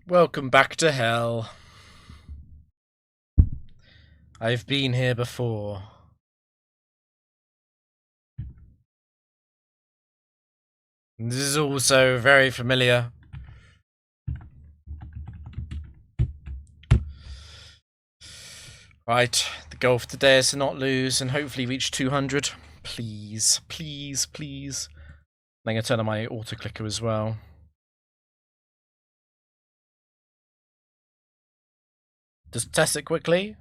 Welcome back to hell. I've been here before. This is also very familiar. Right, the goal for today is to not lose and hopefully reach 200. Please, please, please. I'm going to turn on my auto clicker as well. Just test it quickly.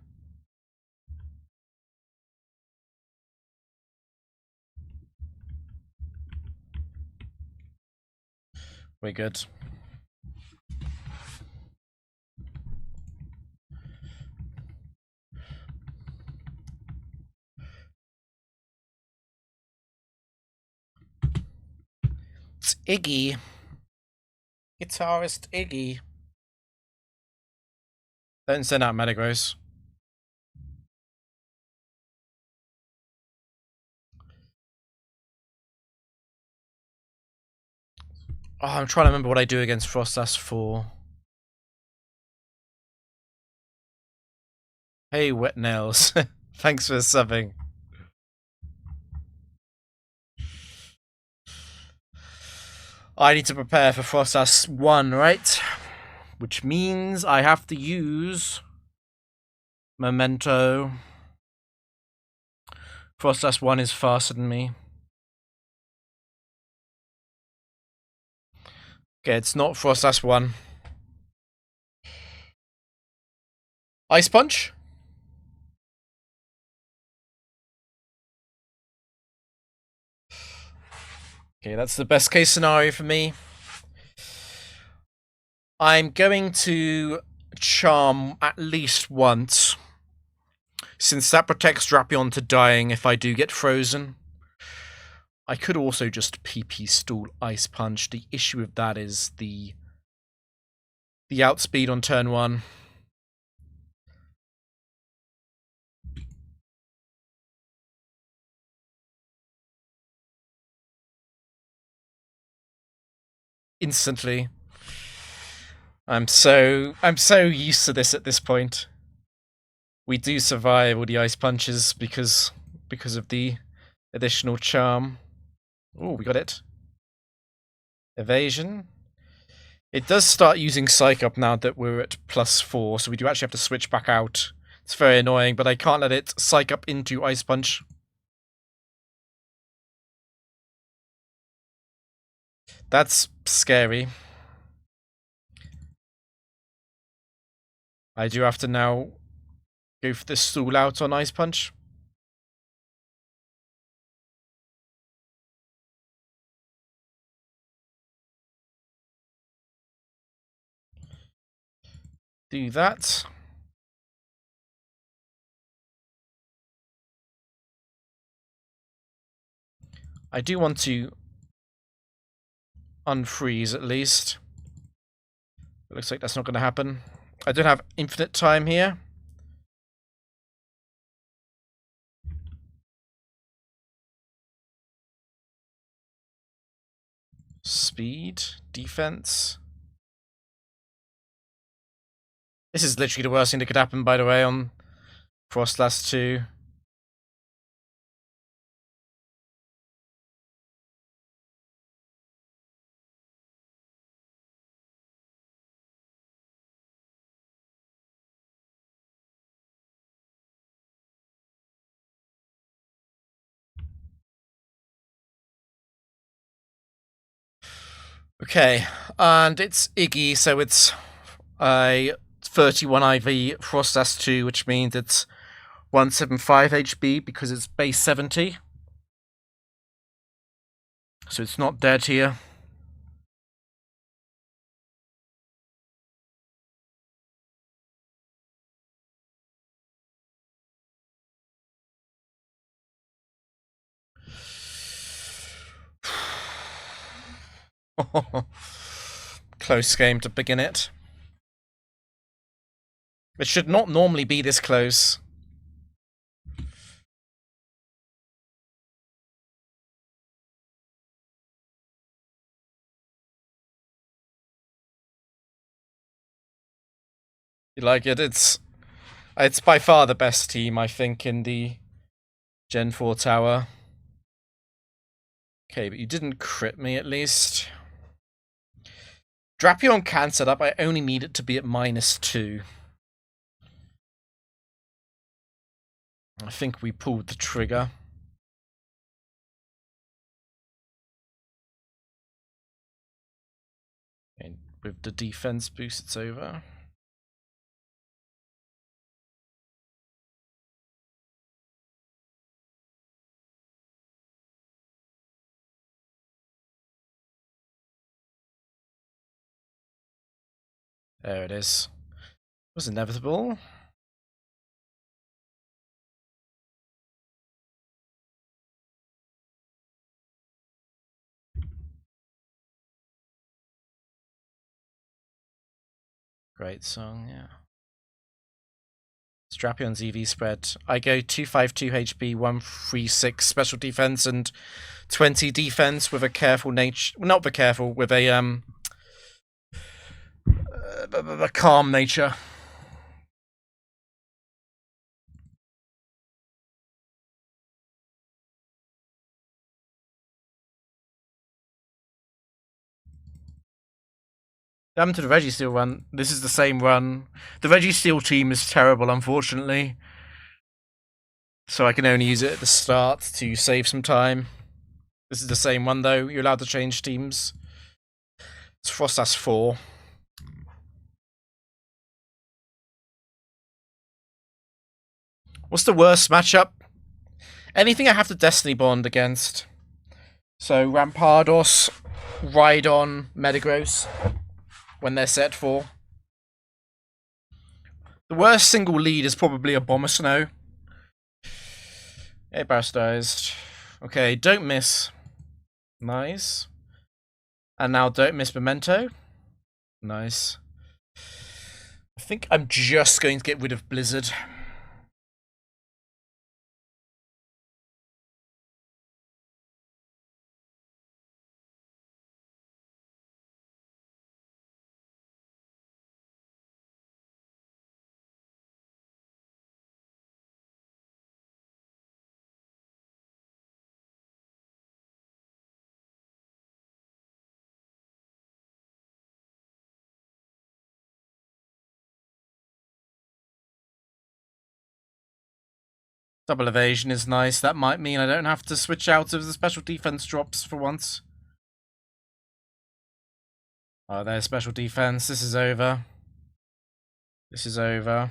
We're good. It's Iggy. Guitarist Iggy. Don't send out Metagross. Oh, I'm trying to remember what I do against Frostlass 4. Hey, Wet Nails. Thanks for subbing. I need to prepare for Frostlass 1, right? Which means I have to use Memento. Frostlass 1 is faster than me. Okay, it's not Frostlass 1. Ice Punch? Okay, that's the best case scenario for me. I'm going to Charm at least once, since that protects Drapion to dying if I do get frozen. I could also just PP Stool Ice Punch. The issue with that is the outspeed on turn 1. Instantly. I'm so used to this at this point. We do survive all the ice punches because of the additional charm. Oh, we got it. Evasion. It does start using Psych Up now that we're at +4, so we do actually have to switch back out. It's very annoying, but I can't let it Psych Up into Ice Punch. That's scary. I do have to now go for the Stool out on Ice Punch. Do that. I do want to unfreeze at least. It looks like that's not going to happen. I don't have infinite time here. Speed, defense. This is literally the worst thing that could happen, by the way, on Frostlass 2. Okay, and it's Iggy, so it's a 31 IV Frostlass 2, which means it's 175 HB because it's base 70. So it's not dead here. Close game to begin it. It should not normally be this close. You like it? It's by far the best team, I think, in the Gen 4 tower. Okay, but you didn't crit me, at least. Drapion can set up. I only need it to be at -2. I think we pulled the trigger. And with the defense boost, it's over. There it is. It was inevitable. Great song, yeah. Strapion's EV spread. I go 252 HP, 136 special defense, and 20 defense with a careful nature. Not the careful, with a calm nature. Damn to the Registeel run. This is the same run. The Registeel team is terrible, unfortunately. So I can only use it at the start to save some time. This is the same one, though. You're allowed to change teams. It's Frostas 4. What's the worst matchup? Anything I have to Destiny Bond against. So Rampardos, Rhydon, Metagross, when they're set for. The worst single lead is probably a Abomasnow. Airburstized. Okay, don't miss. Nice. And now don't miss Memento. Nice. I think I'm just going to get rid of Blizzard. Double evasion is nice. That might mean I don't have to switch out of the special defense drops for once. Oh, there's special defense. This is over. This is over.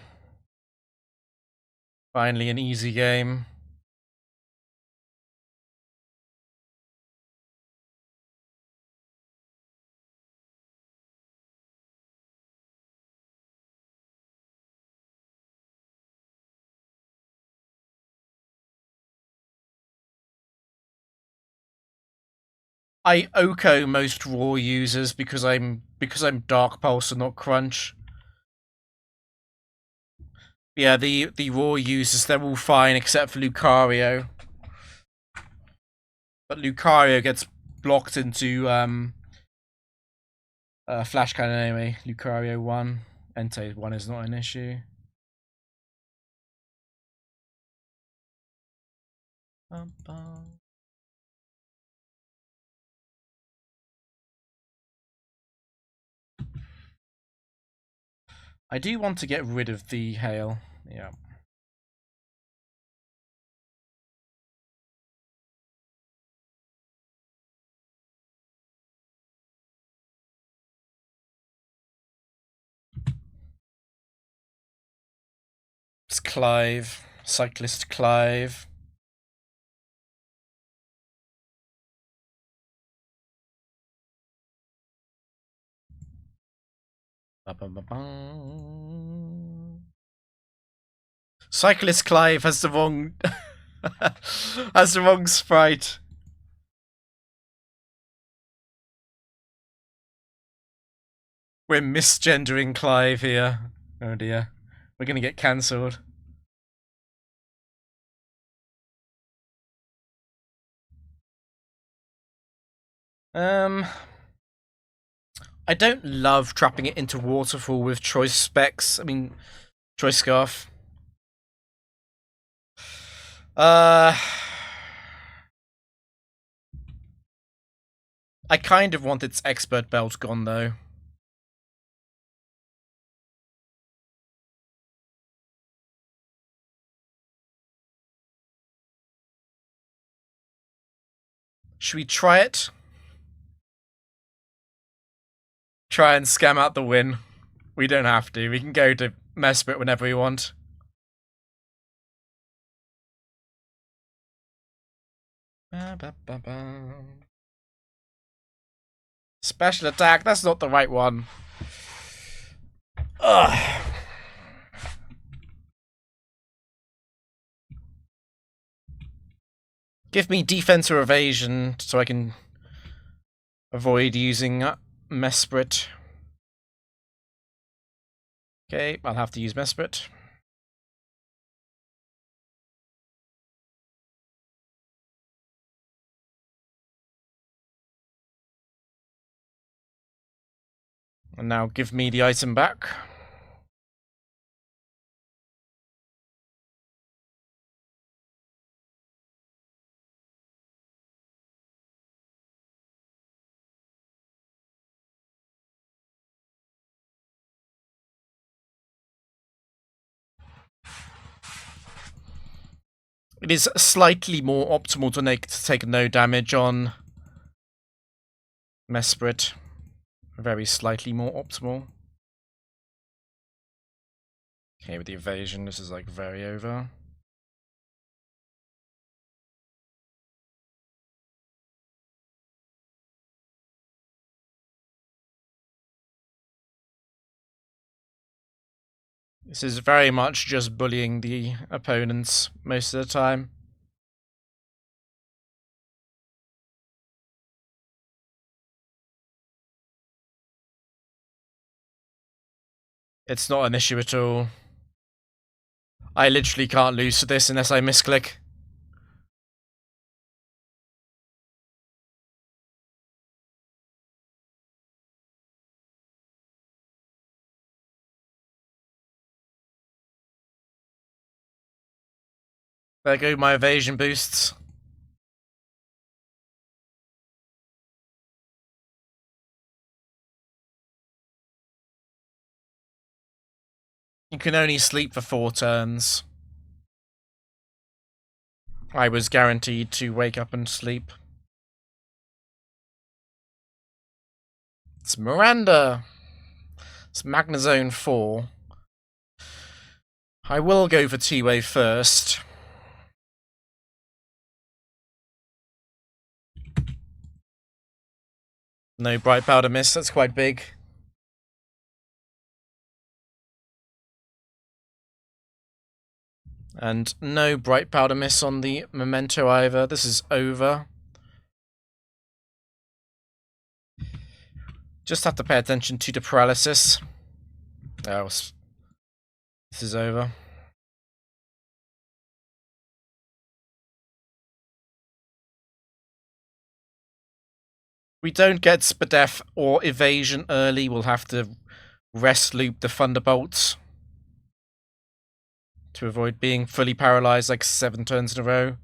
Finally an easy game. I Oko most raw users because I'm Dark Pulse and not Crunch. Yeah, the raw users, they're all fine except for Lucario. But Lucario gets blocked into Flash Cannon anyway. Lucario 1. Entei 1 is not an issue. I do want to get rid of the hail. Yeah. It's Clive. Cyclist Clive. Cyclist Clive has the wrong has the wrong sprite. We're misgendering Clive here. Oh dear. We're gonna get cancelled. I don't love trapping it into Waterfall with Choice Specs. I mean, Choice Scarf. I kind of want its Expert Belt gone, though. Should we try it? Try and scam out the win. We don't have to. We can go to Mesprit whenever we want. Special attack, that's not the right one. Ugh. Give me defense or evasion so I can avoid using Mesprit. Okay, I'll have to use Mesprit. And now give me the item back. It is slightly more optimal to take no damage on Mesprit. Very slightly more optimal. Okay, with the evasion, this is like very over. This is very much just bullying the opponents most of the time. It's not an issue at all. I literally can't lose to this unless I misclick. There go my evasion boosts. You can only sleep for 4 turns. I was guaranteed to wake up and sleep. It's Miranda. It's Magnazone 4. I will go for T-Wave first. No Bright Powder miss, that's quite big. And no Bright Powder miss on the Memento either. This is over. Just have to pay attention to the paralysis. Oh, this is over. We don't get Spadef or evasion early. We'll have to rest loop the Thunderbolts to avoid being fully paralyzed like 7 turns in a row.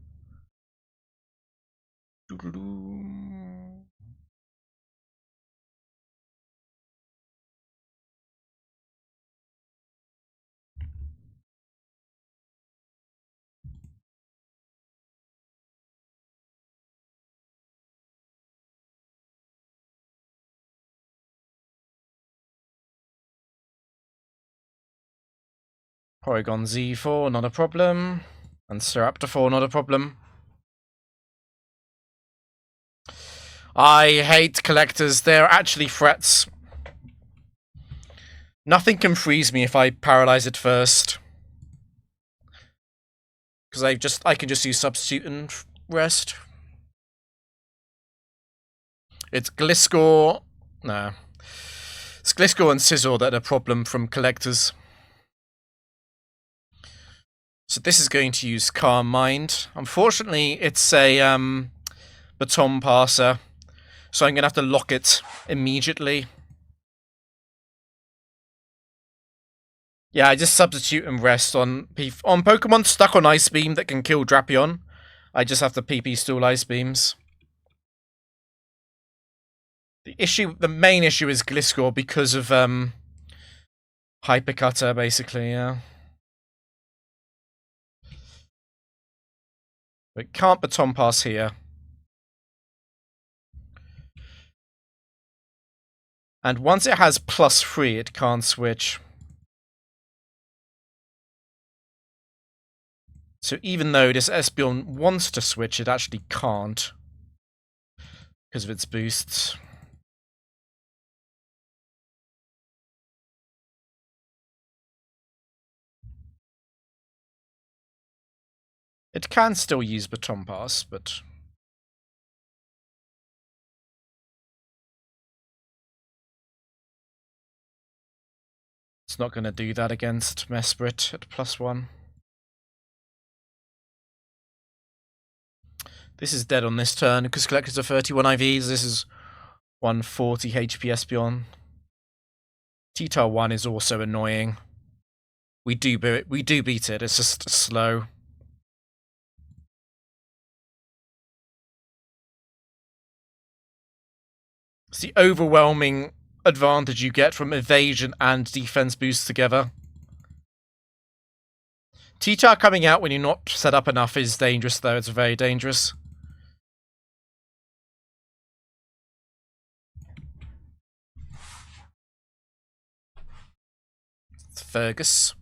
Porygon Z4, not a problem. And Seraptor 4, not a problem. I hate collectors. They're actually threats. Nothing can freeze me if I paralyze it first. Because I can just use substitute and rest. It's Gliscor. Nah. It's Gliscor and Scizor that are a problem from collectors. So this is going to use Calm Mind. Unfortunately, it's a Baton Passer. So I'm going to have to lock it immediately. Yeah, I just substitute and rest on on Pokemon stuck on Ice Beam that can kill Drapion. I just have to PP stall Ice Beams. The main issue is Gliscor because of Hyper Cutter, basically. Yeah, but can't Baton Pass here. And once it has +3, it can't switch. So even though this Espeon wants to switch, it actually can't. Because of its boosts. It can still use Baton Pass, but... it's not going to do that against Mesprit at +1. This is dead on this turn, because collectors are 31 IVs, this is 140 HP Espeon. T-Tar 1 is also annoying. We do beat it, it's just slow. It's the overwhelming advantage you get from evasion and defense boost together. T-Tar coming out when you're not set up enough is dangerous, though. It's very dangerous. It's Fergus.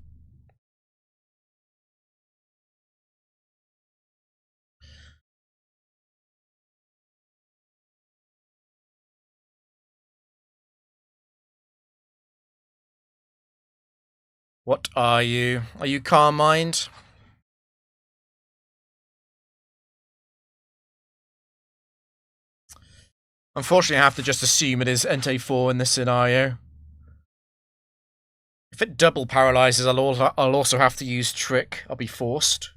What are you? Are you Calm Mind? Unfortunately, I have to just assume it is Entei 4 in this scenario. If it double paralyzes, I'll also have to use Trick. I'll be forced.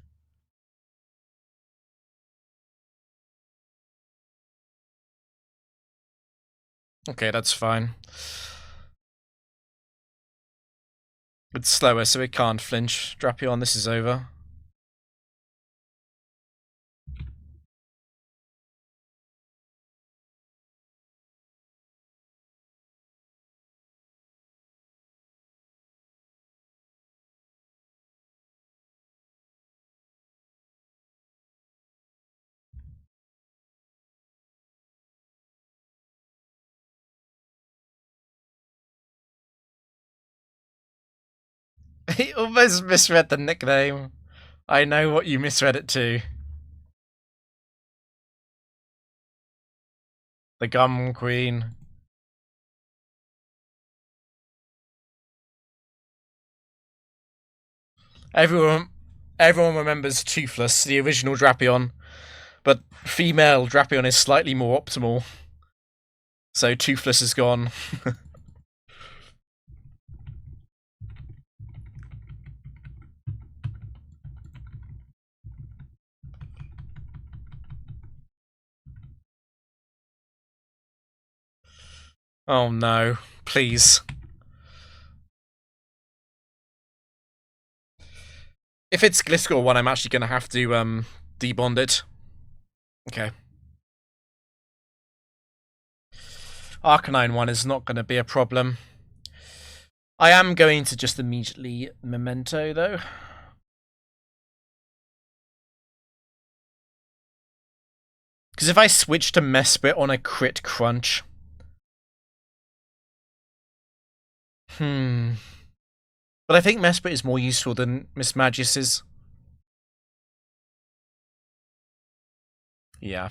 Okay, that's fine. It's slower, so it can't flinch. Drapion, this is over. He almost misread the nickname. I know what you misread it to. The Gum Queen. Everyone remembers Toothless, the original Drapion, but female Drapion is slightly more optimal. So Toothless is gone. Oh no, please. If it's Gliscor 1, I'm actually going to have to debond it. Okay. Arcanine 1 is not going to be a problem. I am going to just immediately Memento, though. Because if I switch to Mesprit on a crit crunch... But I think Mesprit is more useful than Mismagius is. Yeah,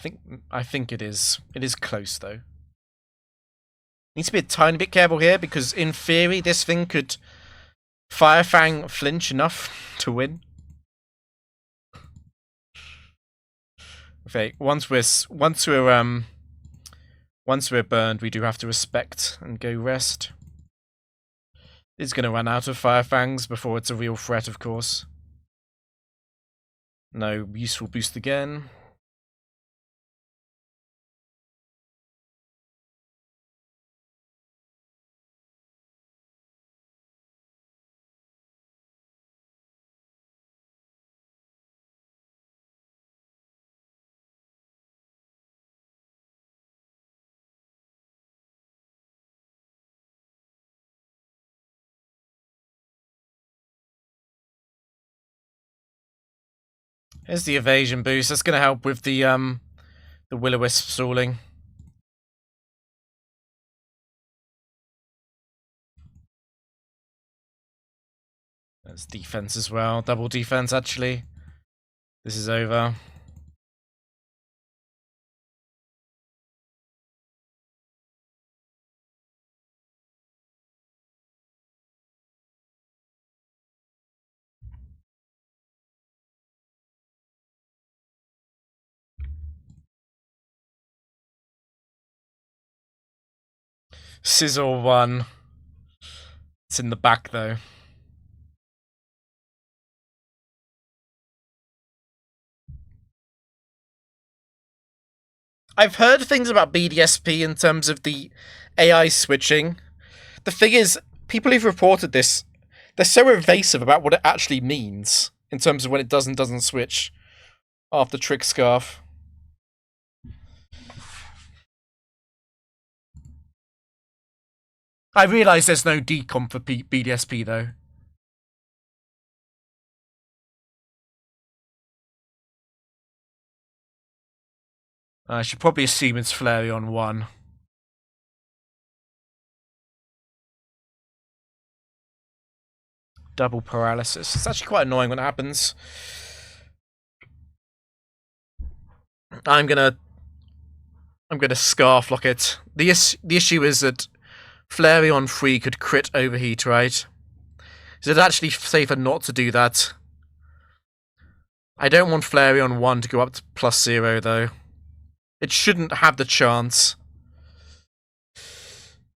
I think it is. It is close, though. Needs to be a tiny bit careful here, because in theory, this thing could Fire Fang flinch enough to win. Okay, once we're burned, we do have to respect and go rest. It's going to run out of Fire Fangs before it's a real threat, of course. No useful boost again. Here's the evasion boost. That's going to help with the Will-O-Wisp stalling. That's defense as well. Double defense, actually. This is over. Sizzle 1. It's in the back, though. I've heard things about BDSP in terms of the AI switching. The thing is, people who've reported this, they're so evasive about what it actually means in terms of when it does and doesn't switch after Trick Scarf. I realise there's no decomp for BDSP, though. I should probably assume it's Flareon 1. Double paralysis. It's actually quite annoying when it happens. I'm gonna Scarf Lock it. The issue is that Flareon 3 could crit Overheat, right? Is it actually safer not to do that? I don't want Flareon 1 to go up to +0, though. It shouldn't have the chance.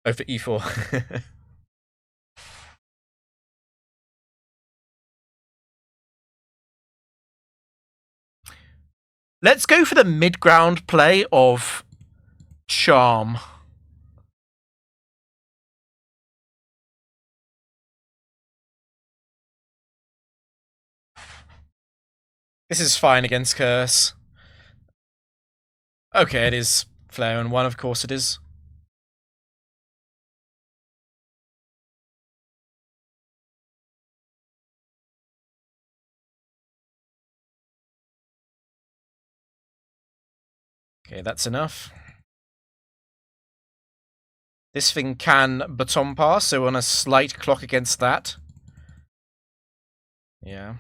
Oh, for E4. Let's go for the mid-ground play of Charm. This is fine against Curse. Okay, it is Flareon 1, of course it is. Okay, that's enough. This thing can Baton Pass, so on a slight clock against that. Yeah.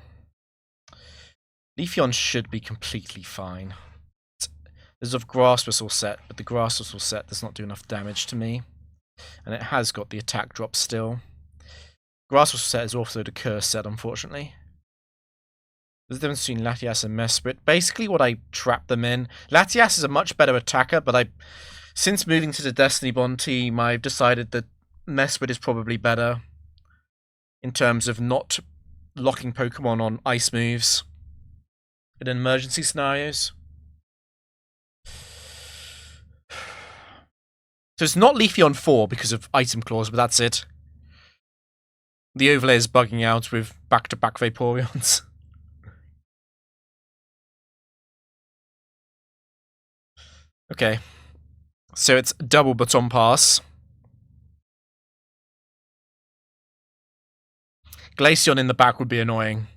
Leafeon should be completely fine. There's a Grass Whistle set, but the Grass Whistle set does not do enough damage to me. And it has got the attack drop still. Grass Whistle set is also the Curse set, unfortunately. There's a difference between Latias and Mesprit. Basically what I trap them in. Latias is a much better attacker, but since moving to the Destiny Bond team, I've decided that Mesprit is probably better in terms of not locking Pokemon on ice moves in emergency scenarios. So it's not Leafeon 4 because of item clause, but that's it. The overlay is bugging out with back-to-back Vaporeons. Okay. So it's double Baton Pass. Glaceon in the back would be annoying.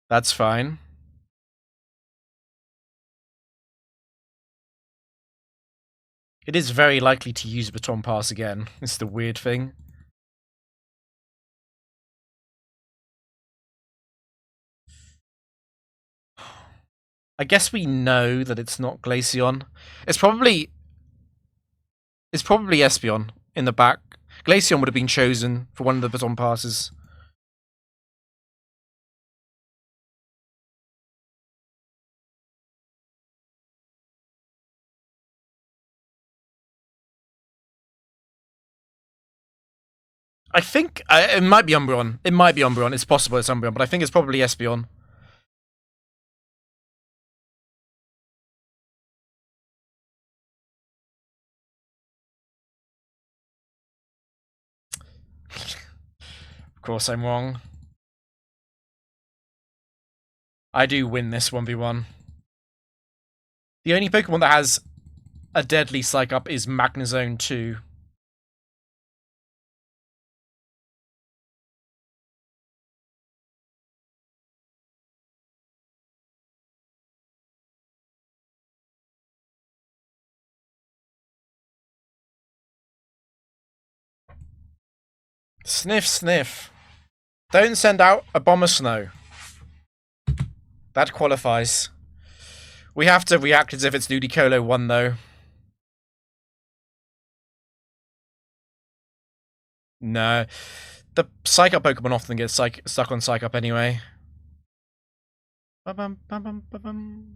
That's fine. It is very likely to use Baton Pass again. It's the weird thing. I guess we know that it's not Glaceon. It's probably Espeon in the back. Glaceon would have been chosen for one of the Baton Passes. I think it might be Umbreon. It might be Umbreon. It's possible it's Umbreon, but I think it's probably Espeon. Of course I'm wrong. I do win this 1v1. The only Pokemon that has a deadly Psych Up is Magnezone 2. Sniff, sniff. Don't send out a bomber snow. That qualifies. We have to react as if it's Ludicolo 1, though. No. The Psych Up Pokemon often get stuck on Psych Up anyway. Ba-bum, ba-bum, ba-bum.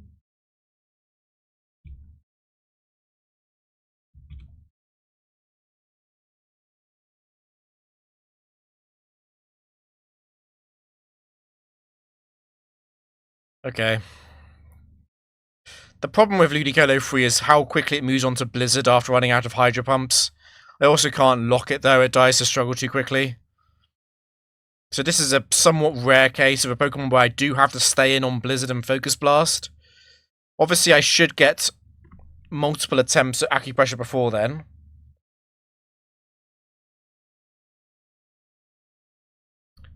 Okay. The problem with Ludicolo 3 is how quickly it moves on to Blizzard after running out of Hydro Pumps. I also can't lock it though, it dies to struggle too quickly. So this is a somewhat rare case of a Pokemon where I do have to stay in on Blizzard and Focus Blast. Obviously I should get multiple attempts at Acupressure before then.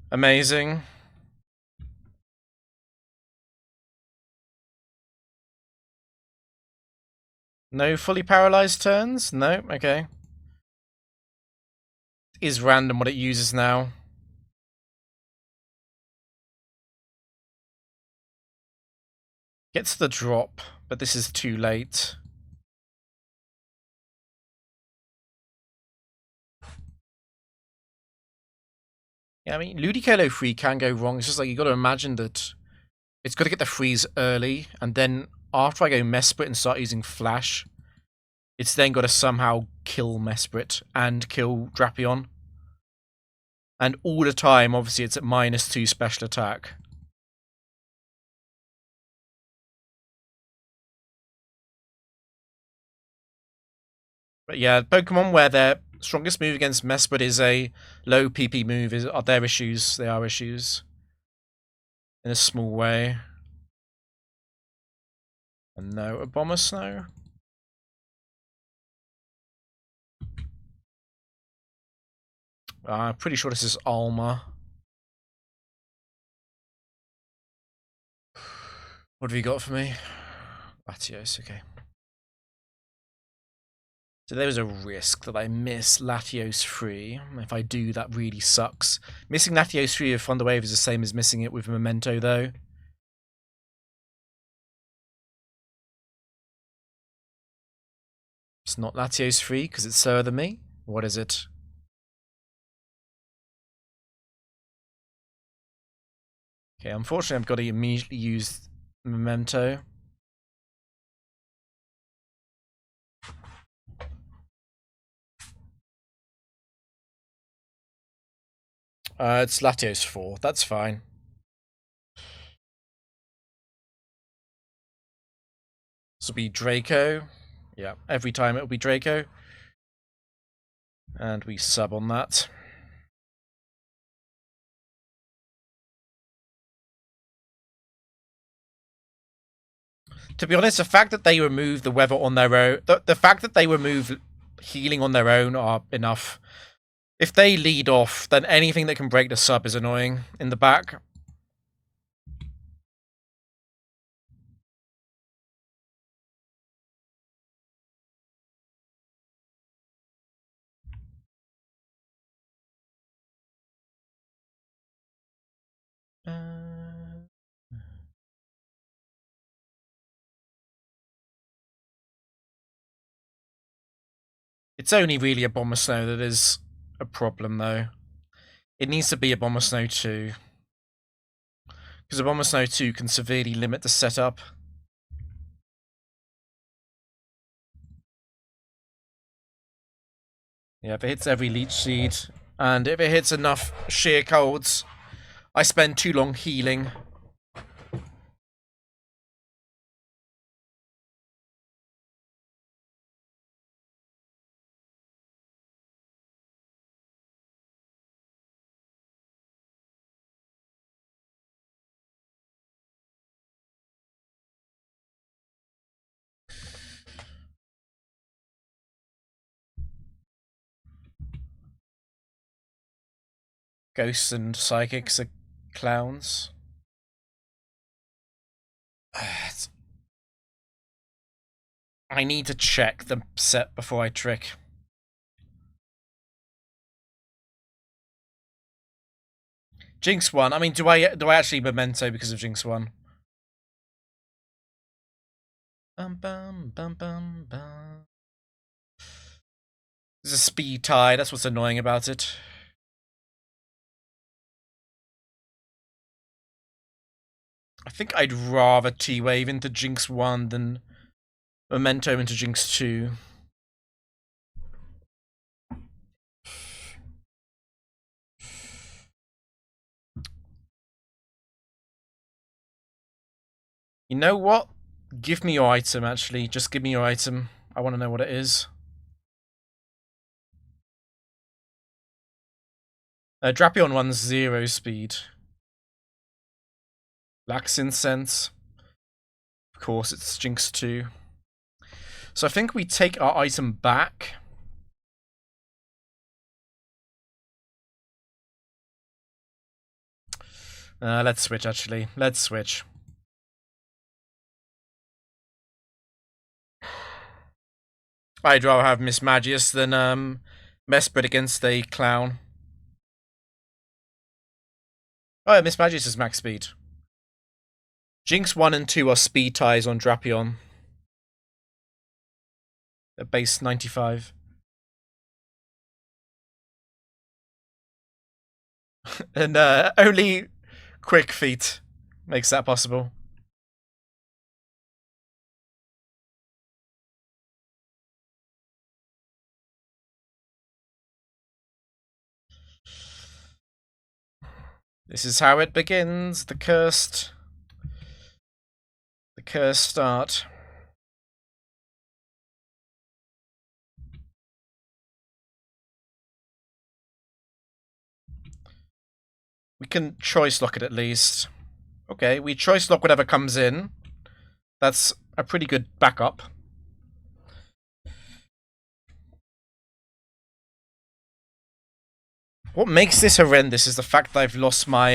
Amazing. No fully paralyzed turns? No? Okay. Is random what it uses now. Gets the drop, but this is too late. Yeah, I mean, Ludicolo 3 can go wrong. It's just like, you got to imagine that it's got to get the freeze early, and then after I go Mesprit and start using Flash, it's then got to somehow kill Mesprit and kill Drapion. And all the time, obviously, it's at -2 special attack. But yeah, Pokemon where their strongest move against Mesprit is a low PP move are their issues. They are issues. In a small way. And no Abomasnow. I'm pretty sure this is Alma. What have you got for me? Latios, okay. So there was a risk that I miss Latios 3. If I do, that really sucks. Missing Latios 3 with Thunder Wave is the same as missing it with Memento, though. It's not Latios 3 because it's slower than me. What is it? Okay, unfortunately, I've got to immediately use Memento. It's Latios 4. That's fine. This will be Draco. Yeah, every time it'll be Draco. And we sub on that. To be honest, the fact that they remove the weather on their own, the fact that they remove healing on their own are enough. If they lead off, then anything that can break the sub is annoying in the back. It's only really a Abomasnow that is a problem, though. It needs to be a Abomasnow 2. Because Abomasnow 2 can severely limit the setup. Yeah, if it hits every Leech Seed, and if it hits enough Sheer Colds, I spend too long healing. Ghosts and Psychics are clowns. I need to check the set before I trick. Jinx 1. I mean, do I actually memento because of Jinx 1? Bum bum bum bum bum. There's a speed tie, that's what's annoying about it. I think I'd rather T-Wave into Jinx 1 than Memento into Jinx 2. You know what? Give me your item, actually. Just give me your item. I want to know what it is. Drapion 1's 0 speed. Lacks Incense. Of course, it's Jinx 2. So I think we take our item back. Let's switch, actually. Let's switch. I'd rather have Miss Magius than Mesprit against a clown. Oh, yeah, Miss Magius is max speed. Jinx 1 and 2 are speed ties on Drapion. At base 95. And only Quick Feet makes that possible. This is how it begins. The cursed start. We can choice lock it at least. Okay, we choice lock whatever comes in. That's a pretty good backup. What makes this horrendous is the fact that I've lost my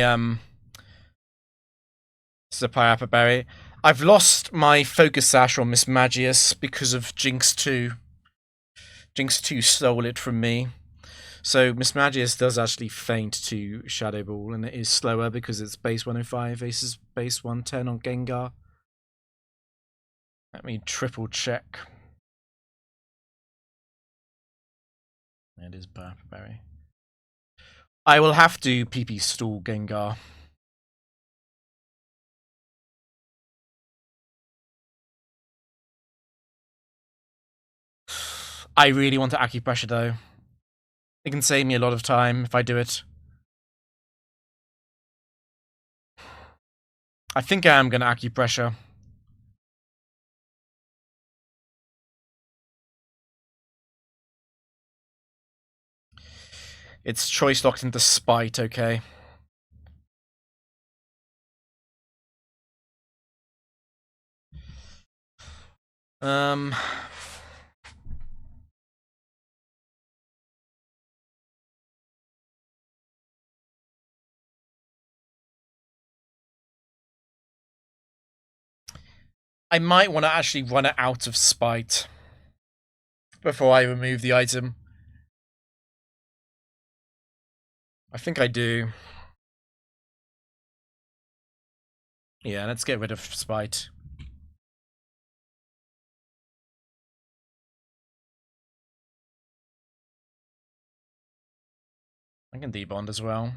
Sapphire Berry. I've lost my Focus Sash on Miss Magius because of Jinx 2. Jinx 2 stole it from me. So Miss Magius does actually feint to Shadow Ball, and it is slower because it's base 105 versus base 110 on Gengar. Let me triple check. It is Berry. I will have to PP stall Gengar. I really want to Acupressure though. It can save me a lot of time if I do it. I think I am going to Acupressure. It's choice locked into Spite, okay. I might want to actually run it out of Spite before I remove the item. I think I do. Yeah, let's get rid of Spite. I can debond as well.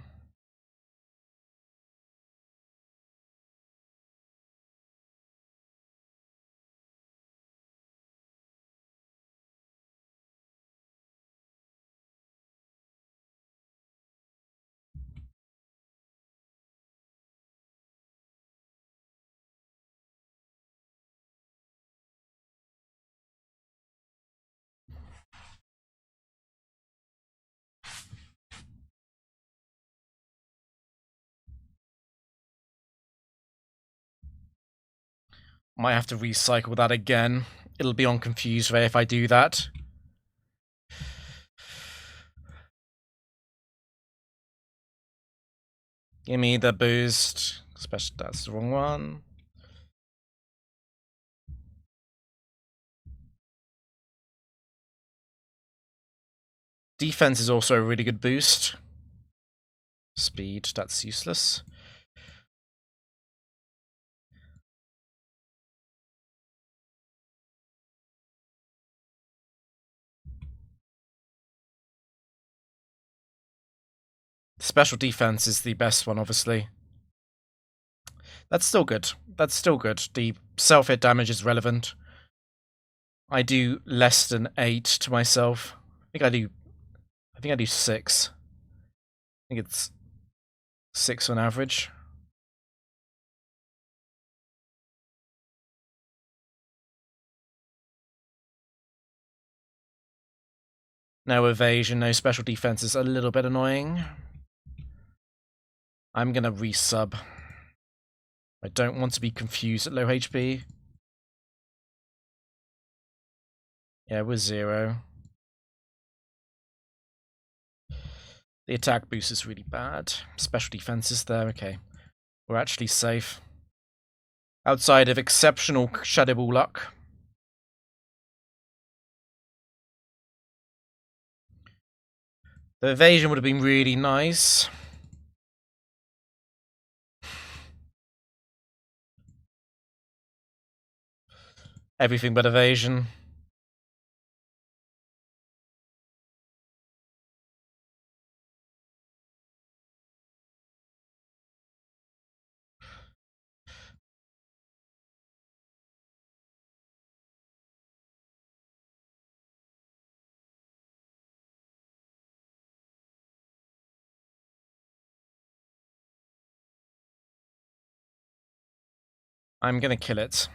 Might have to recycle that again. It'll be on Confuse Ray if I do that. Give me the boost. Especially that's the wrong one. Defense is also a really good boost. Speed, that's useless. Special defense is the best one, obviously. That's still good. That's still good. The self-hit damage is relevant. I do less than 8 to myself. I think I do 6. I think it's 6 on average. No evasion, no special defense is a little bit annoying. I'm gonna resub. I don't want to be confused at low HP. Yeah, we're 0. The attack boost is really bad. Special defense is there, okay. We're actually safe. Outside of exceptional Shadow Ball luck. The evasion would have been really nice. Everything but evasion. I'm gonna kill it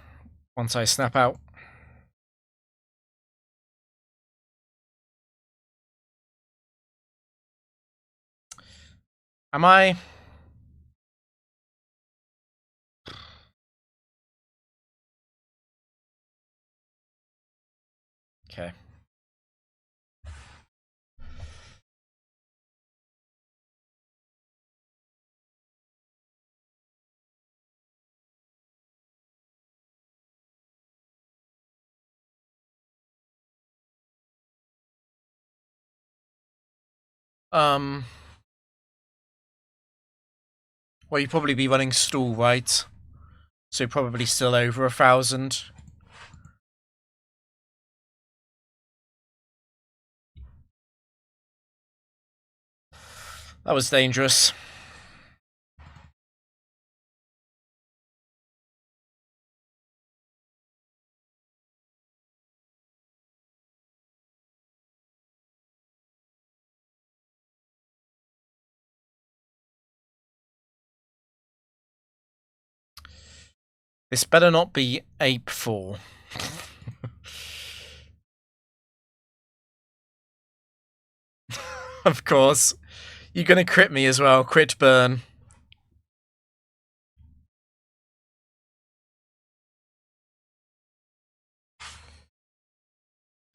once I snap out. Am I? Okay. Well, you'd probably be running stall, right? So probably still over 1,000. That was dangerous. This better not be Ape 4. Of course. You're gonna crit me as well. Crit burn.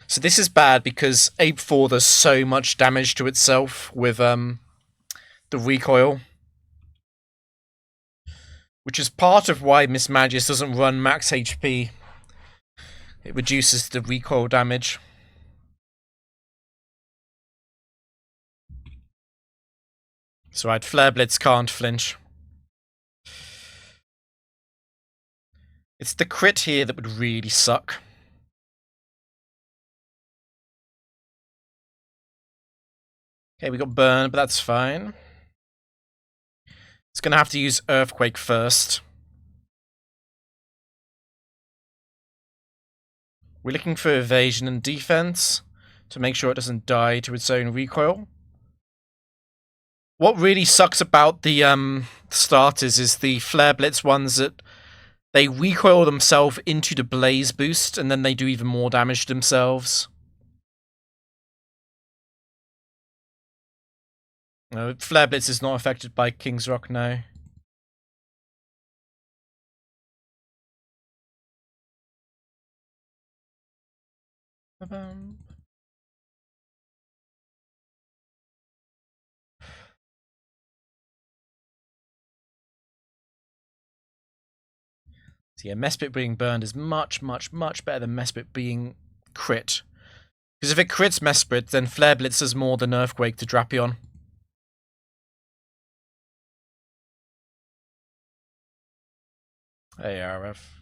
So this is bad because Ape 4 does so much damage to itself with the recoil. Which is part of why Miss Magis doesn't run max HP. It reduces the recoil damage. So right, Flare Blitz can't flinch. It's the crit here that would really suck. Okay, we got burn, but that's fine. It's gonna have to use Earthquake first. We're looking for evasion and defense to make sure it doesn't die to its own recoil. What really sucks about the starters is the Flare Blitz ones that they recoil themselves into the Blaze boost and then they do even more damage to themselves. No, Flare Blitz is not affected by King's Rock, no. So yeah, Mesprit being burned is much, much, much better than Mesprit being crit. Because if it crits Mesprit, then Flare Blitz does more than Earthquake to Drapion. ARF.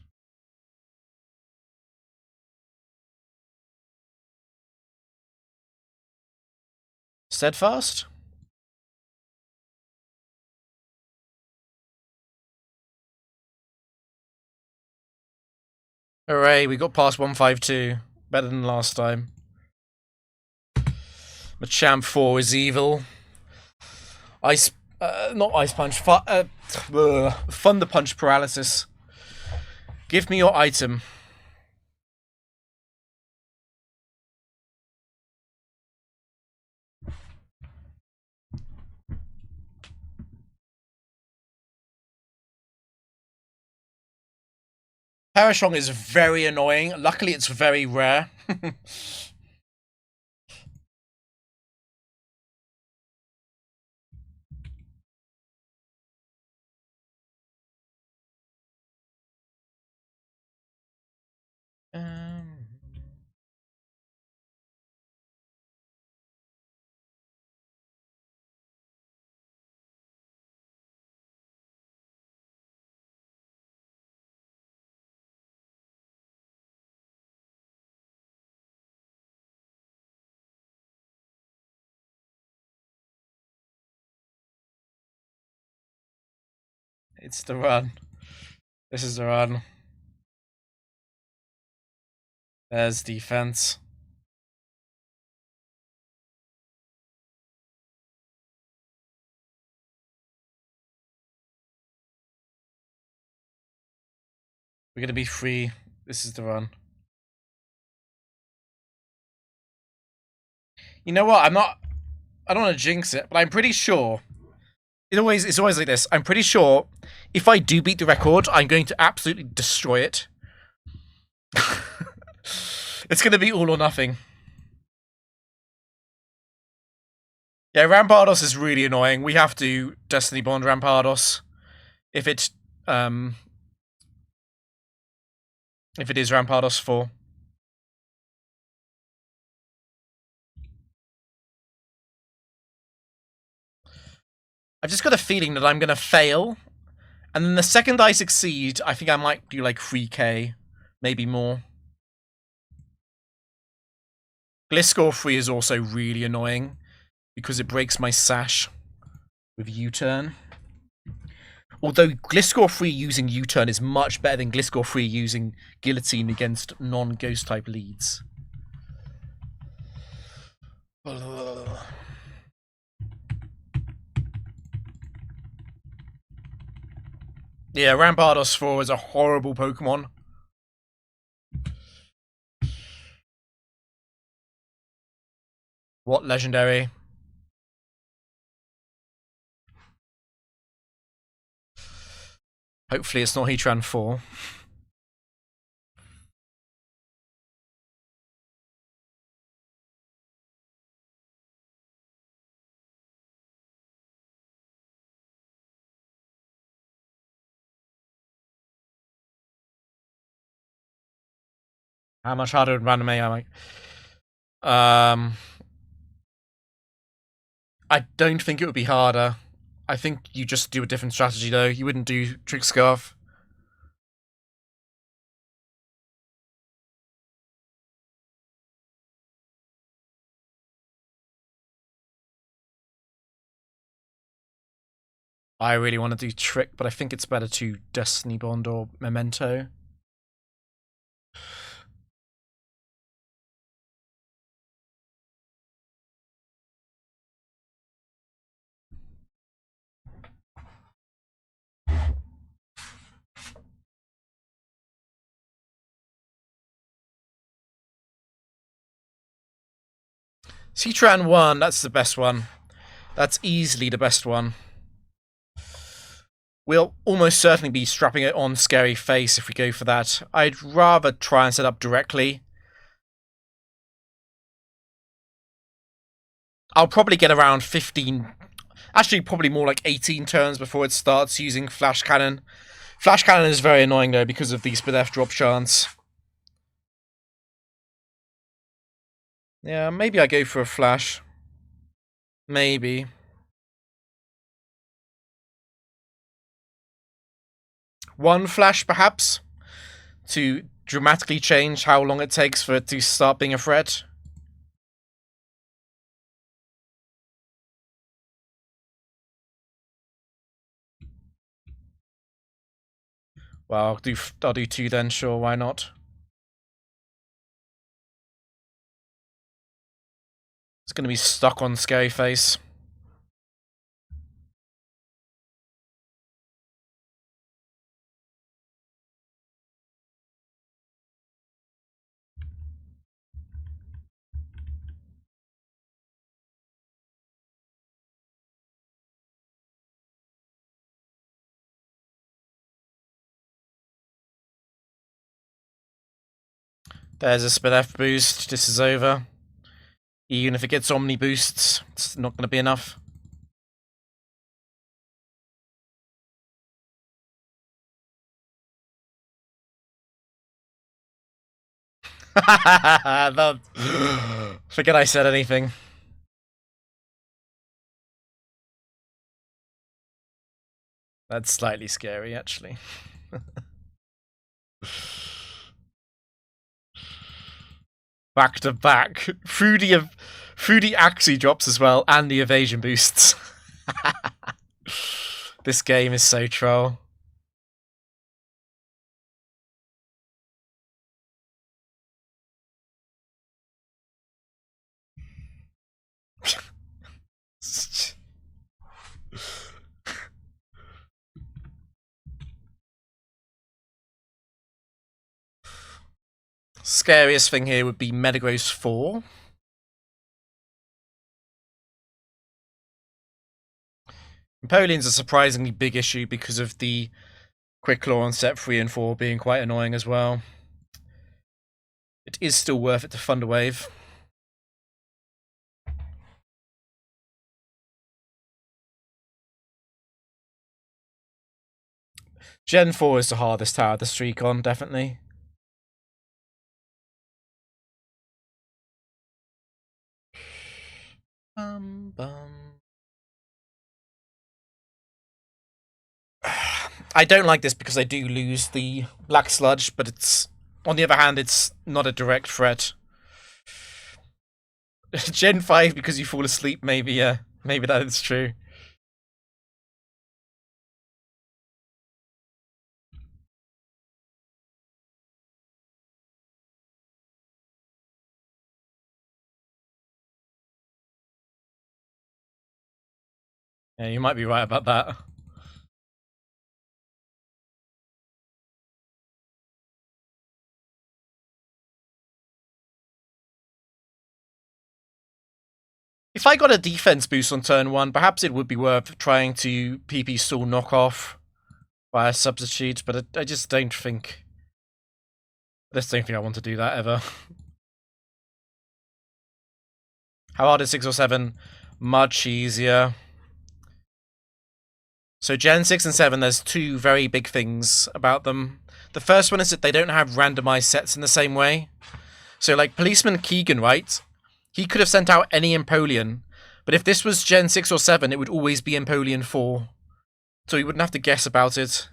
Steadfast? Hooray, we got past 152. Better than last time. Machamp 4 is evil. Ice... not Ice Punch. Thunder Punch Paralysis. Give me your item. Parashong is very annoying. Luckily, it's very rare. It's the run. This is the run. There's defense. We're gonna be free. This is the run. You know what? I don't want to jinx it, but I'm pretty sure. It's always like this. I'm pretty sure if I do beat the record, I'm going to absolutely destroy it. It's gonna be all or nothing. Yeah, Rampardos is really annoying. We have to Destiny Bond Rampardos. If it is Rampardos 4. I've just got a feeling that I'm gonna fail. And then the second I succeed, I think I might do like 3k. Maybe more. Gliscor 3 is also really annoying. Because it breaks my sash with U-turn. Although Gliscor 3 using U-turn is much better than Gliscor 3 using Guillotine against non-ghost type leads. Yeah, Rampardos 4 is a horrible Pokemon. What legendary? Hopefully it's not Heatran 4. How much harder than random am I? I don't think it would be harder. I think you just do a different strategy though. You wouldn't do Trick Scarf. I really want to do Trick, but I think it's better to Destiny Bond or Memento. Heatran 1, that's the best one. That's easily the best one. We'll almost certainly be strapping it on Scary Face if we go for that. I'd rather try and set up directly. I'll probably get around 15... Actually, probably more like 18 turns before it starts using Flash Cannon. Flash Cannon is very annoying though because of the Spadef drop chance. Yeah, maybe I go for a Flash. Maybe. One flash, perhaps, to dramatically change how long it takes for it to start being a threat. Well, I'll do 2 then, sure, why not? It's gonna be stuck on Scary Face. There's a spin F boost, this is over. Even if it gets Omni boosts, it's not gonna be enough. Forget I said anything. That's slightly scary, actually. Back to back. Foodie Axie drops as well, and the evasion boosts. This game is so troll. Scariest thing here would be Metagross 4. Empoleon's a surprisingly big issue because of the Quick Claw on set 3 and 4 being quite annoying as well. It is still worth it to fund a wave. Gen 4 is the hardest tower to streak on, definitely. I don't like this because I do lose the Black Sludge, but it's, on the other hand, it's not a direct threat. Gen 5 because you fall asleep, maybe, yeah. Maybe that is true. Yeah, you might be right about that. If I got a defense boost on turn 1, perhaps it would be worth trying to PP stall knockoff by a substitute, but I just don't think... I just don't think I want to do that ever. How hard is 6 or 7? Much easier. So Gen 6 and 7, there's 2 very big things about them. The first one is that they don't have randomized sets in the same way. So like Policeman Keegan, right? He could have sent out any Empoleon, but if this was Gen 6 or 7, it would always be Empoleon 4. So he wouldn't have to guess about it.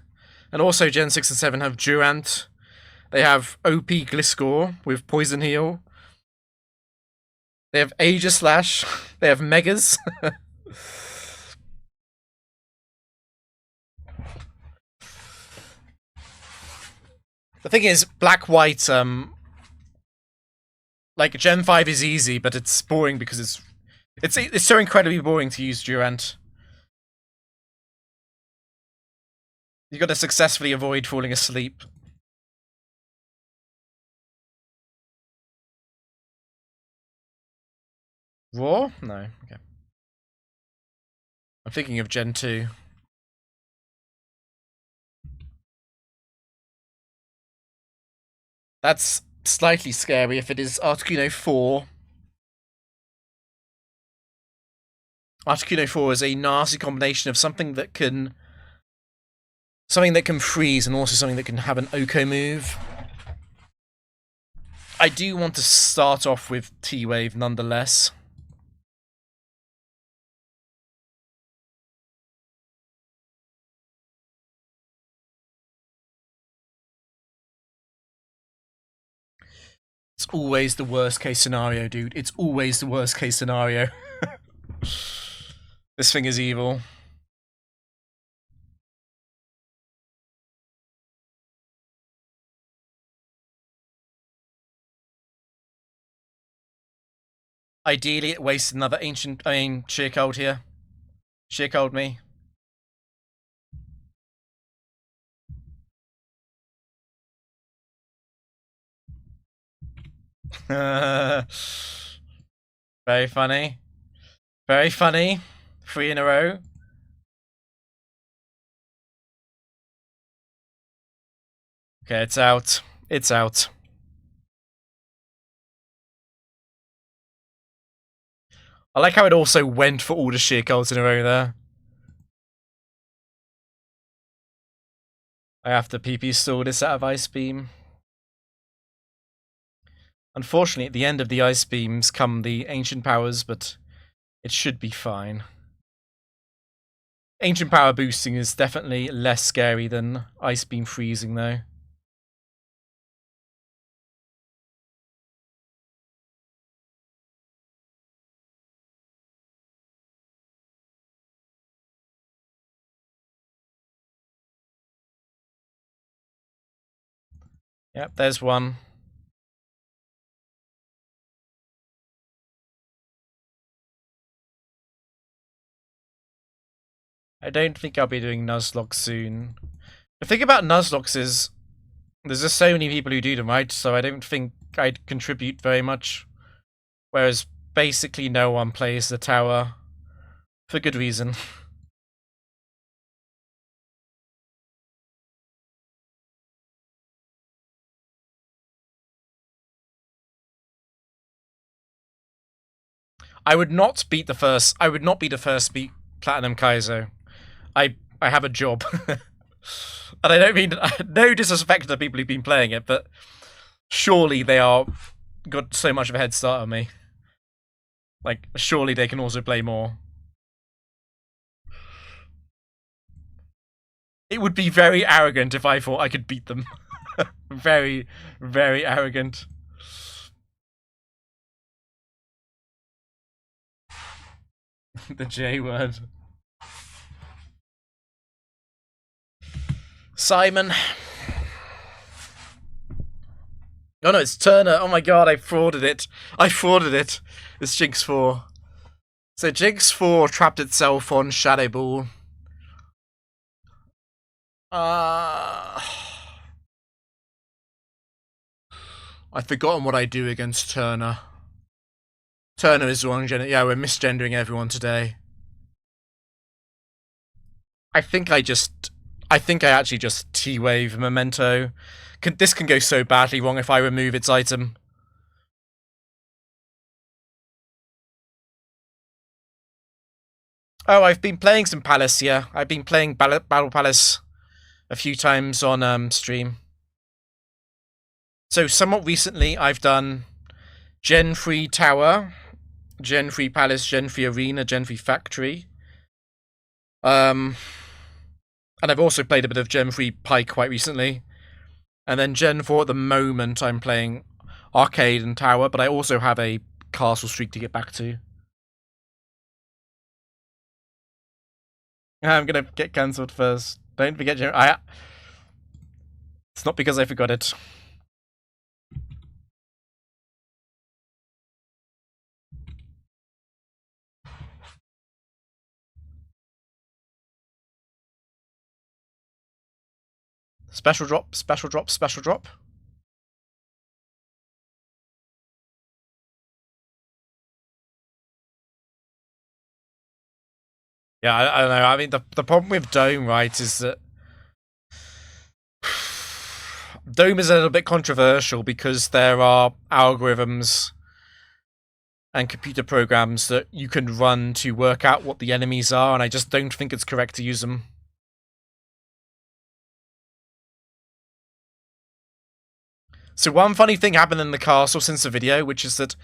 And also Gen 6 and 7 have Durant. They have OP Gliscor with Poison Heal. They have Aegislash. They have Megas. The thing is, Black-White, like, Gen 5 is easy, but it's boring because it's so incredibly boring to use Durant. You gotta successfully avoid falling asleep. Raw? No, okay. I'm thinking of Gen 2. That's slightly scary if it is Articuno 4. Articuno 4 is a nasty combination of something that can freeze and also something that can have an Oko move. I do want to start off with T-Wave nonetheless. It's always the worst case scenario, dude. It's always the worst case scenario. This thing is evil. Ideally, it wastes another sheer cold here. Sheer cold me. Very funny. Very funny. 3 in a row. Okay, it's out. It's out. I like how it also went for all the sheer colds in a row there. I have to PP stall this out of Ice Beam. Unfortunately, at the end of the Ice Beams come the Ancient Powers, but it should be fine. Ancient Power boosting is definitely less scary than Ice Beam freezing, though. Yep, there's one. I don't think I'll be doing Nuzlocke soon. The thing about Nuzlocks is there's just so many people who do them, right? So I don't think I'd contribute very much. Whereas basically no one plays the tower. For good reason. I would not be the first to beat Platinum Kaizo. I have a job. And I don't mean no disrespect to the people who've been playing it, but surely they are got so much of a head start on me. Like, surely they can also play more. It would be very arrogant if I thought I could beat them. Very, very arrogant. The J word. Simon. Oh no, it's Turner. Oh my god, I frauded it. It's Gen4. So Gen4 trapped itself on Shadow Ball. I've forgotten what I do against Turner. Turner is the one yeah, we're misgendering everyone today. I think I actually just T-Wave Memento. This can go so badly wrong if I remove its item. Oh, I've been playing some Palace, yeah. I've been playing Battle Palace a few times on stream. So somewhat recently, I've done Gen3 Tower, Gen3 Palace, Gen3 Arena, Gen3 Factory. And I've also played a bit of Gen3 Pike quite recently. And then Gen4 at the moment, I'm playing Arcade and Tower, but I also have a Castle streak to get back to. I'm gonna get cancelled first. Don't forget, it's not because I forgot it. Special drop, special drop, special drop. Yeah, I don't know. I mean, the problem with Dome, right, is that Dome is a little bit controversial because there are algorithms and computer programs that you can run to work out what the enemies are, and I just don't think it's correct to use them. So one funny thing happened in the castle since the video, which is that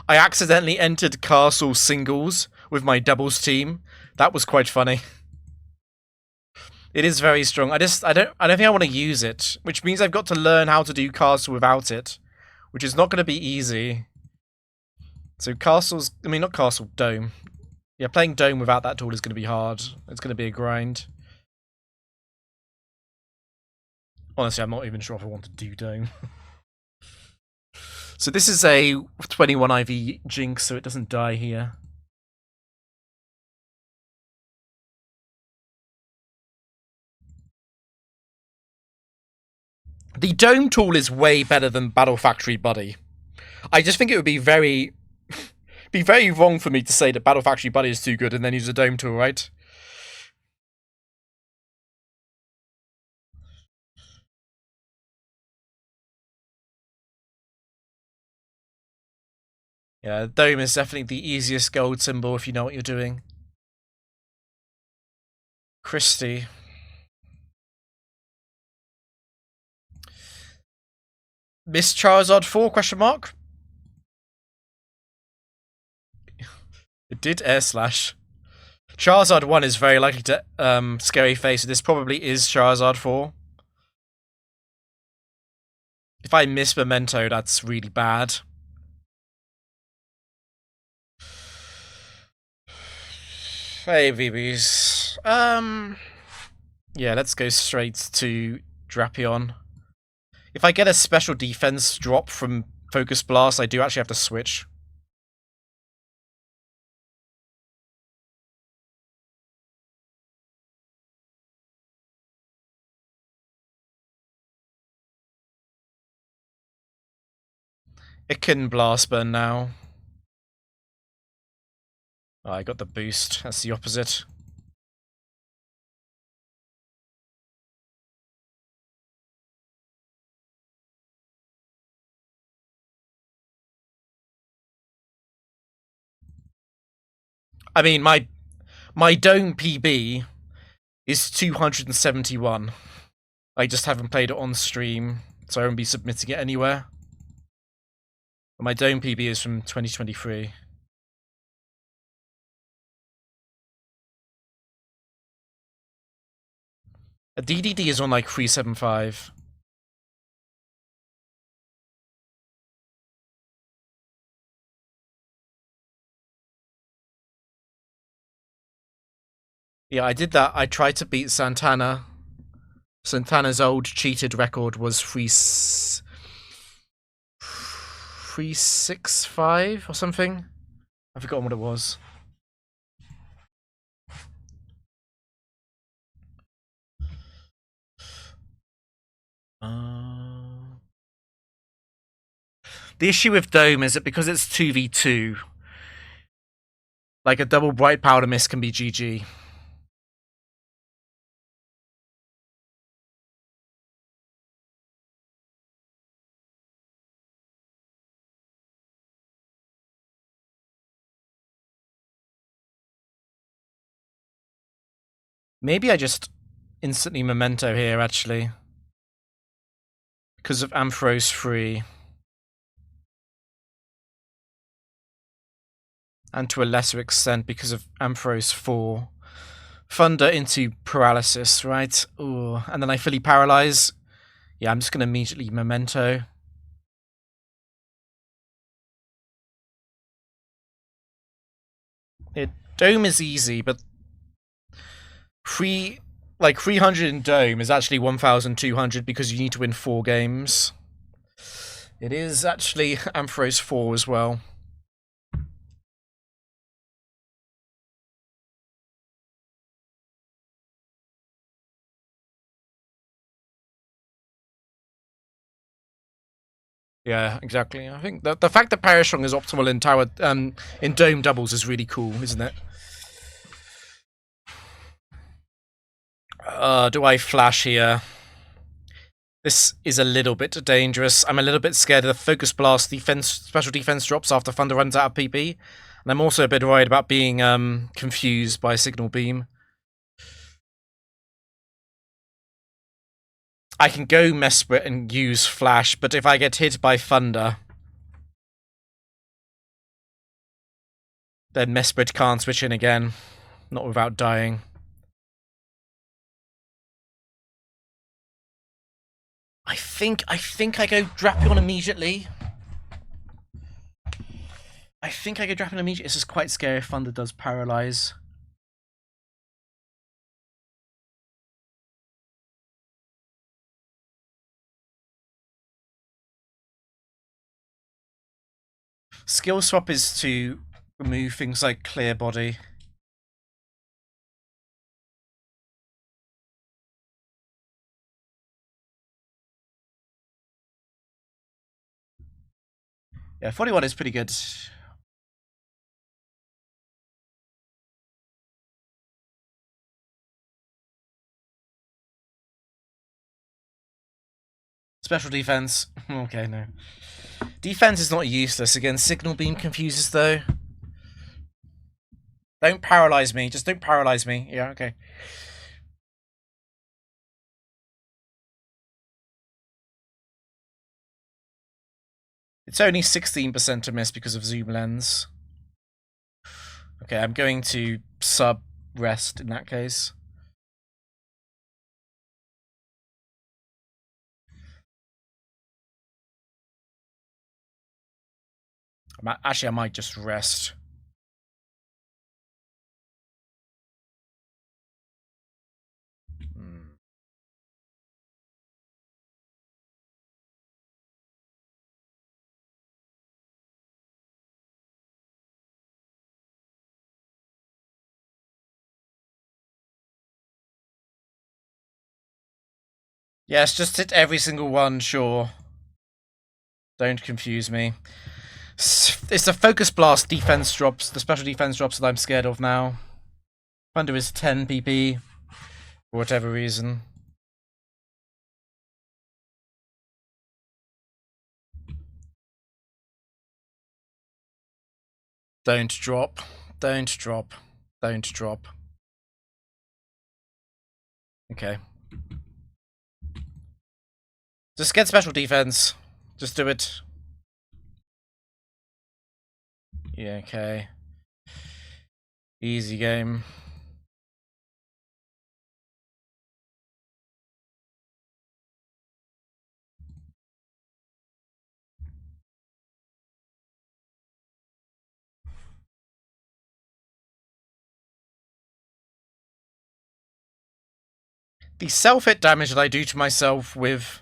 I accidentally entered castle singles with my doubles team. That was quite funny. It is very strong. I don't think I want to use it, which means I've got to learn how to do castle without it, which is not going to be easy. So castles, I mean not castle, dome. Yeah, playing dome without that tool is going to be hard. It's going to be a grind. Honestly, I'm not even sure if I want to do dome. So this is a 21 IV Jinx, so it doesn't die here. The dome tool is way better than Battle Factory Buddy. I just think it would be very wrong for me to say that Battle Factory Buddy is too good and then use a dome tool, right? Yeah, dome is definitely the easiest gold symbol if you know what you're doing. Christie. Miss Charizard 4, question mark? It did air slash. Charizard 1 is very likely to scary face, so this probably is Charizard 4. If I miss Memento, that's really bad. Hey, VBs. Yeah, let's go straight to Drapion. If I get a special defense drop from Focus Blast, I do actually have to switch. It can Blast Burn now. Oh, I got the boost. That's the opposite. I mean, my Dome PB is 271. I just haven't played it on stream, so I won't be submitting it anywhere. But my Dome PB is from 2023. A DDD is on like 375. Yeah, I did that. I tried to beat Santana. Santana's old cheated record was 365 or something. I've forgotten what it was. The issue with Dome is that because it's 2v2, like a double bright powder miss can be GG. Maybe I just instantly Memento here, actually. Because of Ampharos 3. And to a lesser extent because of Ampharos 4. Thunder into Paralysis, right? Ooh. And then I fully Paralyze. Yeah, I'm just going to immediately Memento. Dome is easy, but 300 in Dome is actually 1,200 because you need to win 4 games. It is actually Ampharos 4 as well. Yeah, exactly. I think the fact that Parashong is optimal in tower in Dome doubles is really cool, isn't it? Do I flash here? This is a little bit dangerous. I'm a little bit scared of the Focus Blast special defense drops after Thunder runs out of PP. And I'm also a bit worried about being confused by Signal Beam. I can go Mesprit and use Flash, but if I get hit by Thunder, then Mesprit can't switch in again. Not without dying. I think I go Drapion immediately. I think I could drop an immediate. This is quite scary if Thunder does paralyze. Skill swap is to remove things like clear body. Yeah, 41 is pretty good. Special defense. Okay, no. Defense is not useless. Again, signal beam confuses though. Don't paralyze me. Just don't paralyze me. Yeah, okay. It's only 16% to miss because of zoom lens. Okay, I'm going to sub rest in that case. Actually, I might just rest. Yes, just hit every single one, sure. Don't confuse me. It's the focus blast defense drops, the special defense drops that I'm scared of now. Thunder is 10 PP, for whatever reason. Don't drop. Don't drop. Don't drop. Okay. Just get special defense. Just do it. Yeah, okay. Easy game. The self-hit damage that I do to myself with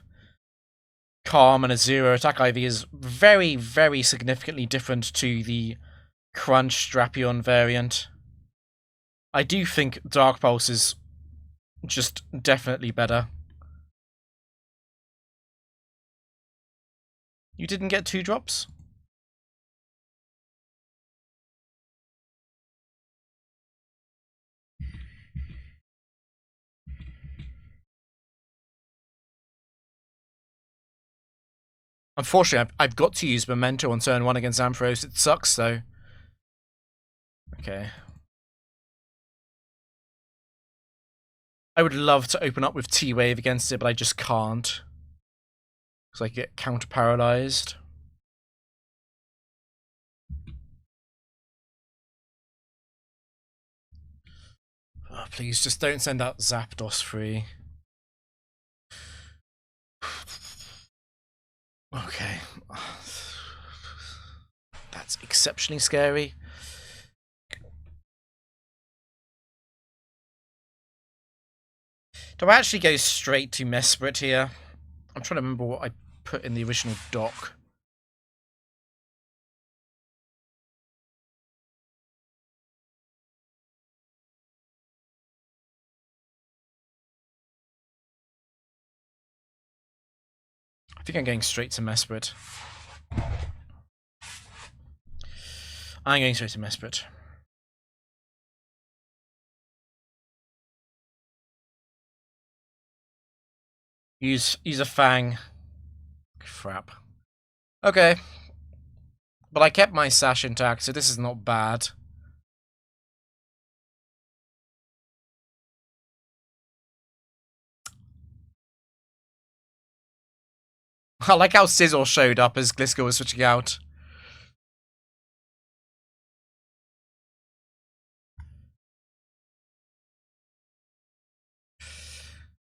Calm and a zero attack IV is very, very significantly different to the Crunch Drapion variant. I do think Dark Pulse is just definitely better. You didn't get 2 drops? Unfortunately, I've got to use Memento on turn 1 against Ampharos. It sucks, though. Okay. I would love to open up with T-Wave against it, but I just can't. Because I get counter-paralyzed. Oh, please, just don't send out Zapdos free. Okay. That's exceptionally scary. Do I actually go straight to Mesprit here? I'm trying to remember what I put in the original doc. I think I'm going straight to Mesprit. I'm going straight to Mesprit. Use a Fang. Crap. Okay. But I kept my Sash intact, so this is not bad. I like how Sizzle showed up as Gliscor was switching out.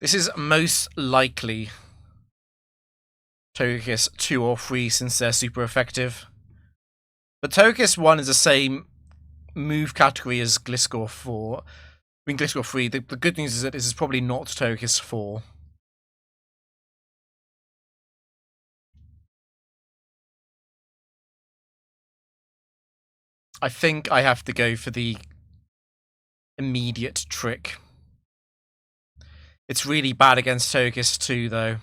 This is most likely Togekiss 2 or 3 since they're super effective. But Togekiss 1 is the same move category as Gliscor 4. I mean, Gliscor 3. The good news is that this is probably not Togekiss 4. I think I have to go for the immediate trick. It's really bad against Togekiss 2, though.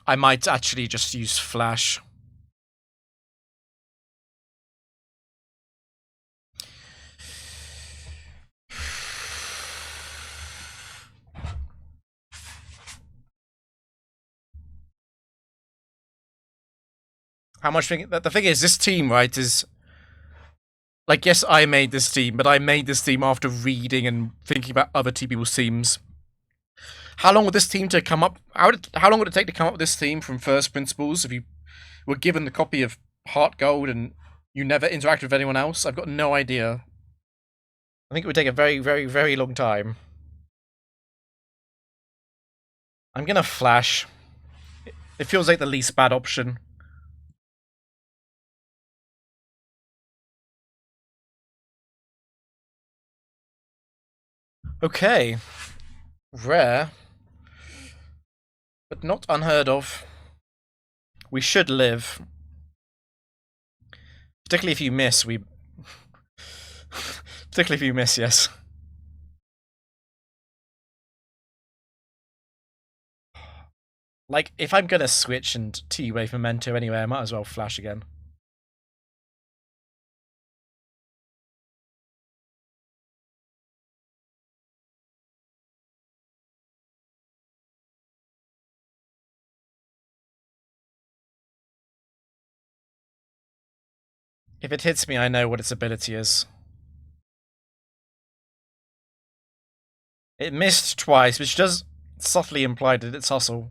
I might actually just use Flash. How much thing? The thing is, this team, right, is like, yes, I made this team, but I made this team after reading and thinking about other people's teams. How long would this team to come up? How long would it take to come up with this team from first principles if you were given the copy of Heart Gold and you never interacted with anyone else? I've got no idea. I think it would take a very, very, very long time. I'm gonna Flash. It feels like the least bad option. Okay. Rare. But not unheard of. We should live. Particularly if you miss, Particularly if you miss, yes. Like, if I'm gonna switch and T-Wave Memento anyway, I might as well Flash again. If it hits me, I know what its ability is. It missed twice, which does subtly imply that it's Hustle.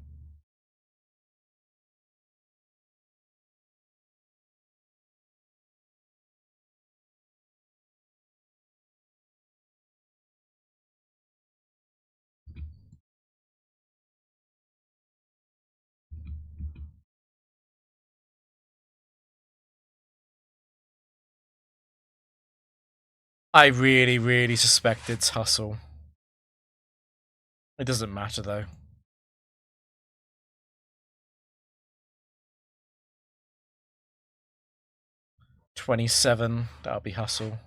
I really, really suspect it's Hustle. It doesn't matter, though. 27, that'll be Hustle.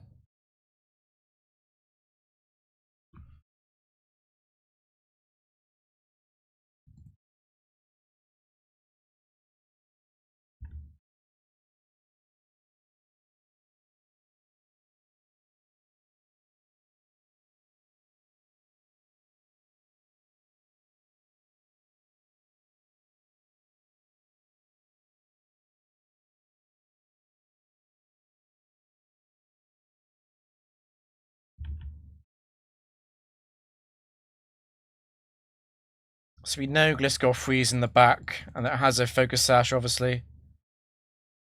So we know Gliscor frees in the back, and that has a Focus Sash, obviously.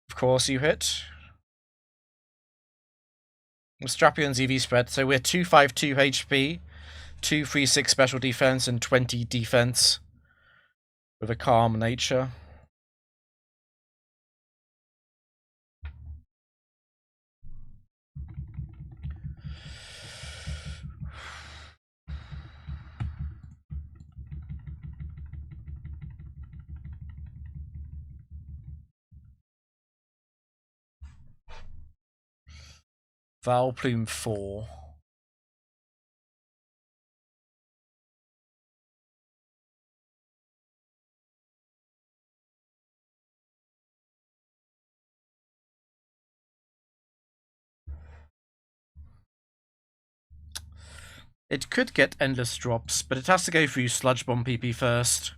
Of course you hit. Strapion's EV spread, so we're 252 HP, 236 special defense, and 20 defense. With a calm nature. Valplume 4. It could get endless drops, but it has to go through Sludge Bomb PP first.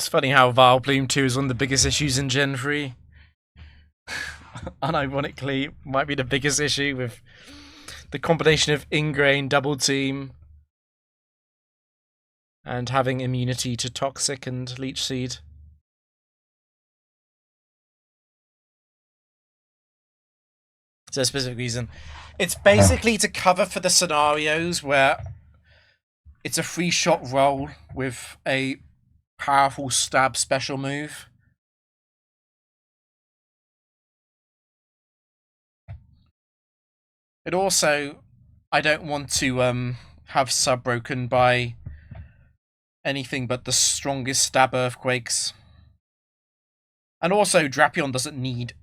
It's funny how Vile Bloom 2 is one of the biggest issues in Gen 3. Unironically, might be the biggest issue with the combination of ingrained double team and having immunity to Toxic and Leech Seed. Is there a specific reason? It's basically to cover for the scenarios where it's a free shot roll with a powerful stab special move. It also, I don't want to have sub broken by anything but the strongest stab earthquakes. And also, Drapion doesn't need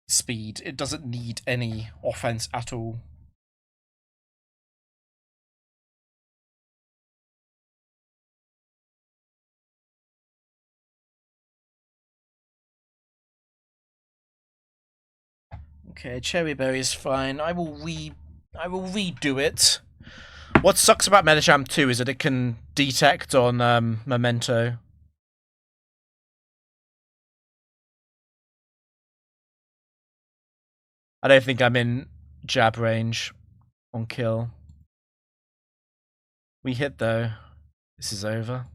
speed. It doesn't need any offense at all. Okay, Cherry Berry is fine. I will redo it. What sucks about Metacham 2 is that it can detect on Memento. I don't think I'm in jab range on kill. We hit though. This is over.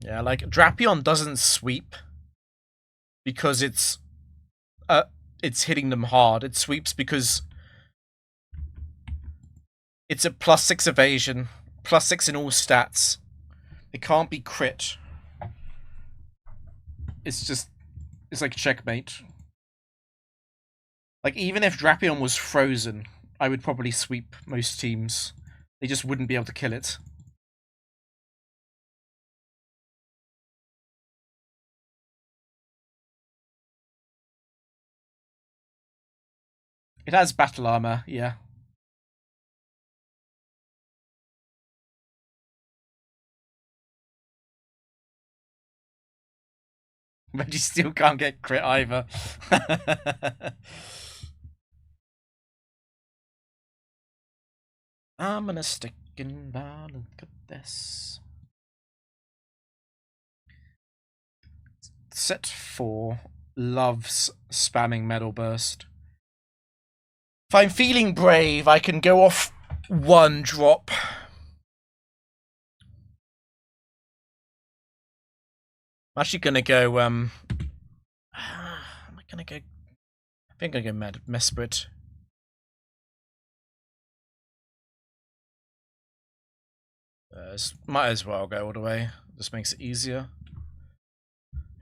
Yeah, like Drapion doesn't sweep because it's hitting them hard. It sweeps because it's a +6 evasion, +6 in all stats. It can't be crit. It's like checkmate. Like, even if Drapion was frozen, I would probably sweep most teams. They just wouldn't be able to kill it. It has battle armor, yeah. But you still can't get crit either. I'm gonna stick in bar. Look at this. Set 4 loves spamming Metal Burst. If I'm feeling brave, I can go off 1 drop. I'm actually gonna go, am I gonna go, I think I'm gonna go Mesprit. Might as well go all the way. This makes it easier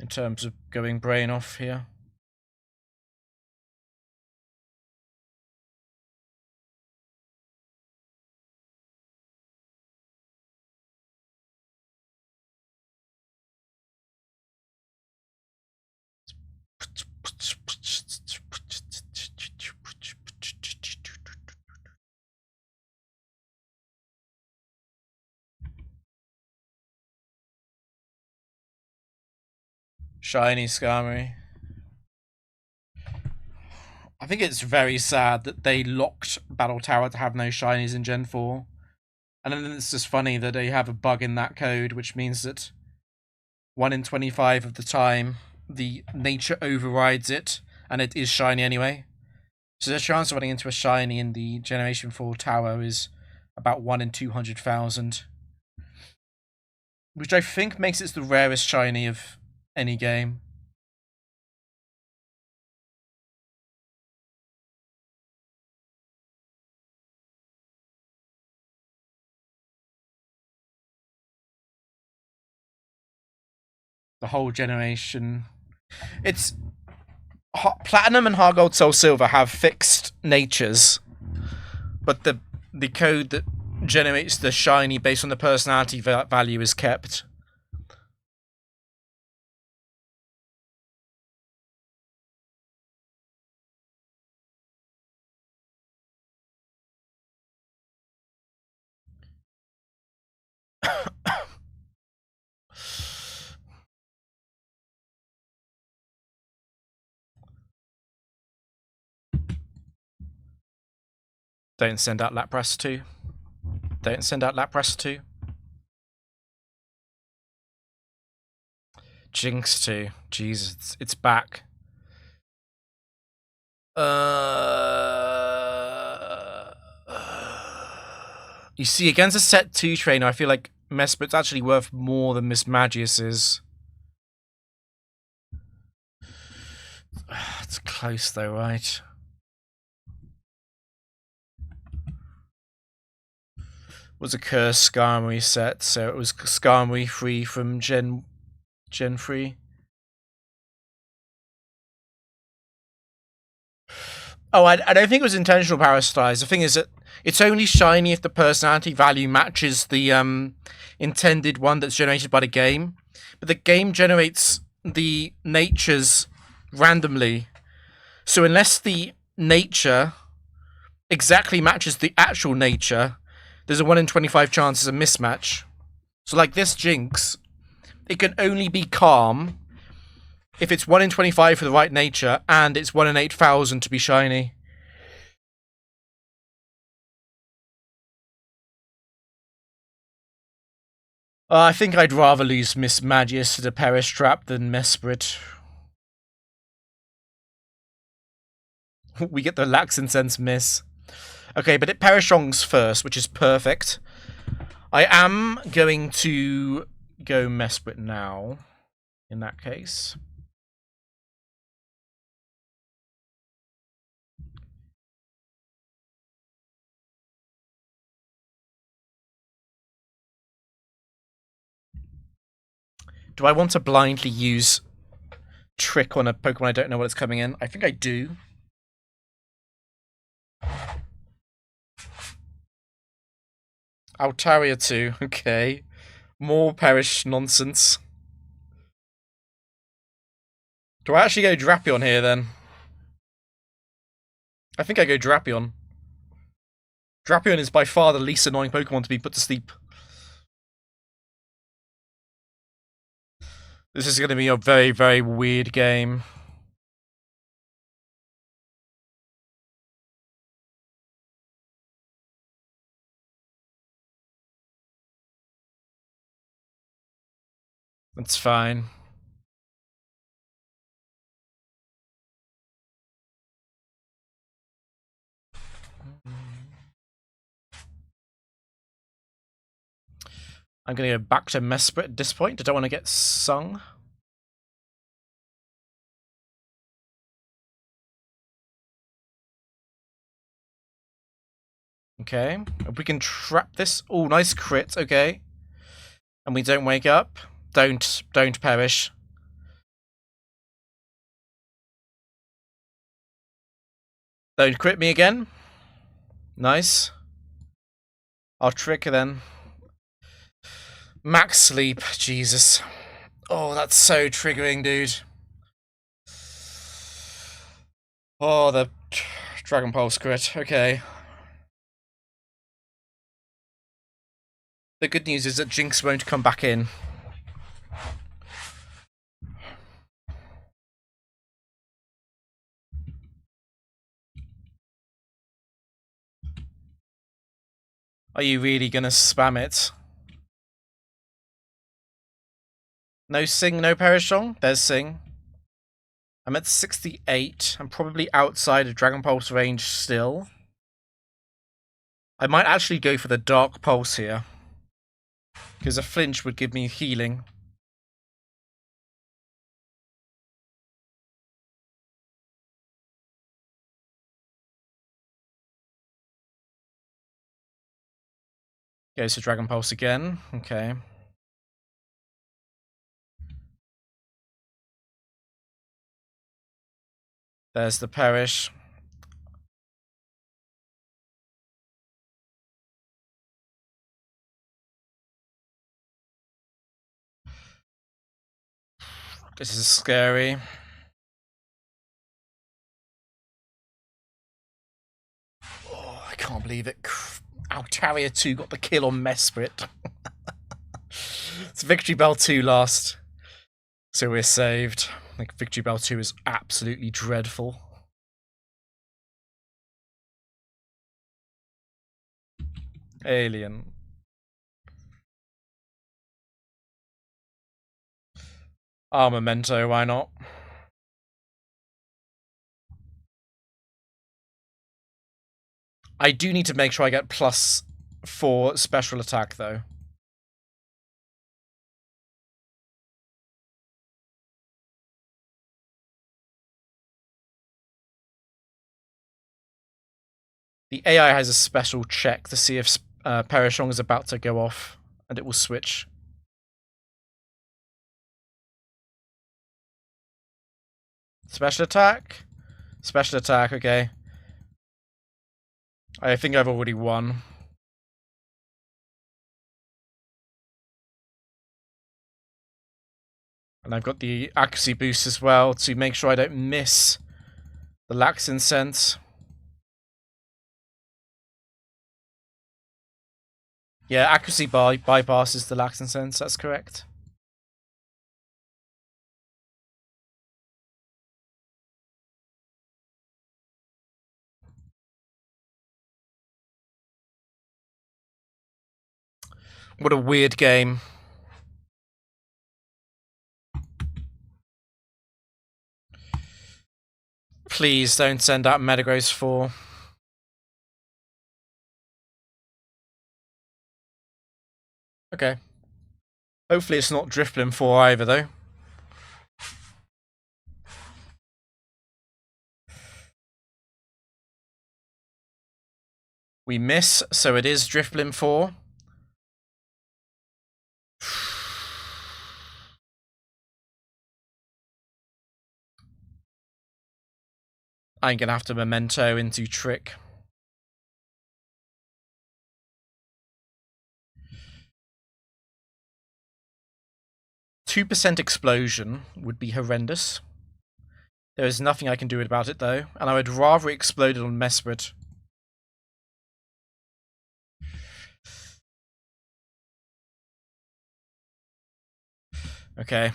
in terms of going brain off here. Shiny Skarmory. I think it's very sad that they locked Battle Tower to have no shinies in Gen 4. And then it's just funny that they have a bug in that code, which means that 1 in 25 of the time, the nature overrides it, and it is shiny anyway. So the chance of running into a shiny in the Generation 4 tower is about 1 in 200,000. Which I think makes it the rarest shiny of any game. The whole generation. It's Platinum and Hard Gold Soul Silver have fixed natures, but the code that generates the shiny based on the personality value is kept. Don't send out Lapras 2. Don't send out Lapras 2. Jinx 2. Jesus, it's back. You see, against a set 2 trainer, I feel like Mesprit's actually worth more than Miss Magius is. It's close though, right? It was a Curse Skarmory set, so it was Skarmory free from Gen 3. Oh, I don't think it was intentional parasitize. The thing is that it's only shiny if the personality value matches the intended one that's generated by the game. But the game generates the natures randomly. So unless the nature exactly matches the actual nature, there's a 1 in 25 chance it's a mismatch. So like this Jinx, it can only be calm if it's 1 in 25 for the right nature, and it's 1 in 8,000 to be shiny. I think I'd rather lose Miss Magius to the Perish Trap than Mesprit. We get the Laxin Sense miss. Okay, but it Perishongs first, which is perfect. I am going to go Mesprit now, in that case. Do I want to blindly use Trick on a Pokemon I don't know what it's coming in? I think I do. Altaria 2, okay. More Perish nonsense. Do I actually go Drapion here then? I think I go Drapion. Drapion is by far the least annoying Pokemon to be put to sleep. This is going to be a very, very weird game. It's fine. I'm going to go back to Mesprit at this point. I don't want to get sung. Okay. If we can trap this. Oh, nice crit. Okay. And we don't wake up. Don't perish. Don't crit me again. Nice. I'll trick then. Max sleep. Jesus. Oh, that's so triggering, dude. Oh, the Dragon Pulse crit. Okay. The good news is that Jinx won't come back in. Are you really gonna spam it? No Sing, no Perishong? There's Sing. I'm at 68. I'm probably outside of Dragon Pulse range still. I might actually go for the Dark Pulse here, because a flinch would give me healing. Goes to Dragon Pulse again. Okay. There's the Perish. This is scary. Oh, I can't believe it. Altaria 2 got the kill on Mesprit. It's Victory Bell 2 last. So we're saved. Like, Victory Bell 2 is absolutely dreadful. Alien. Armamento, why not? I do need to make sure I get +4 special attack, though. The AI has a special check to see if Perishong is about to go off, and it will switch. Special attack? Special attack, okay. I think I've already won. And I've got the accuracy boost as well to make sure I don't miss the lax incense. Yeah, accuracy bypasses the lax incense, that's correct. What a weird game. Please don't send out Metagross 4. Okay. Hopefully it's not Drifblim 4 either, though. We miss, so it is Drifblim 4. I'm gonna have to Memento into Trick. 2% explosion would be horrendous. There is nothing I can do about it, though, and I would rather explode it on Mesprit. Okay.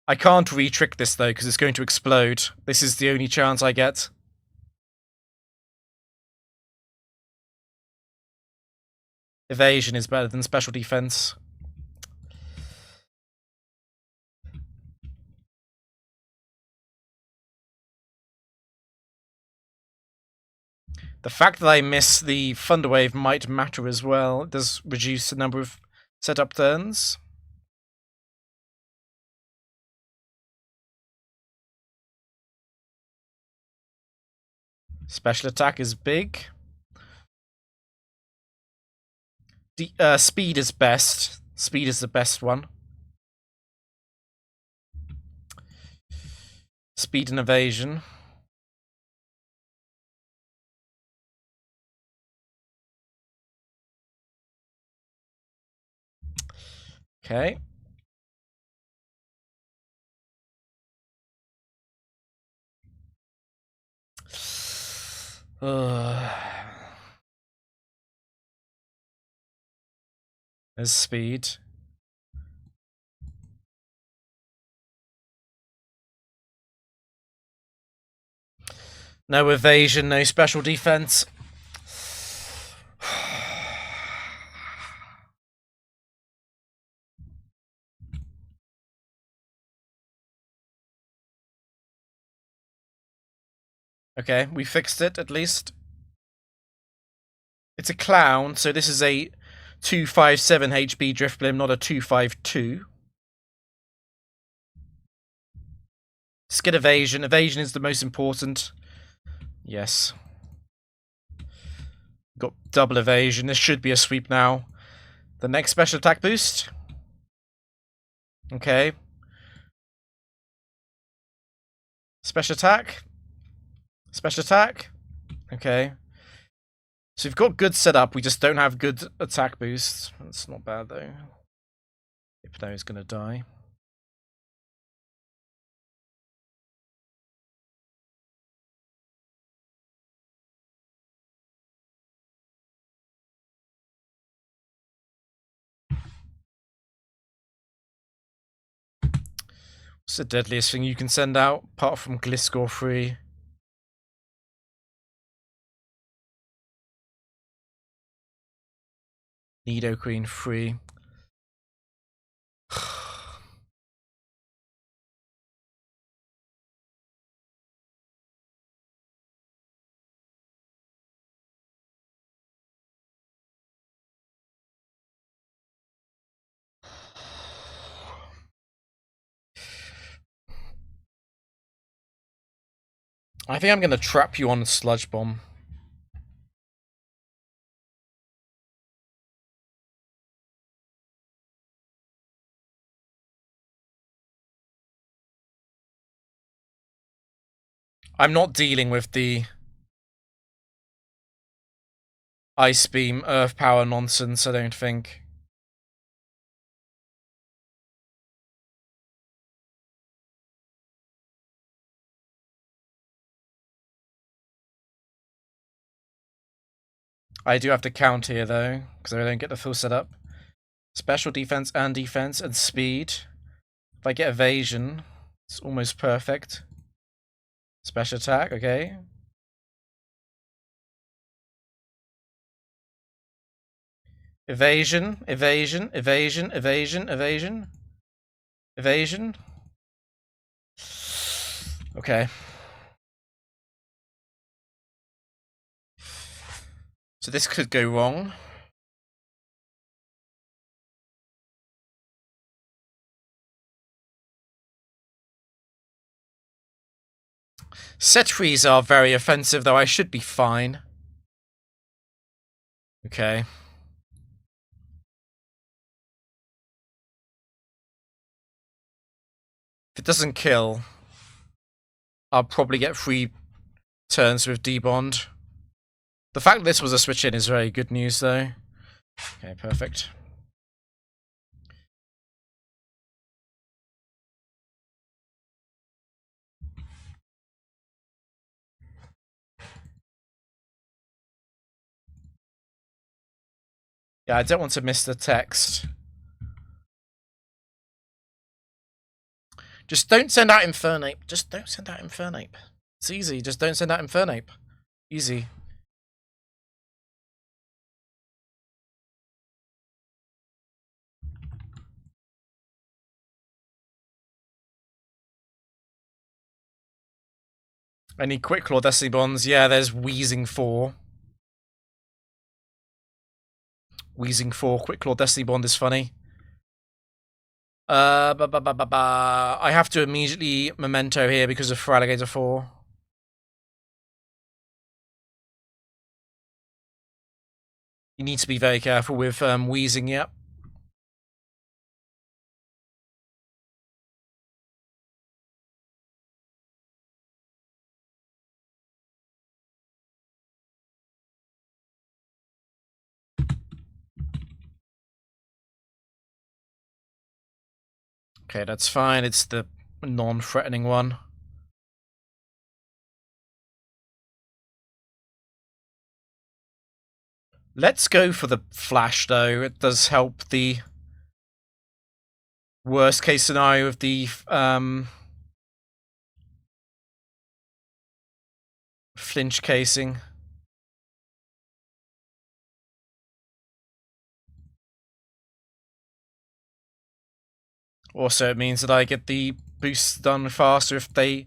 I can't re-trick this, though, because it's going to explode. This is the only chance I get. Evasion is better than special defense. The fact that I miss the Thunder Wave might matter as well. It does reduce the number of setup turns. Special attack is big. Speed is best. Speed is the best one. Speed and evasion. Okay. There's speed. No evasion, no special defense. Okay, we fixed it at least. It's a clown, so this is a 257 HP Drifblim, not a 252. Let's get evasion. Evasion is the most important. Yes. Got double evasion. This should be a sweep now. The next special attack boost. Okay. Special attack. Special attack. Okay. So we've got good setup, we just don't have good attack boosts. That's not bad, though. Hypno is going to die. It's the deadliest thing you can send out, apart from Gliscor 3. Nidoqueen 3. I think I'm going to trap you on Sludge Bomb. I'm not dealing with the Ice Beam, Earth Power nonsense, I don't think. I do have to count here, though, because I don't get the full setup. Special defense and speed. If I get evasion, it's almost perfect. Special attack, okay. Evasion, evasion, evasion, evasion, evasion. Evasion. Okay. So this could go wrong. Setries are very offensive, though I should be fine. Okay. If it doesn't kill, I'll probably get 3 turns with D-Bond. The fact that this was a switch in is very good news, though. Okay, perfect. Yeah, I don't want to miss the text. Just don't send out Infernape. Just don't send out Infernape. It's easy. Just don't send out Infernape. Easy. Any Quick Claw Destiny Bonds? Yeah, there's Wheezing 4. Wheezing 4, Quick Claw Destiny Bond is funny. I have to immediately Memento here because of Feraligatr 4. You need to be very careful with Wheezing, yep. Okay, that's fine. It's the non-threatening one. Let's go for the Flash, though. It does help the worst case scenario of the flinch casing. Also, it means that I get the boosts done faster if they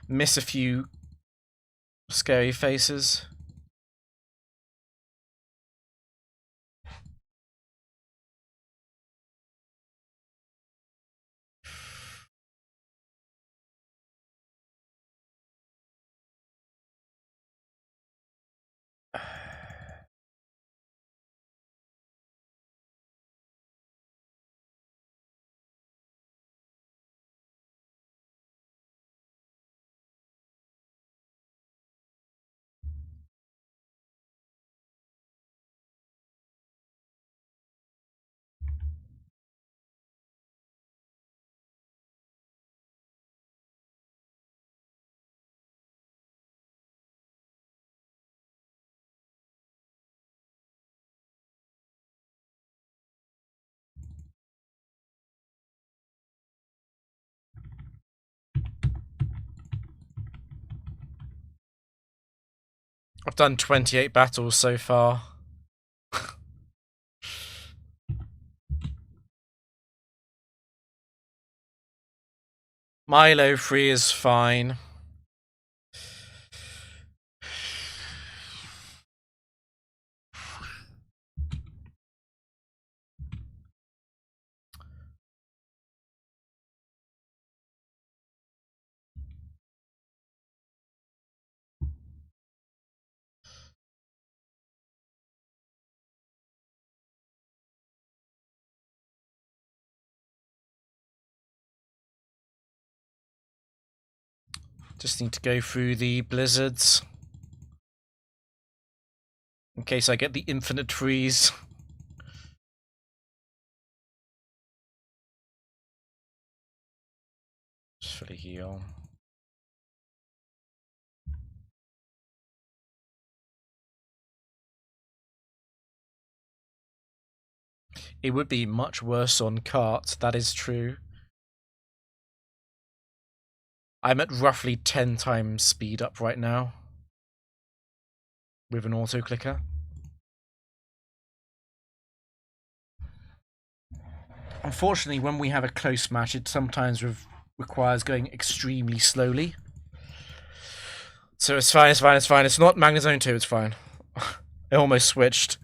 miss a few scary faces. I've done 28 battles so far. Milo free is fine. Just need to go through the blizzards. In case I get the infinite freeze. Just fully heal. It would be much worse on cart, that is true. I'm at roughly 10 times speed up right now. With an auto clicker. Unfortunately, when we have a close match, it sometimes requires going extremely slowly. So it's fine, it's fine, it's fine. It's not Magnezone 2, it's fine. I almost switched.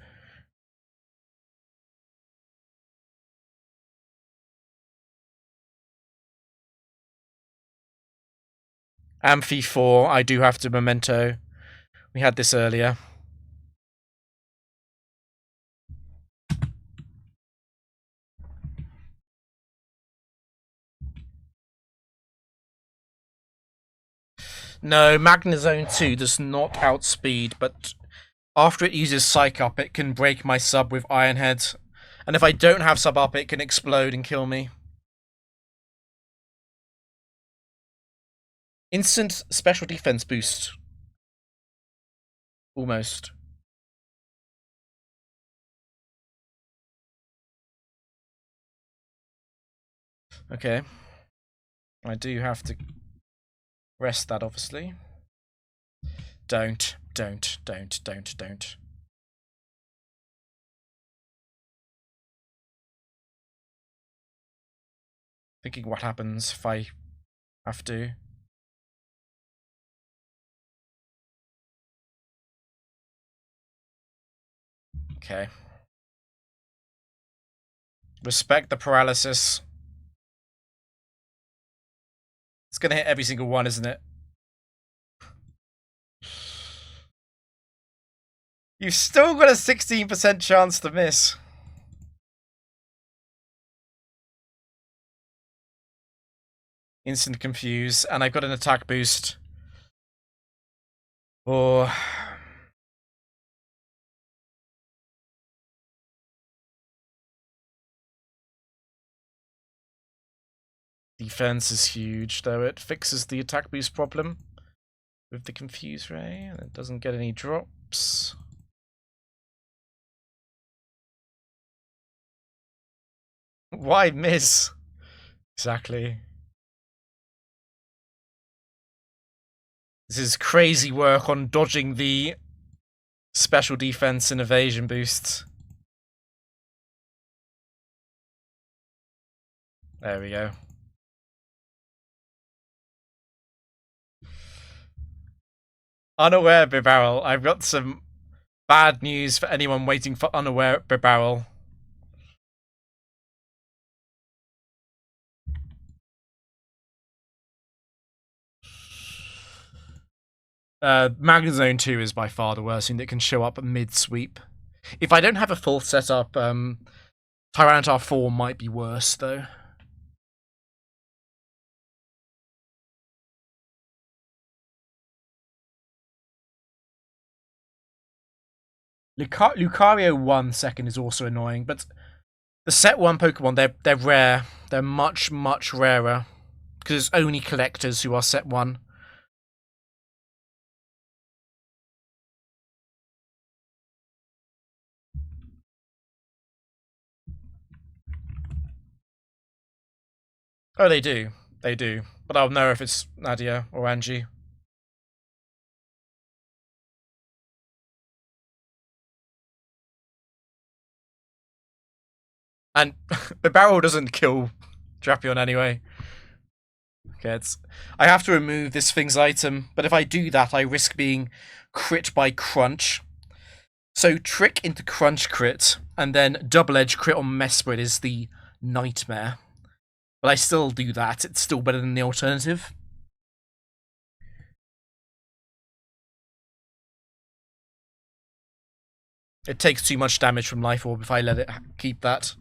Amphi 4, I do have to memento. We had this earlier. No, Magnezone 2 does not outspeed, but after it uses Psych Up, it can break my sub with Iron Head. And if I don't have sub up, it can explode and kill me. Instant special defense boost. Almost. Okay. I do have to rest that, obviously. Don't. Thinking what happens if I have to. Okay. Respect the paralysis. It's gonna hit every single one, isn't it? You've still got a 16% chance to miss. Instant confuse, and I've got an attack boost. Oh. Defense is huge, though it fixes the attack boost problem with the confuse ray, and it doesn't get any drops. Why miss? Exactly. This is crazy work on dodging the special defense and evasion boosts. There we go. Unaware Bibarrel. I've got some bad news for anyone waiting for Unaware Bibarrel. Magnezone 2 is by far the worst thing that can show up mid-sweep. If I don't have a full setup, Tyranitar 4 might be worse, though. Lucario 1 second is also annoying, but the set 1 Pokemon, they're rare. They're much, much rarer. Because it's only collectors who are set 1. Oh, they do. They do. But I'll know if it's Nadia or Angie. And the barrel doesn't kill Drapion anyway. Okay, I have to remove this thing's item, but if I do that, I risk being crit by crunch. So trick into crunch crit, and then double edge crit on Mesprit is the nightmare. But I still do that. It's still better than the alternative. It takes too much damage from Life Orb if I let it keep that.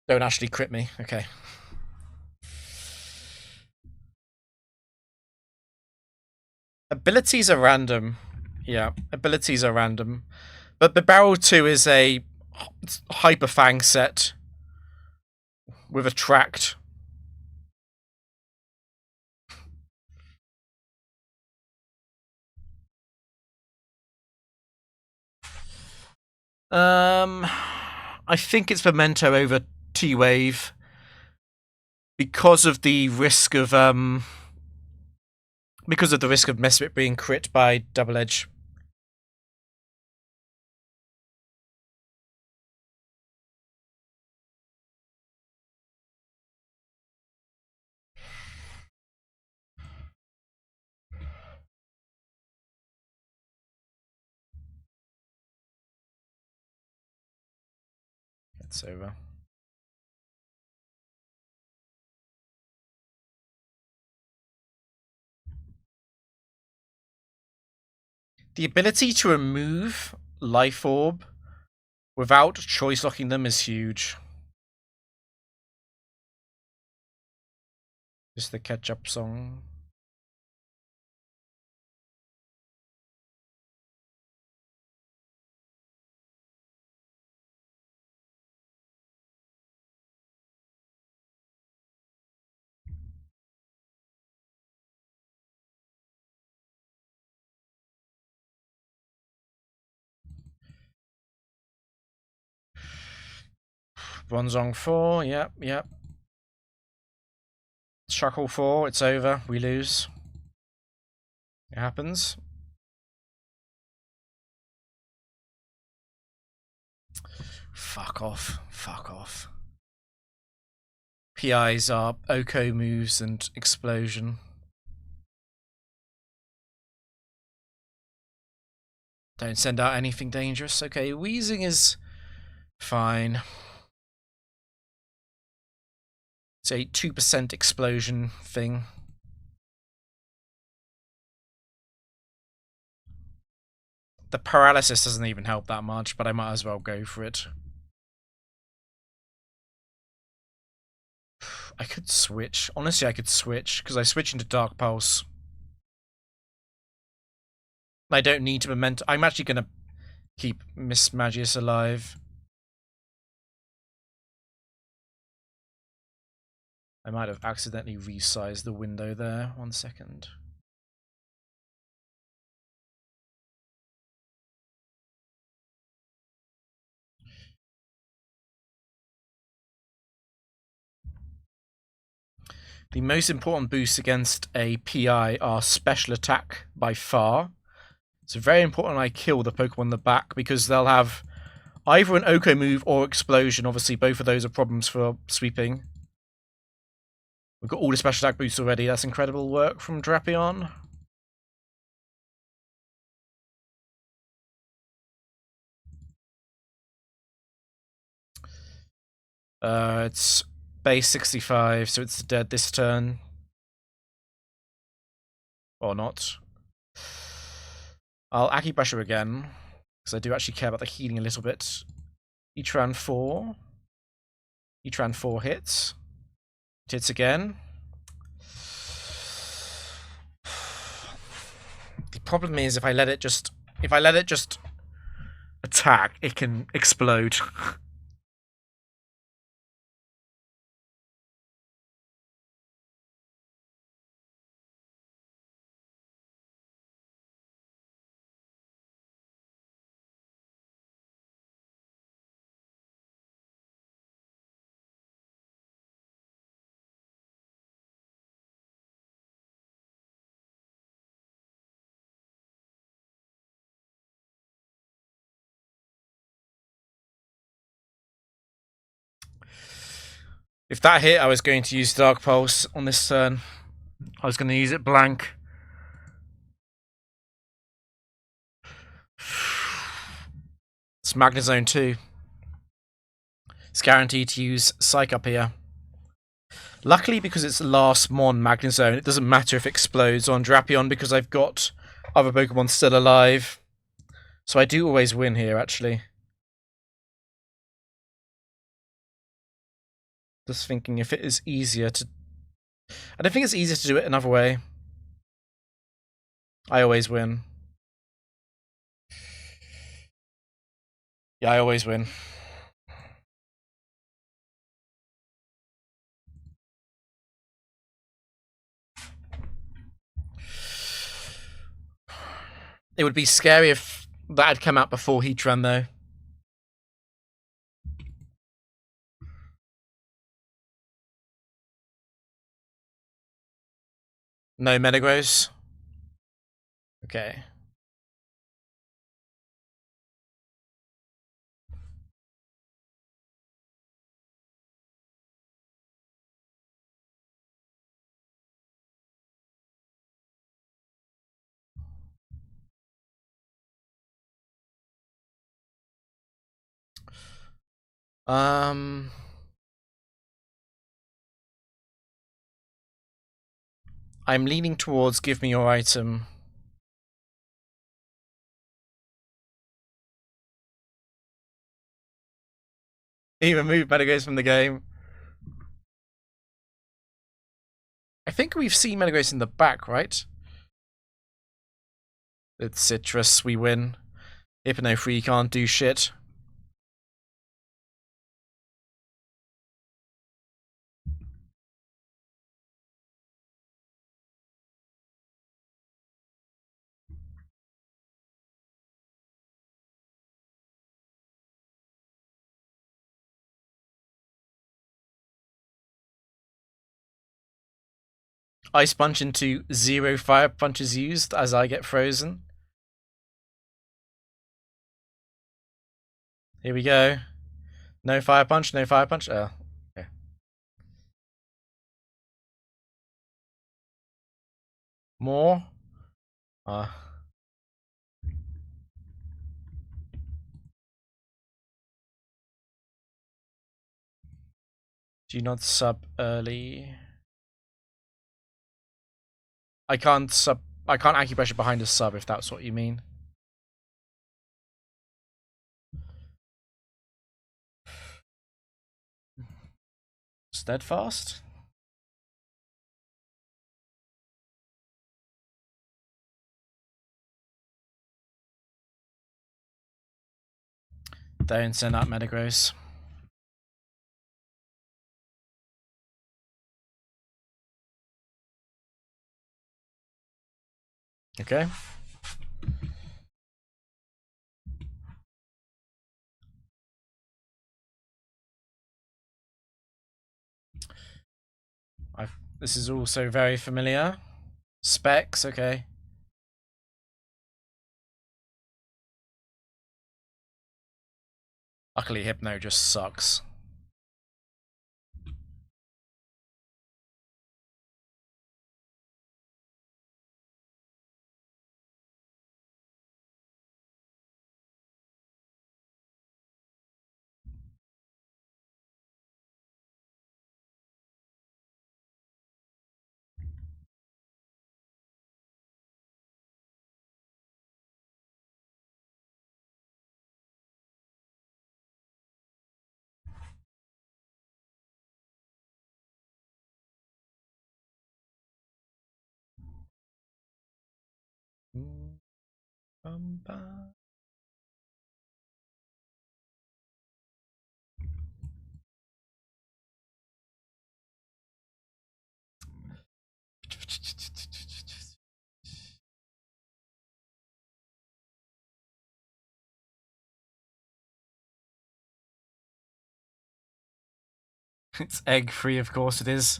Don't actually crit me. Okay. Abilities are random. Yeah, abilities are random. But the Barrel 2 is a Hyper Fang set with Attract. I think it's Memento over T-Wave because of the risk of Mesprit being crit by Double Edge. It's over. The ability to remove Life Orb without choice locking them is huge. Just the catch-up song. Bronzong 4, yep. Shuckle 4, it's over. We lose. It happens. Fuck off. PIs are Oko moves and explosion. Don't send out anything dangerous. Okay, wheezing is fine. It's a 2% explosion thing. The paralysis doesn't even help that much, but I might as well go for it. I could switch. Honestly, I could switch, because I switch into Dark Pulse. I don't need to Memento. I'm actually going to keep Miss Magius alive. I might have accidentally resized the window there. 1 second. The most important boosts against a PI are special attack by far. It's very important I kill the Pokemon in the back because they'll have either an Oko move or explosion. Obviously, both of those are problems for sweeping. We've got all the special attack boosts already. That's incredible work from Drapion. It's base 65, so it's dead this turn. Or not. I'll Aki Pressure again, because I do actually care about the healing a little bit. Etran 4. Etran 4 hits. It hits again. The problem is if I let it just attack, it can explode. If that hit, I was going to use Dark Pulse on this turn. I was going to use it blank. It's Magnezone 2. It's guaranteed to use Psych up here. Luckily, because it's last Mon Magnezone, it doesn't matter if it explodes on Drapion because I've got other Pokemon still alive. So I do always win here, actually. Just thinking if it is easier to... I don't think it's easier to do it another way. I always win. Yeah, I always win. It would be scary if that had come out before Heatran, though. No Metagross. Okay. I'm leaning towards give me your item. He removed Metagross from the game. I think we've seen Metagross in the back, right? It's Citrus, we win. Hypno Free can't do shit. Ice Punch into 0 Fire Punches used as I get frozen. Here we go. No Fire Punch, no Fire Punch. Oh, okay. More. Do not sub early. I can't acupressure behind a sub if that's what you mean. Steadfast? Don't send out Metagross. Okay. This is also very familiar. Specs, okay. Luckily, Hypno just sucks. It's egg free, of course it is.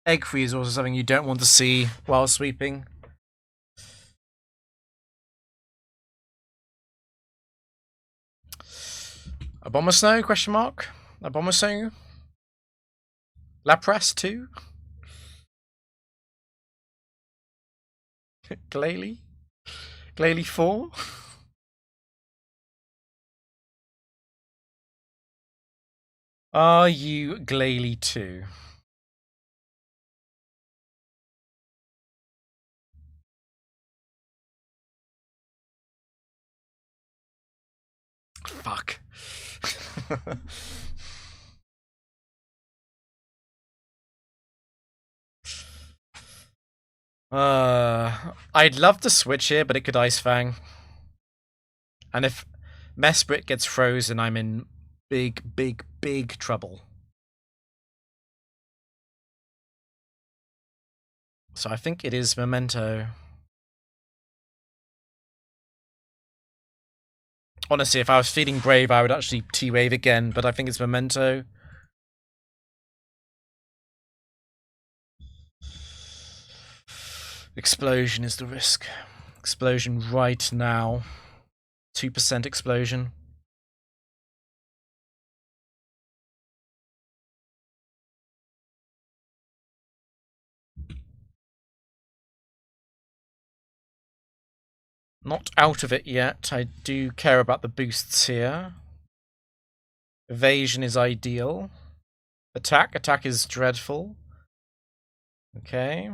Egg free is also something you don't want to see while sweeping. A bomber snow? Question mark. A bomber snow. Lapras 2. Glalie. Glalie 4. Are you Glalie 2? Fuck. I'd love to switch here, but it could Ice Fang. And if Mesprit gets frozen, I'm in big, big, big trouble. So I think it is Memento. Honestly, if I was feeling brave, I would actually T-Wave again, but I think it's Memento. Explosion is the risk. Explosion right now. 2% explosion. Not out of it yet. I do care about the boosts here. Evasion is ideal. Attack. Attack is dreadful. Okay.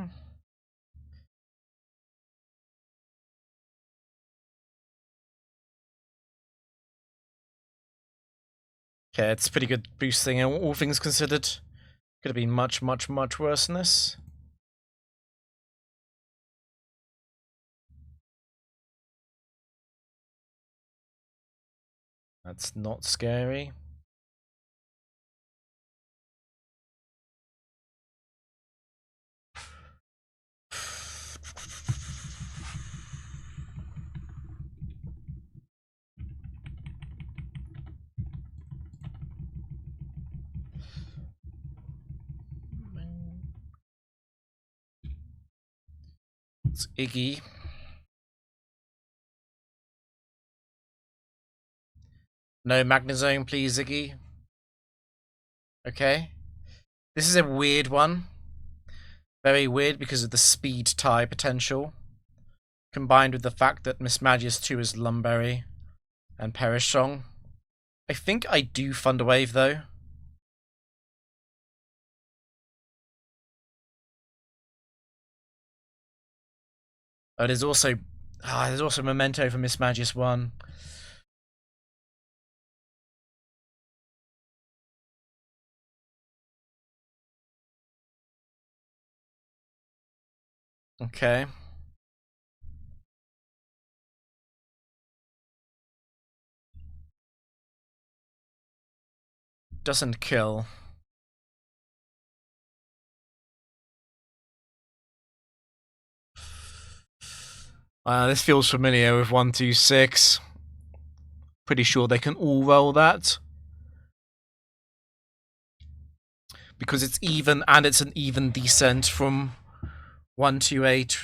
Okay, it's pretty good boosting, all things considered. Could have been much, much, much worse than this. That's not scary. It's Iggy. No Magnezone, please, Iggy. Okay. This is a weird one. Very weird because of the speed tie potential. Combined with the fact that Mismagius 2 is Lumberry and Perish Song. I think I do Thunder Wave though. Oh, there's also Memento for Mismagius 1. Okay. Doesn't kill. This feels familiar with 126. Pretty sure they can all roll that. Because it's even, and it's an even descent from 128.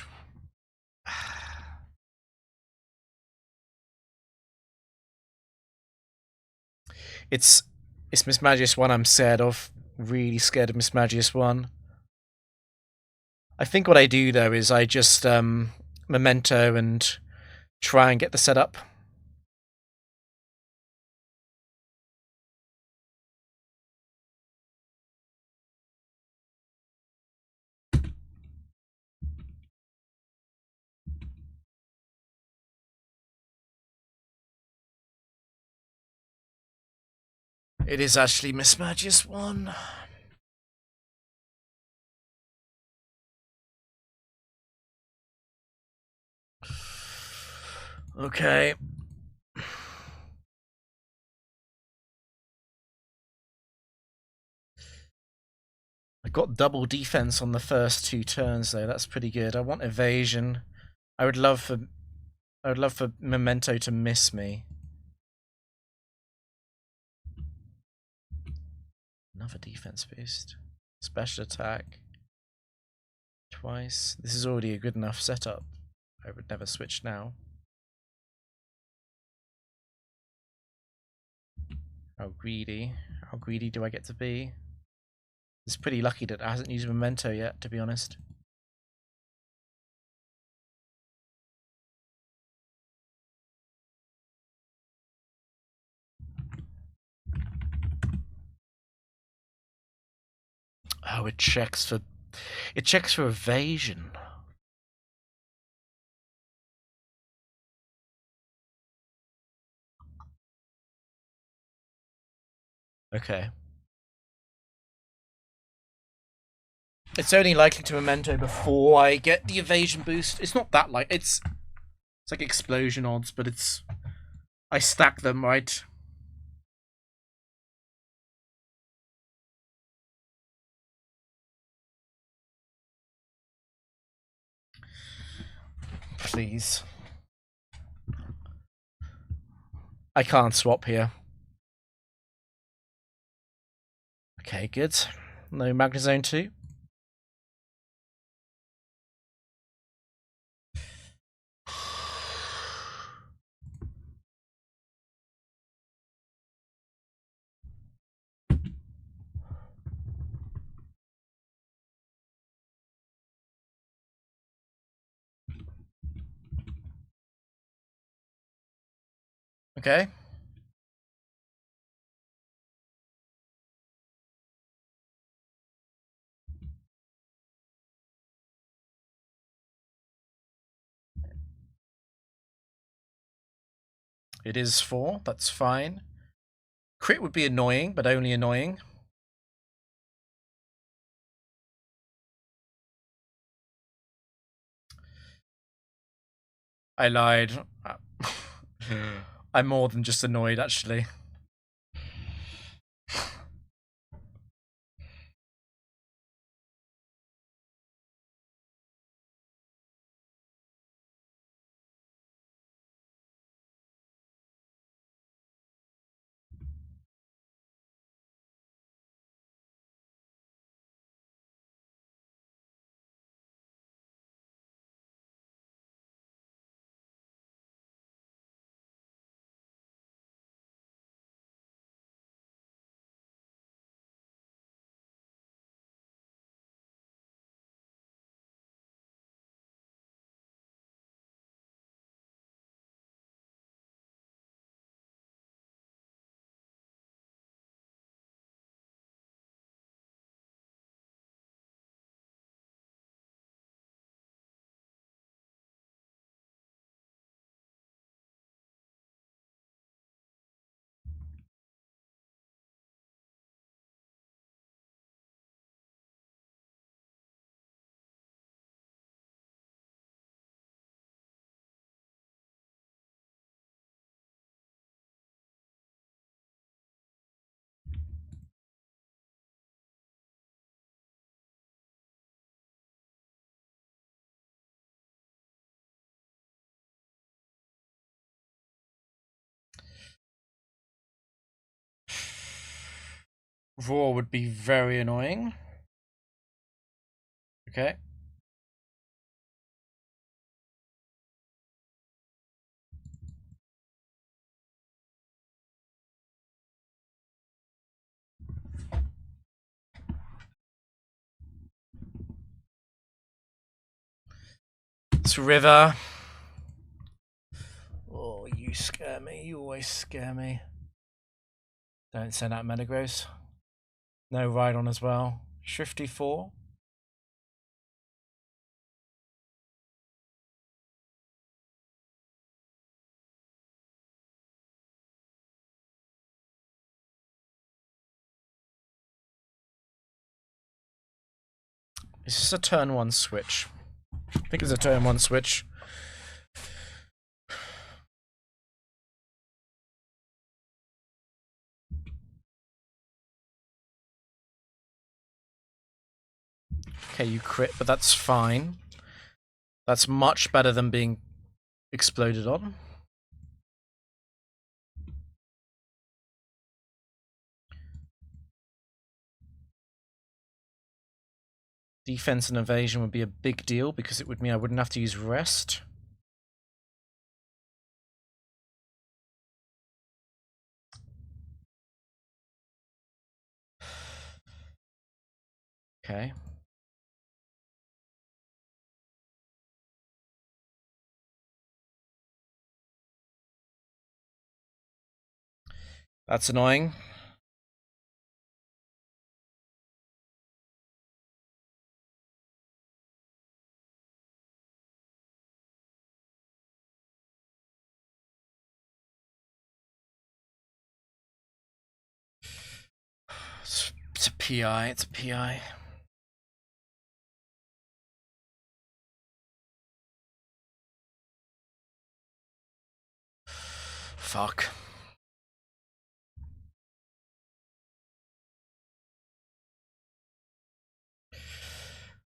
It's Mismagius 1 I'm scared of. Really scared of Mismagius 1. I think what I do though is I just Memento and try and get the setup. It is actually Mismagius 1. Okay. I got double defense on the first 2 turns though. That's pretty good. I want evasion. I would love for Memento to miss me. Another defense boost. Special attack. Twice. This is already a good enough setup. I would never switch now. How greedy? How greedy do I get to be? It's pretty lucky that it hasn't used Memento yet, to be honest. Oh, it checks for evasion. Okay. It's only likely to Memento before I get the evasion boost. It's not that like it's like explosion odds, but it's I stack them, right? Please. I can't swap here. Okay, good. No Magnezone 2. Okay. It is 4. That's fine. Crit would be annoying, but only annoying. I lied. I'm more than just annoyed, actually. Roar would be very annoying. Okay. It's River. Oh, you scare me. You always scare me. Don't send out Metagross. No Rhydon as well. Shrifty 4. It's just a turn 1 switch. I think it's a turn 1 switch. Okay, you crit, but that's fine. That's much better than being exploded on. Defense and evasion would be a big deal because it would mean I wouldn't have to use rest. Okay. That's annoying. It's a PI, it's a PI. Fuck.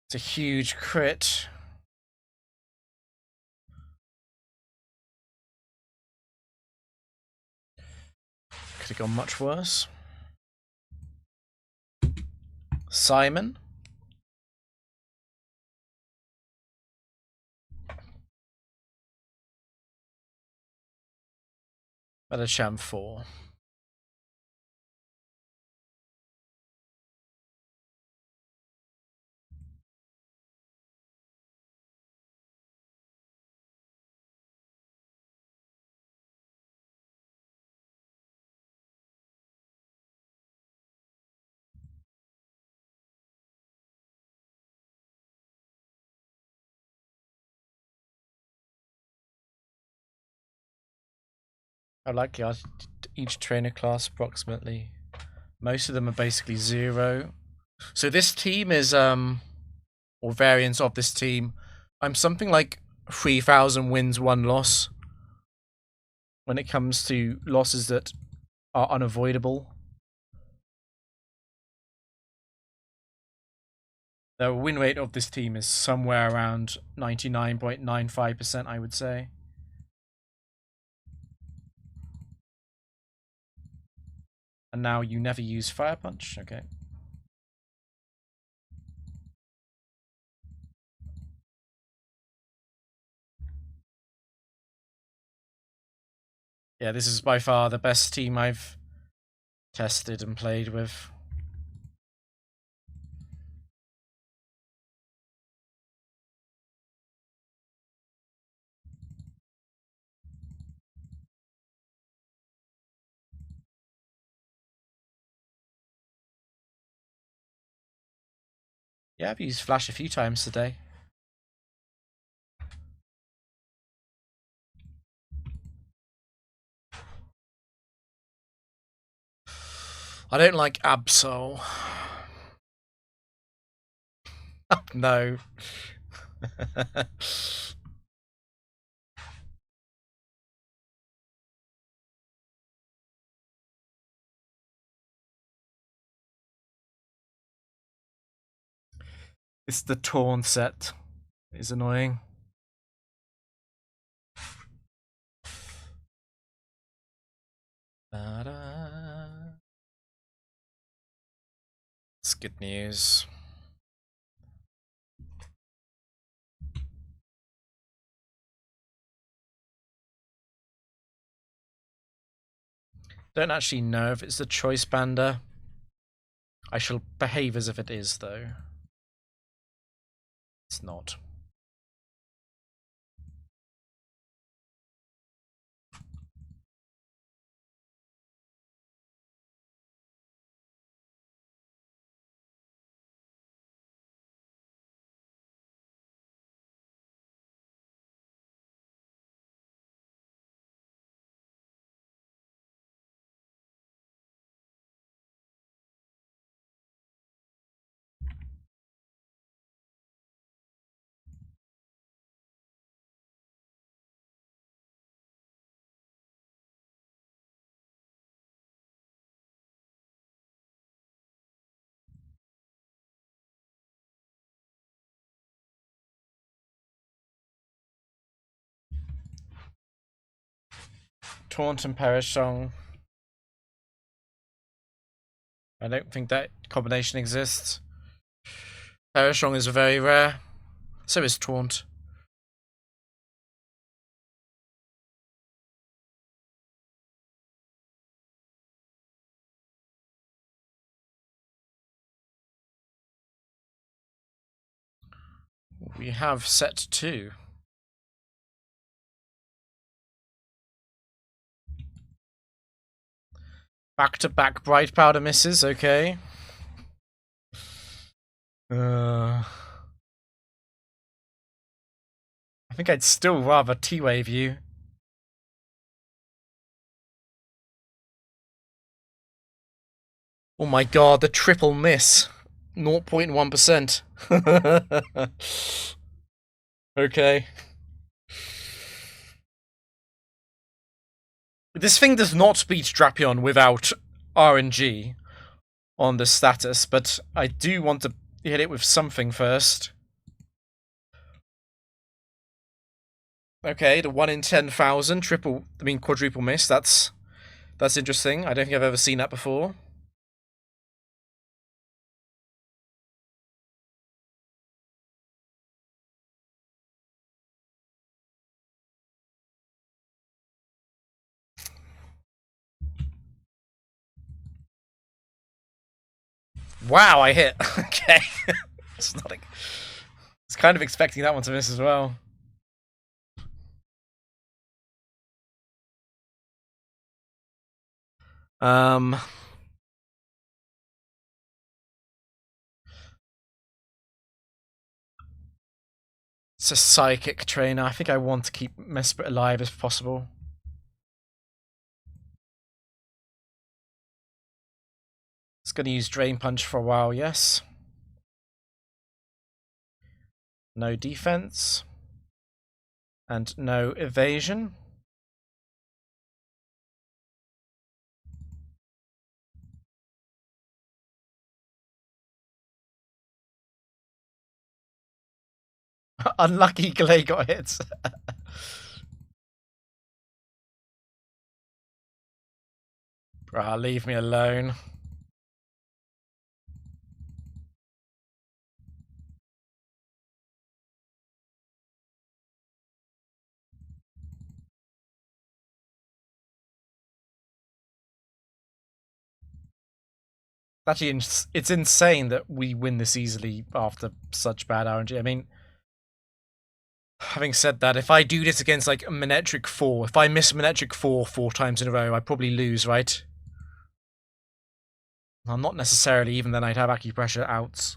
It's a huge crit. Could have gone much worse. Simon. At a Gen4. I like each trainer class approximately. Most of them are basically 0. So this team is or variants of this team. I'm something like 3,000 wins, 1 loss. When it comes to losses that are unavoidable. The win rate of this team is somewhere around 99.95%, I would say. And now you never use Fire Punch? Okay. Yeah, this is by far the best team I've tested and played with. Yeah, I've used Flash a few times today. I don't like Absol. No. It's the Taunt set. It's annoying. It's good news. Don't actually know if it's the choice bander. I shall behave as if it is, though. It's not. Taunt and Perish Song. I don't think that combination exists. Perish Song is very rare. So is Taunt. We have set 2. Back-to-back bright powder misses, okay. I think I'd still rather T-Wave you. Oh my god, the triple miss. 0.1%. Okay. This thing does not beat Drapion without RNG on the status, but I do want to hit it with something first. Okay, the 1 in 10,000 quadruple miss. That's interesting. I don't think I've ever seen that before. Wow, I hit. Okay. It's not like... It's kind of expecting that one to miss as well. It's a psychic trainer. I think I want to keep Mesprit alive if possible. It's going to use Drain Punch for a while, yes. No defense. And no evasion. Unlucky Glay got hit. Bruh, leave me alone. Actually, it's insane that we win this easily after such bad RNG. I mean, having said that, if I do this against, like, Manectric 4, if I miss Manectric 4 times in a row, I probably lose, right? Well, not necessarily, even then I'd have Acupressure outs.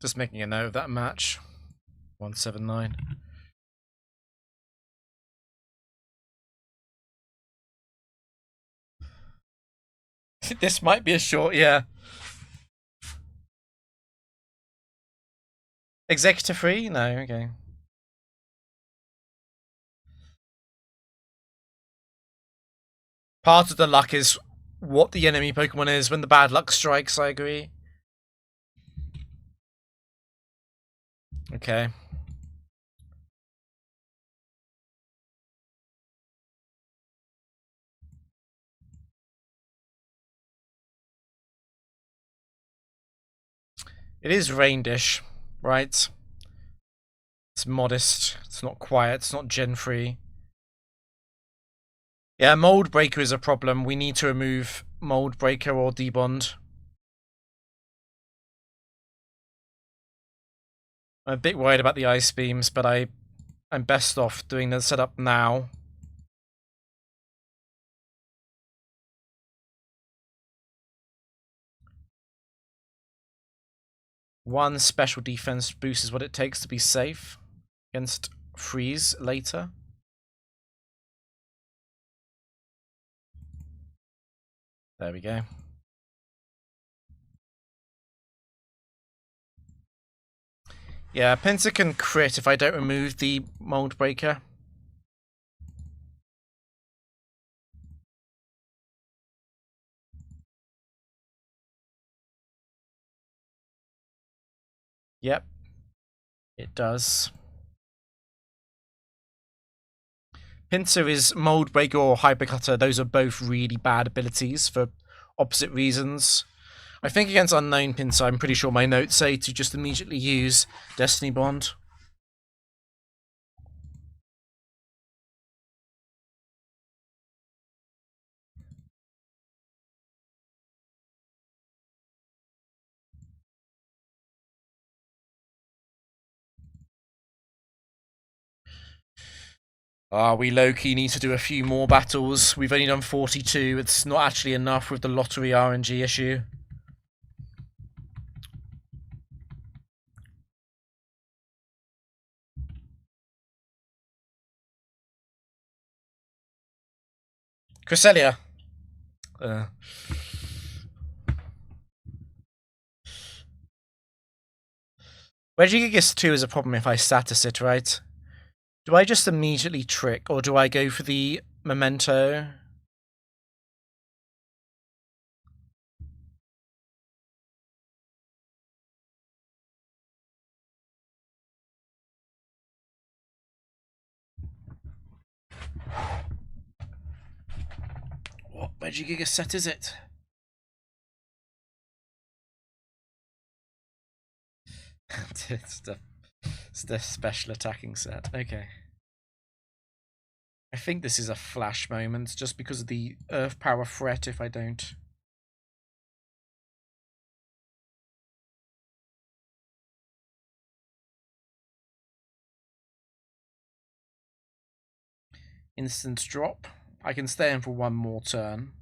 Just making a note of that match. 179. This might be a short, yeah. Executor free? No, okay. Part of the luck is what the enemy Pokemon is when the bad luck strikes, I agree. Okay. It is Raindish, right? It's modest. It's not quiet. It's not Gen4. Yeah, Mold Breaker is a problem. We need to remove Mold Breaker or Debond. I'm a bit worried about the Ice Beams, but I'm best off doing the setup now. One special defense boost is what it takes to be safe against Freeze later. There we go. Yeah, Pinsir can crit if I don't remove the Mold Breaker. Yep, it does. Pincer is Mold Breaker or Hypercutter. Those are both really bad abilities for opposite reasons. I think against Unknown Pincer, I'm pretty sure my notes say to just immediately use Destiny Bond. We low-key need to do a few more battles. We've only done 42. It's not actually enough with the lottery RNG issue. Cresselia. Regigigas 2 is a problem if I status it, right? Do I just immediately trick, or do I go for the Memento? What Regigigas set is it? it's the special attacking set. Okay. I think this is a flash moment, just because of the Earth Power threat if I don't. Instant drop. I can stay in for one more turn.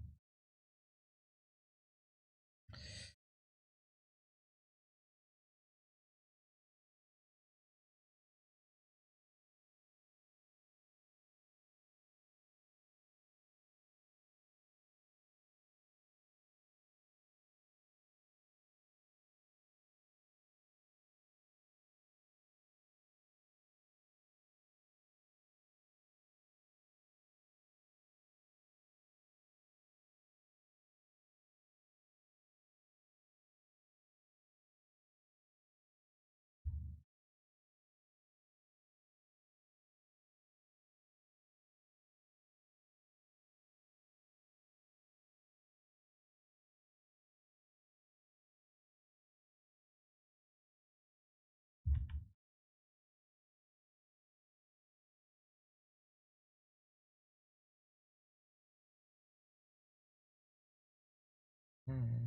Hmm.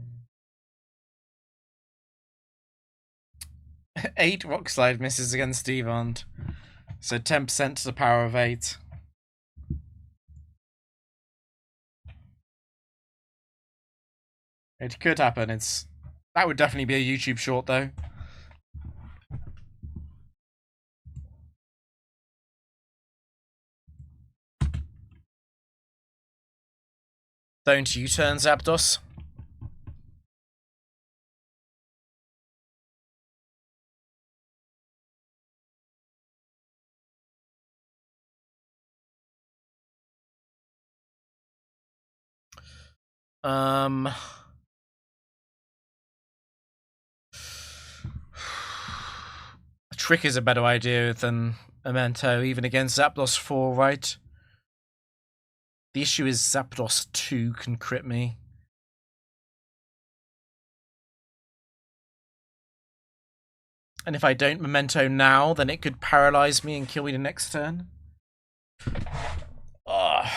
8 rock slide misses against Devon. So 10% to the power of 8. It could happen. That would definitely be a YouTube short though. Don't U-turn, Zapdos. A trick is a better idea than Memento, even against Zapdos 4, right? The issue is Zapdos 2 can crit me. And if I don't Memento now, then it could paralyze me and kill me the next turn. Ugh.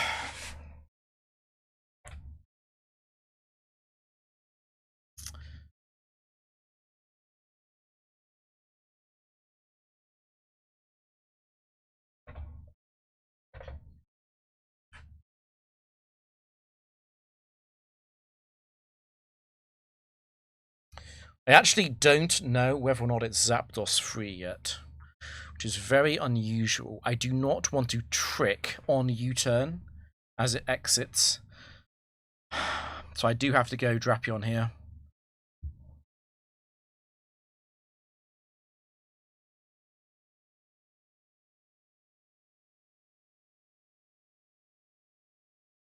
I actually don't know whether or not it's Zapdos 3 yet, which is very unusual. I do not want to trick on U-turn as it exits. So I do have to go Drapion here.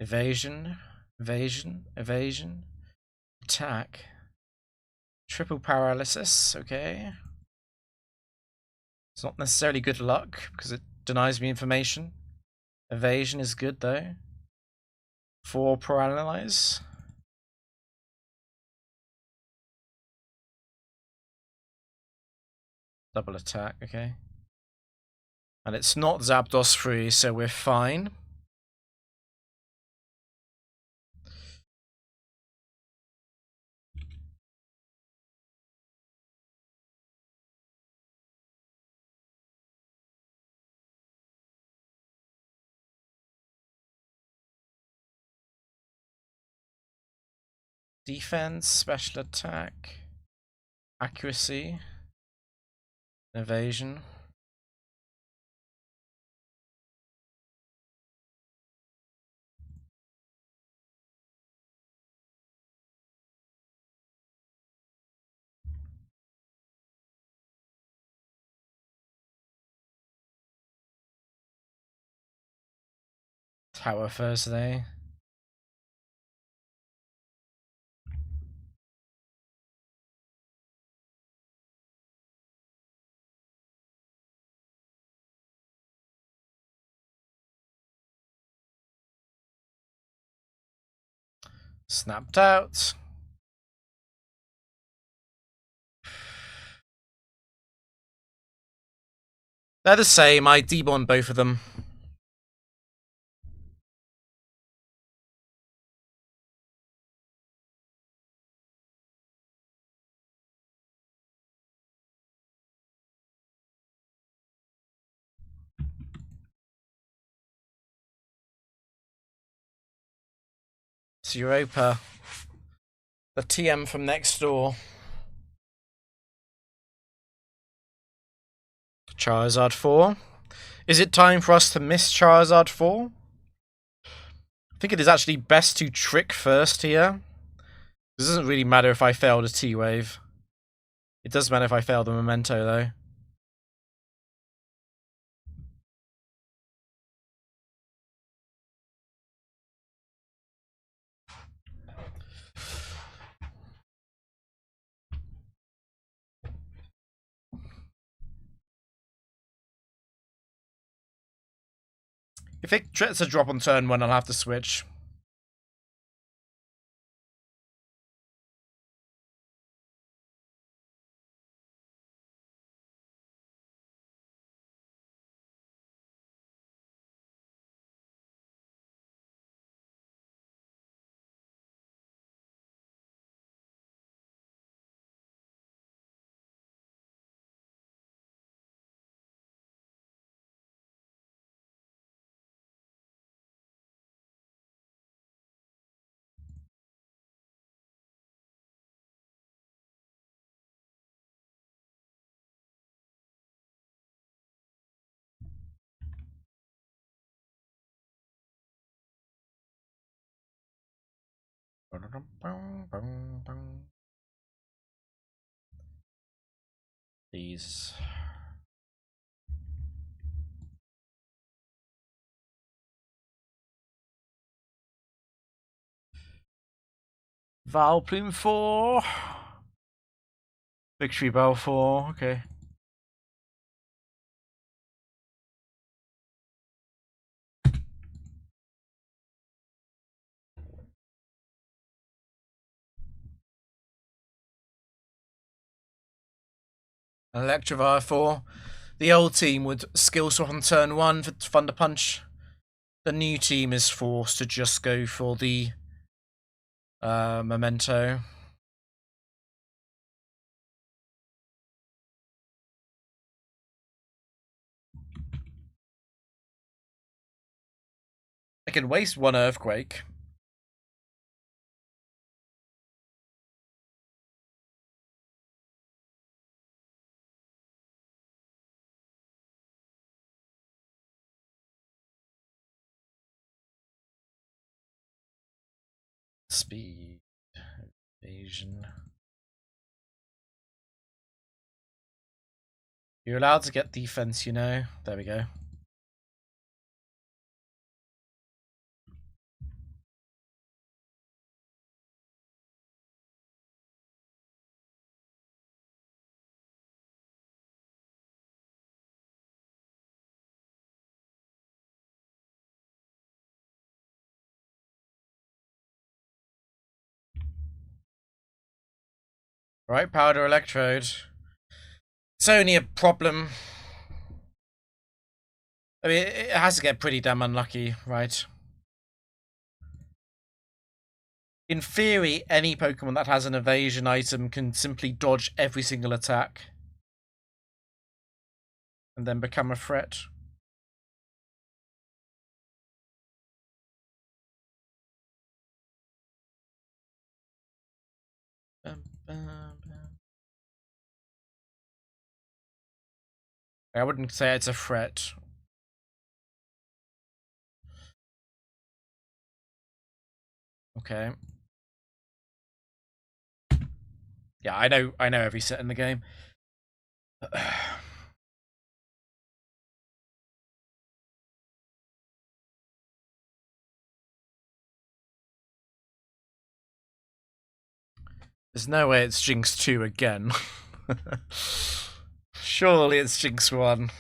Evasion, evasion, evasion, attack. Triple paralysis, okay. It's not necessarily good luck, because it denies me information. Evasion is good though. 4 paralyze. Double attack, okay. And it's not Zapdos free, so we're fine. Defense, special attack, accuracy, evasion. Tower Thursday. Snapped out. They're the same. I debond both of them. It's Europa. The TM from next door. Charizard 4. Is it time for us to miss Charizard 4? I think it is actually best to trick first here. It doesn't really matter if I fail the T-Wave. It does matter if I fail the Memento, though. If it tries to drop on turn 1, I'll have to switch. Please. Valplume 4. Victory Bell 4, okay. Electivire 4. The old team would skill swap on turn 1 for Thunder Punch. The new team is forced to just go for the Memento. I can waste 1 Earthquake. Speed. Evasion. You're allowed to get defense, you know. There we go. Right, powder electrode. It's only a problem. I mean, it has to get pretty damn unlucky, right? In theory, any Pokemon that has an evasion item can simply dodge every single attack. And then become a threat. I wouldn't say it's a threat. Okay. Yeah, I know every set in the game. There's no way it's Jinx 2 again. Surely it's Jinx 1.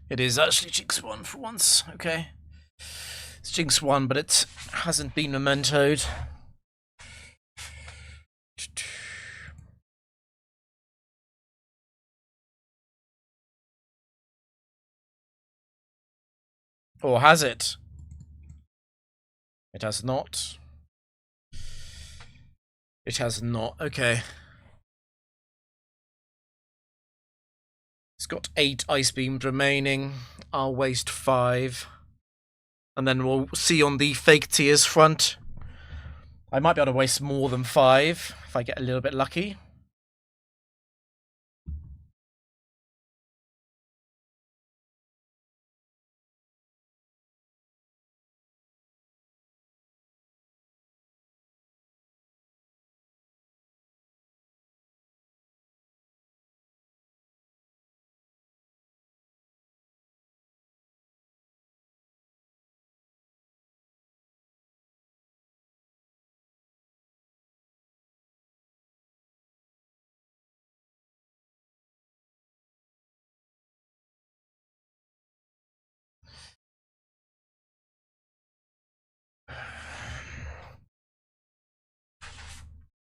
It is actually Jinx 1 for once. Okay. It's Jinx 1, but it hasn't been mementoed. Or has it? It has not. It has not. Okay. It's got 8 Ice Beams remaining. I'll waste 5. And then we'll see on the fake tears front. I might be able to waste more than 5 if I get a little bit lucky.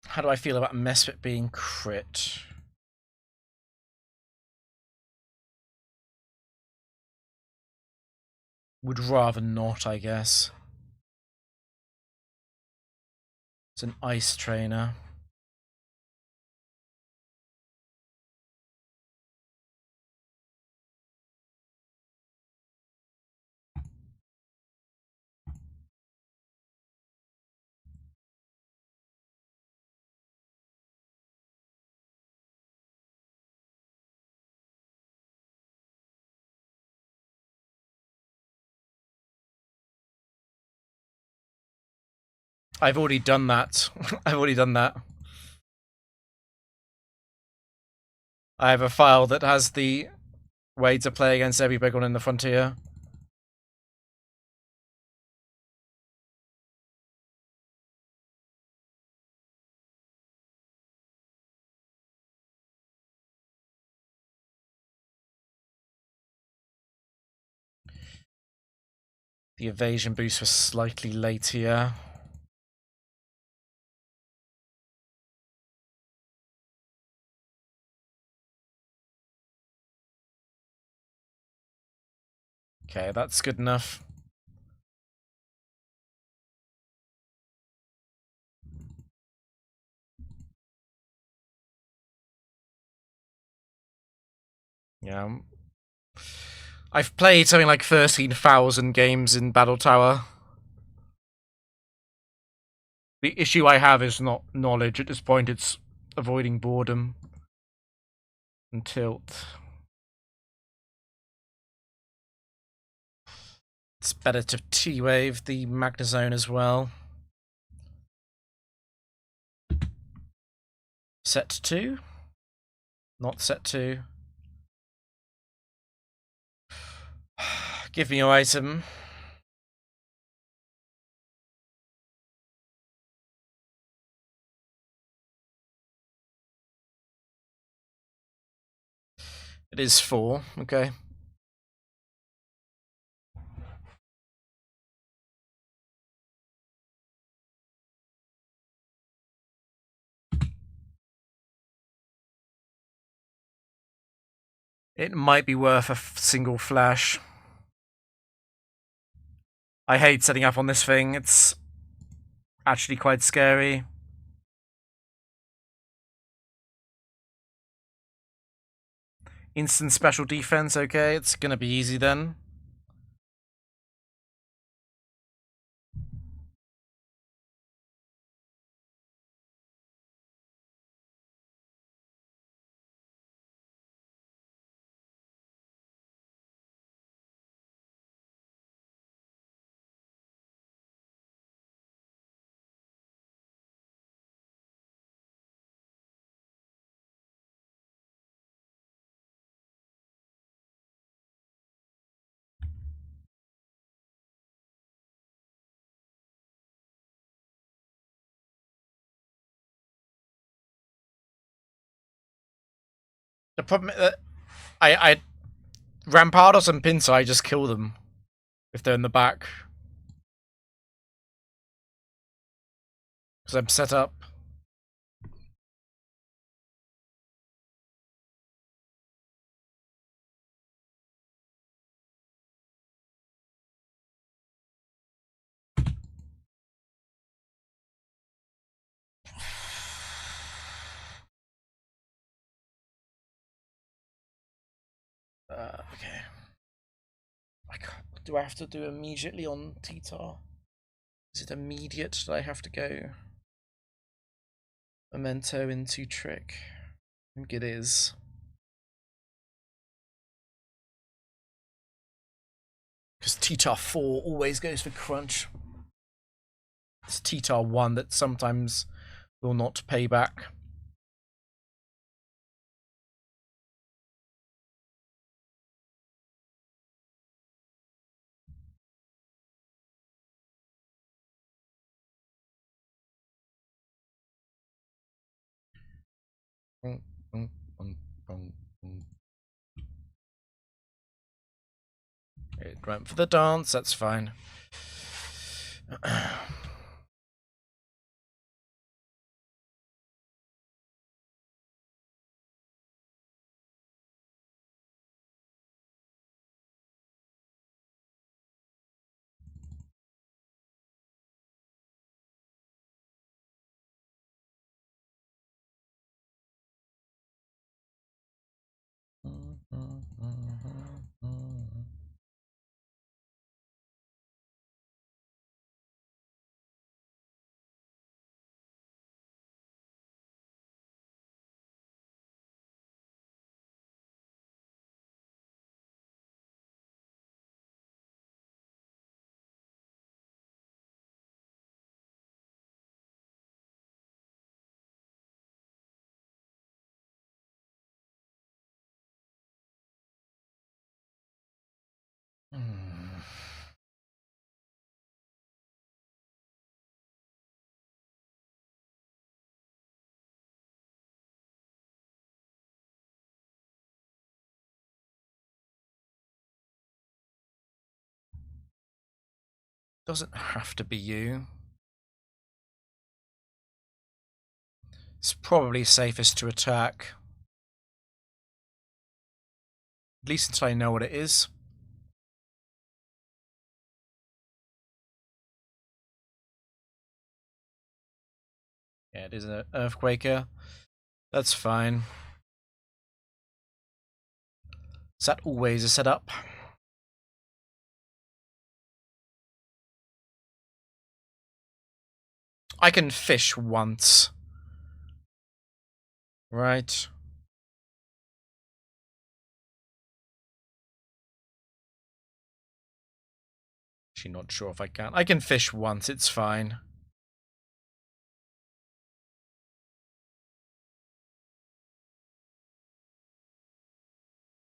How do I feel about Mesfit being crit? Would rather not, I guess. It's an ice trainer. I've already done that. I've already done that. I have a file that has the way to play against every Pokemon in the Frontier. The evasion boost was slightly late here. Okay, that's good enough. Yeah. I've played something like 13,000 games in Battle Tower. The issue I have is not knowledge. At this point, it's avoiding boredom and tilt. It's better to T-Wave the Magnezone as well. Set 2? Not set 2. Give me your item. It is 4, okay. It might be worth a single flash. I hate setting up on this thing, it's actually quite scary. Instant special defense, okay, it's gonna be easy then. The problem is that I Rampardos and Pincer, I just kill them if they're in the back. Because I'm set up. Okay. Do I have to do immediately on T-Tar? Is it immediate that I have to go? Memento into Trick. I think it is. Because T-Tar 4 always goes for Crunch. It's T-Tar 1 that sometimes will not pay back. It went for the dance, that's fine. Doesn't have to be you. It's probably safest to attack. At least until I know what it is. Yeah, it is an Earthquaker. That's fine. Is that always a setup? I can fish once. Right. Actually not sure if I can. I can fish once, it's fine.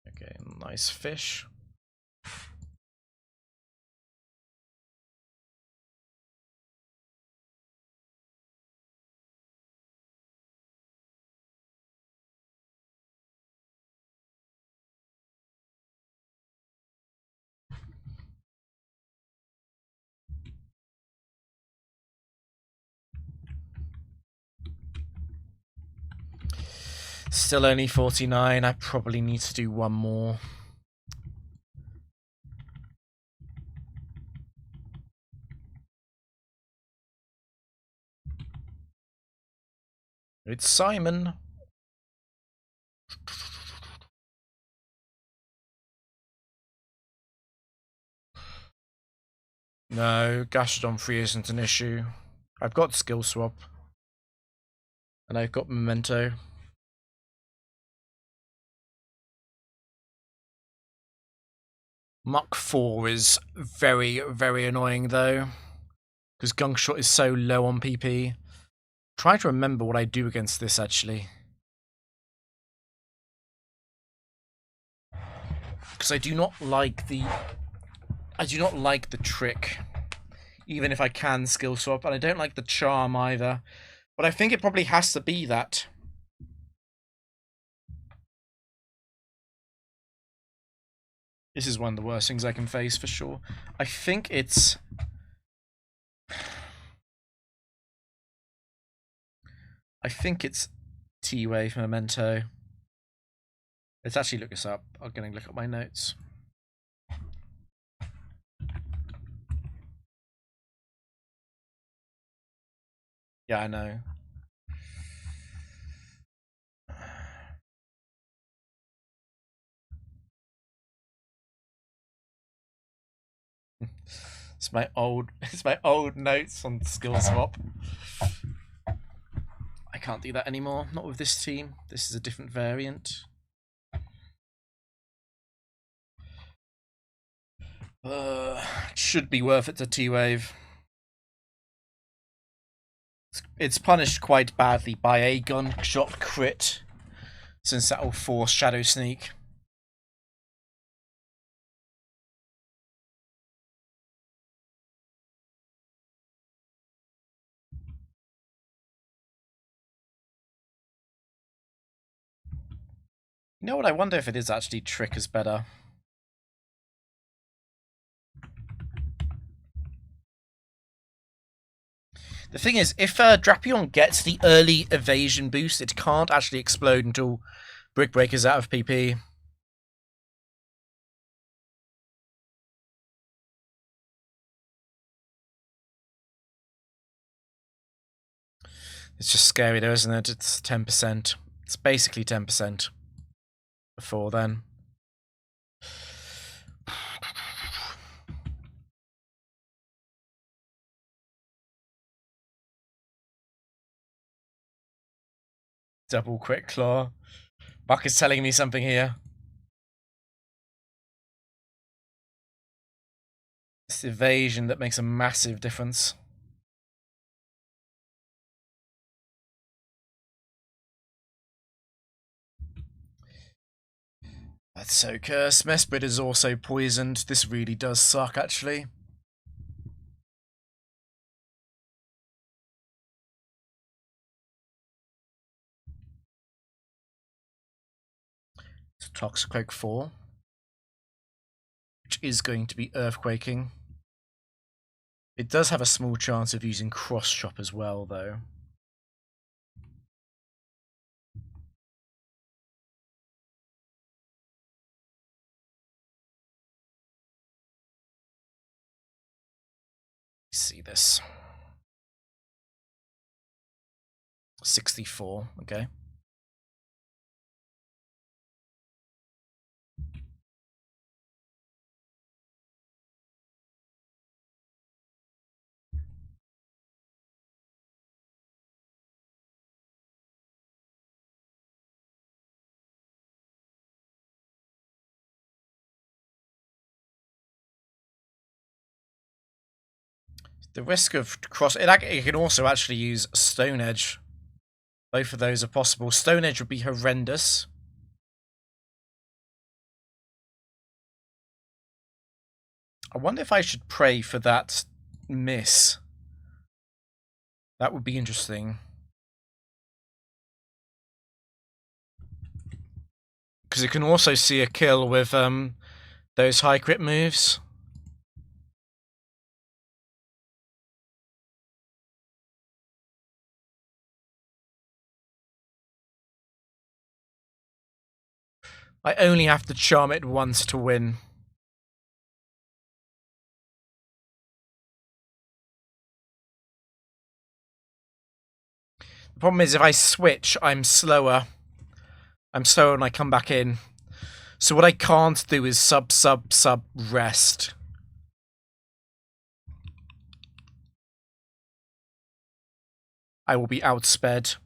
Okay, nice fish. Still only 49. I probably need to do one more. It's Simon. No, Gastrodon 3 isn't an issue. I've got skill swap. And I've got memento. Mach 4 is very, very annoying though. Because Gunk Shot is so low on PP. Try to remember what I do against this actually. Because I do not like the trick. Even if I can skill swap, and I don't like the charm either. But I think it probably has to be that. This is one of the worst things I can face for sure. I think it's T-Wave Memento. Let's actually look this up. I'm going to look at my notes. Yeah, I know. It's my old notes on skill swap. I can't do that anymore. Not with this team. This is a different variant. Should be worth it to T-Wave. It's punished quite badly by a gunshot crit, since that will force Shadow Sneak. You know what? I wonder if it is actually Trick is better. The thing is, if Drapion gets the early evasion boost, it can't actually explode until Brick Breaker's out of PP. It's just scary though, isn't it? It's 10%. It's basically 10% before then. Double Quick Claw. Buck is telling me something here. It's evasion that makes a massive difference. That's so cursed. Mesprit is also poisoned. This really does suck, actually. It's Toxic 4. Which is going to be Earthquaking. It does have a small chance of using Cross Chop as well, though. See this. 64, okay. The risk of cross... It can also actually use Stone Edge. Both of those are possible. Stone Edge would be horrendous. I wonder if I should pray for that miss. That would be interesting. Because it can also see a kill with those high crit moves. I only have to charm it once to win. The problem is if I switch, I'm slower. I'm slower when I come back in. So what I can't do is sub rest. I will be outsped.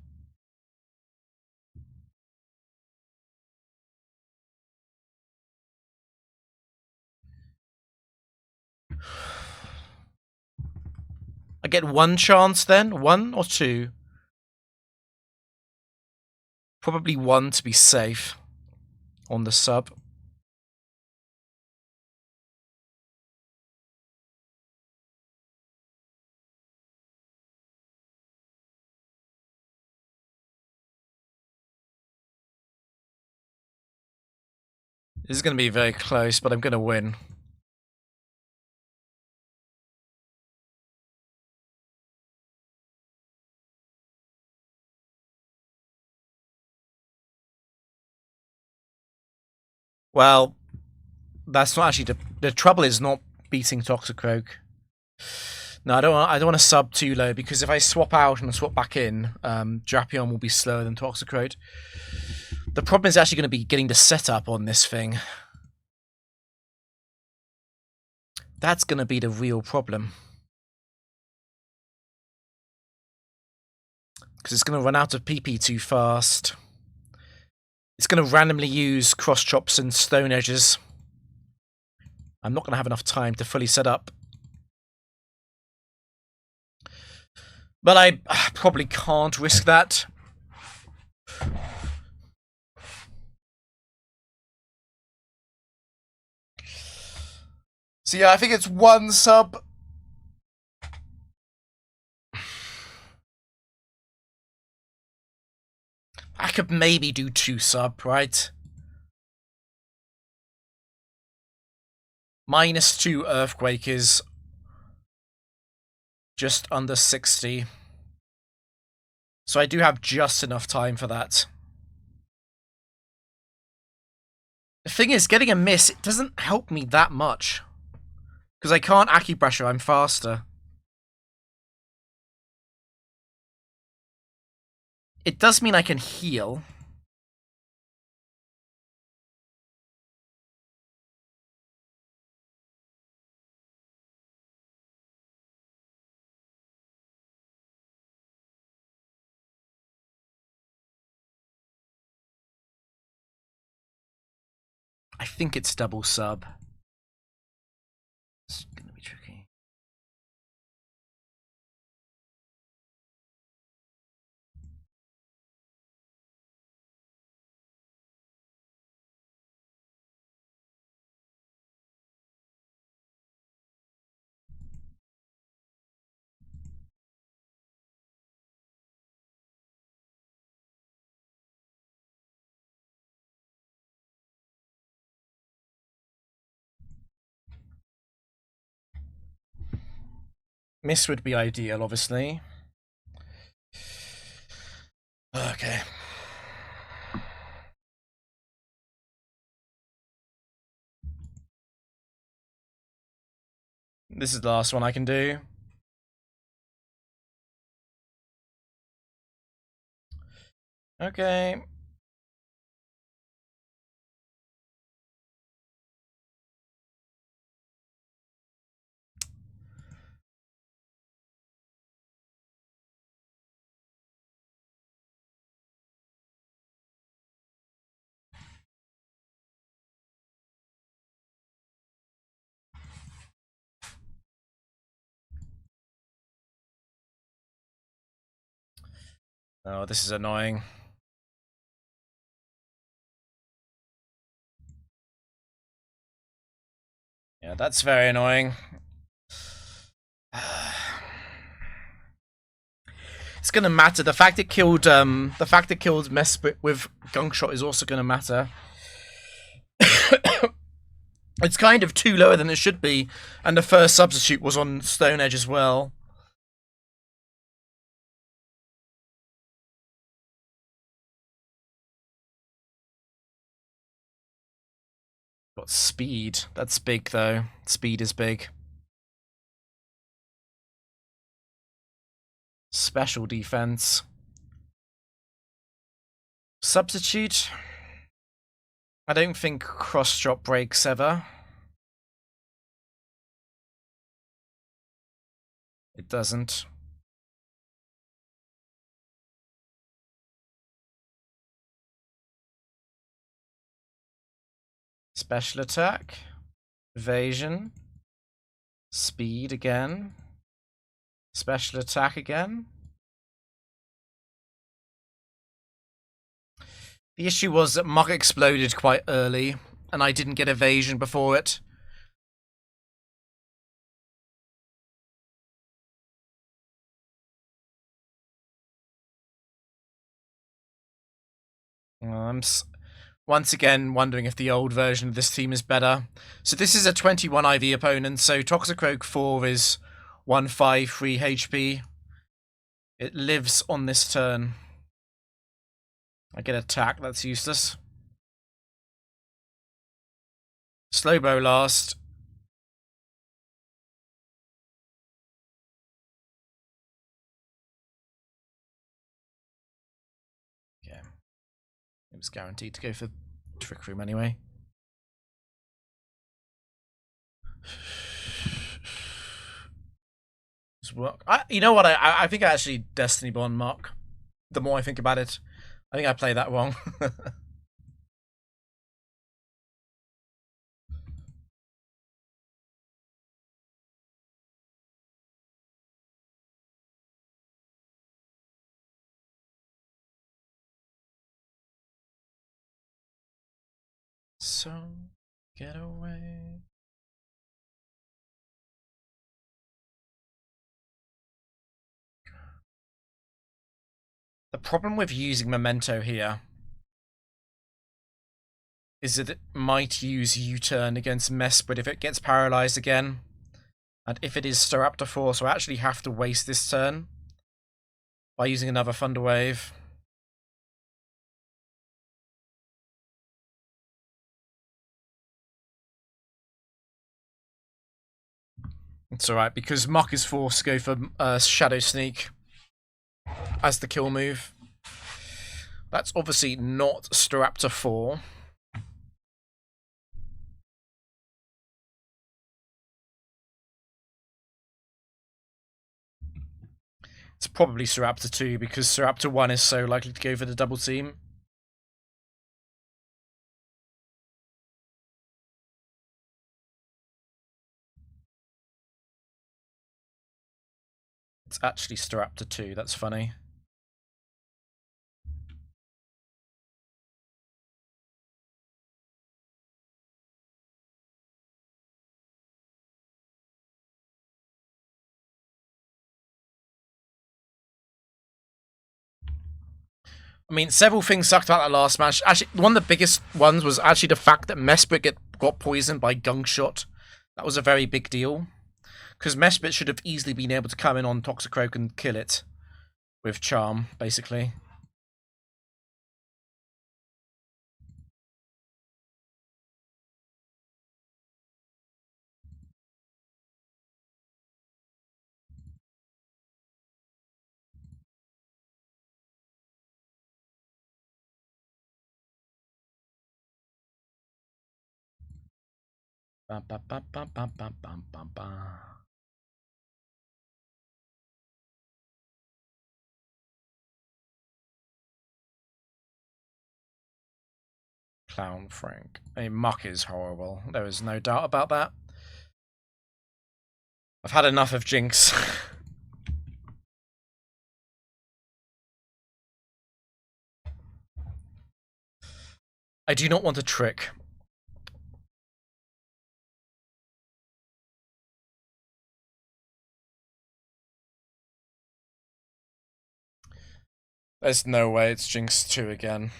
I get one chance then? One or two? Probably one to be safe on the sub. This is going to be very close, but I'm going to win. Well, that's not actually the trouble. Is not beating Toxicroak. No, I don't want to sub too low because if I swap out and swap back in, Drapion will be slower than Toxicroak. The problem is actually going to be getting the setup on this thing. That's going to be the real problem. Because it's going to run out of PP too fast. It's going to randomly use cross chops and stone edges. I'm not going to have enough time to fully set up. But I probably can't risk that. So yeah, I think it's one sub. I could maybe do two sub, right? -2 Earthquake is just under 60. So I do have just enough time for that. The thing is, getting a miss, it doesn't help me that much. Because I can't acupressure, I'm faster. It does mean I can heal. I think it's double sub. It's gonna be tricky. Miss would be ideal, obviously. Okay. This is the last one I can do. Okay. Oh, this is annoying. Yeah, that's very annoying. It's gonna matter. The fact it killed Mess with Gunk Shot is also gonna matter. It's kind of too lower than it should be, and the first substitute was on Stone Edge as well. Got speed. That's big, though. Speed is big. Special defense. Substitute. I don't think cross-drop breaks ever. It doesn't. Special attack. Evasion. Speed again. Special attack again. The issue was that Muck exploded quite early, and I didn't get evasion before it. I'm once again wondering if the old version of this team is better. So this is a 21 IV opponent, so Toxicroak 4 is 153 HP. It lives on this turn. I get attack, that's useless. Slowbow last. Yeah. It was guaranteed to go for Trick Room anyway. You know what? I think I actually Destiny Bond Mark. The more I think about it, I think I played that wrong. So, get away. The problem with using Memento here is that it might use U-turn against Mesprit if it gets paralyzed again. And if it is Staraptor 4, so I actually have to waste this turn by using another Thunder Wave. It's alright, because Muck is forced to go for Shadow Sneak as the kill move. That's obviously not Staraptor 4. It's probably Staraptor 2, because Staraptor 1 is so likely to go for the double team. It's actually Staraptor 2, that's funny. I mean, several things sucked about that last match. Actually, one of the biggest ones was actually the fact that Mesprit got poisoned by Gungshot. That was a very big deal. Because Mesprit should have easily been able to come in on Toxicroak and kill it. With Charm, basically. Bum, bum, bum, bum, bum, bum, bum, bum, bum. Clown Frank. I mean, Muck is horrible. There is no doubt about that. I've had enough of Jinx. I do not want a trick. There's no way it's Jinx 2 again.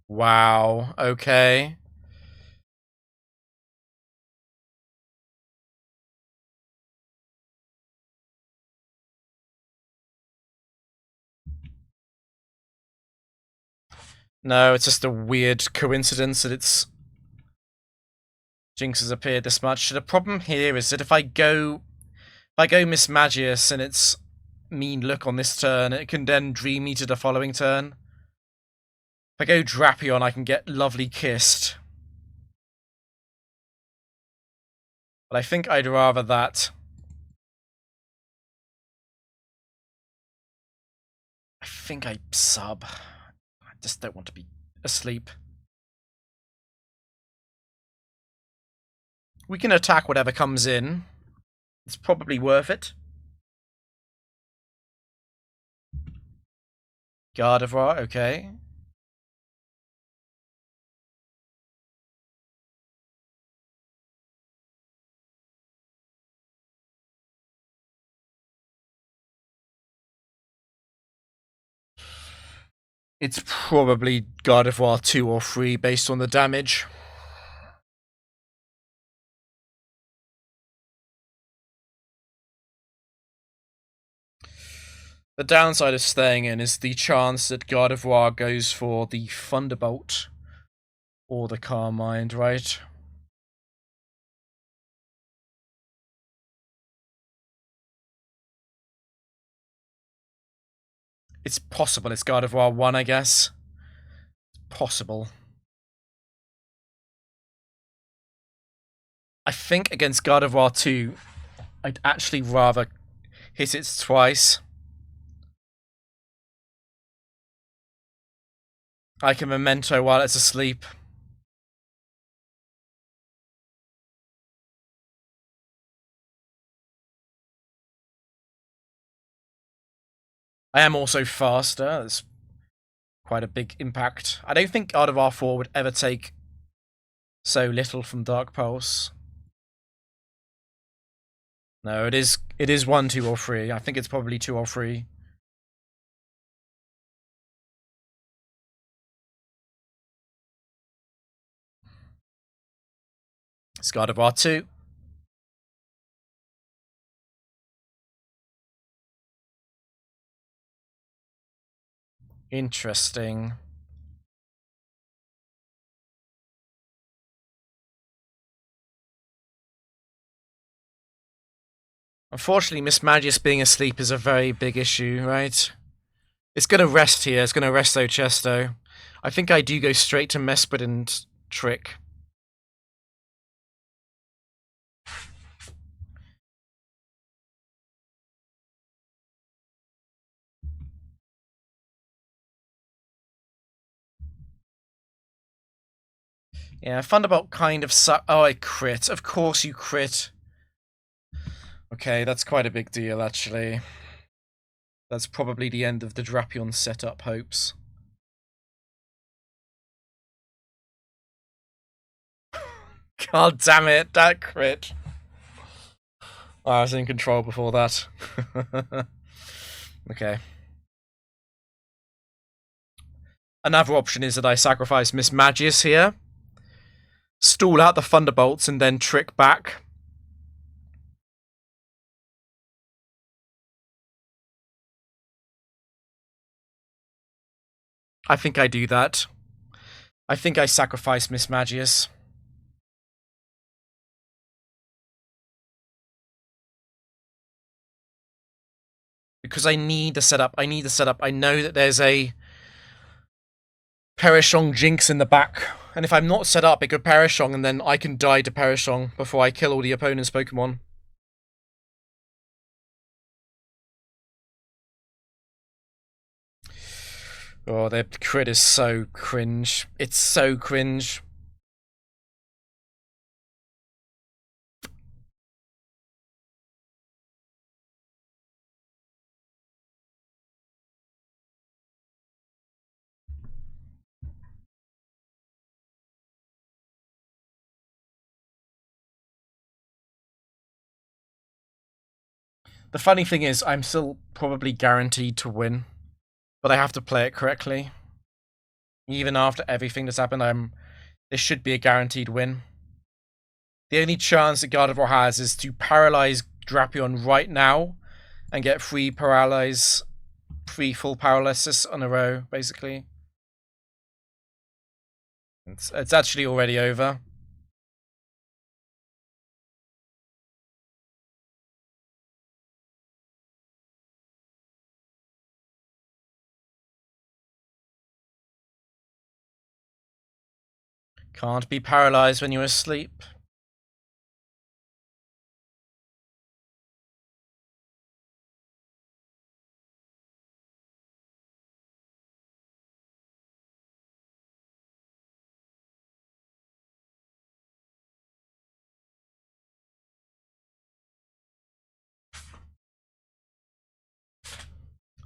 Wow, okay. No, it's just a weird coincidence that Jinx has appeared this much. The problem here is that if I go Miss Magius and it's mean look on this turn, it can then dream me to the following turn. If I go Drapion, I can get lovely kissed. But I think I'd rather that. I think I sub. I just don't want to be asleep. We can attack whatever comes in. It's probably worth it. Gardevoir, okay. It's probably Gardevoir 2 or 3 based on the damage. The downside of staying in is the chance that Gardevoir goes for the Thunderbolt or the Carmine, right? It's possible it's Gardevoir 1, I guess. It's possible. I think against Gardevoir 2, I'd actually rather hit it twice. I can Memento while it's asleep. I am also faster. That's quite a big impact. I don't think Gardevoir 4 would ever take so little from Dark Pulse. No, it is 1, 2, or 3. I think it's probably 2 or 3. It's Gardevoir 2. Interesting. Unfortunately, Miss Magius being asleep is a very big issue, right? It's going to rest here. It's going to rest Chesto. I think I do go straight to Mesprit and Trick. Yeah, Thunderbolt kind of suck. Oh, I crit. Of course you crit. Okay, that's quite a big deal, actually. That's probably the end of the Drapion setup hopes. God damn it, that crit. Oh, I was in control before that. Okay. Another option is that I sacrifice Miss Magius here. Stall out the Thunderbolts and then trick back. I think I do that. I think I sacrifice Miss Magius. Because I need the setup. I need the setup. I know that there's a Perishong Jinx in the back. And if I'm not set up, it could Perishong and then I can die to Perishong before I kill all the opponent's Pokemon. Oh, their crit is so cringe. It's so cringe. The funny thing is, I'm still probably guaranteed to win. But I have to play it correctly. Even after everything that's happened, this should be a guaranteed win. The only chance that Gardevoir has is to paralyze Drapion right now and get 3 full paralysis on a row, basically. It's actually already over. Can't be paralyzed when you're asleep.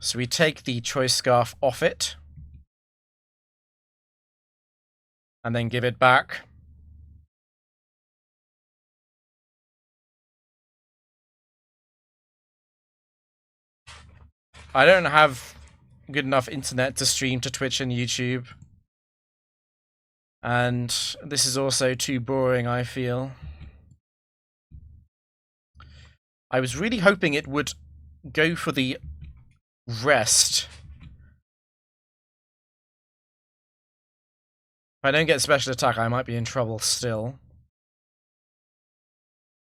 So we take the choice scarf off it. And then give it back. I don't have good enough internet to stream to Twitch and YouTube. And this is also too boring, I feel. I was really hoping it would go for the rest. If I don't get special attack, I might be in trouble still.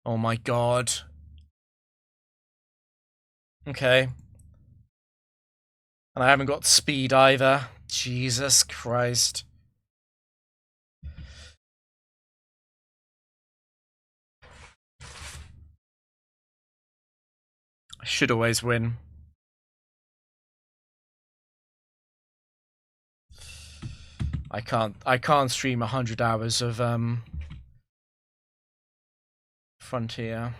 Oh my god. Okay. And I haven't got speed either. Jesus Christ. I should always win. I can't stream 100 hours of Frontier.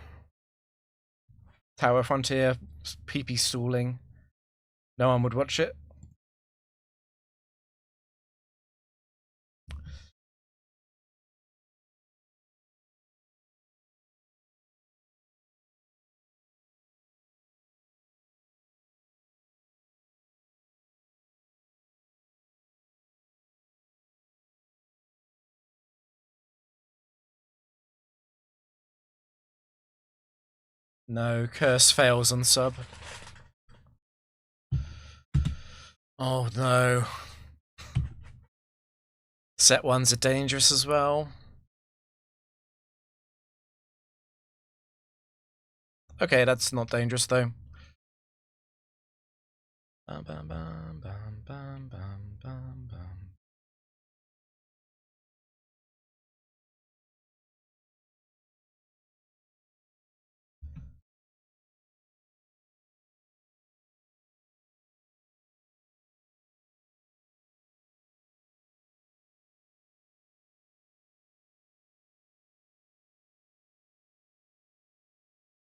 Tower Frontier, PP stalling. No one would watch it. No, curse fails on sub. Oh no. Set ones are dangerous as well. Okay, that's not dangerous though. Bam, bam, bam, bam, bam, bam, bam, bam.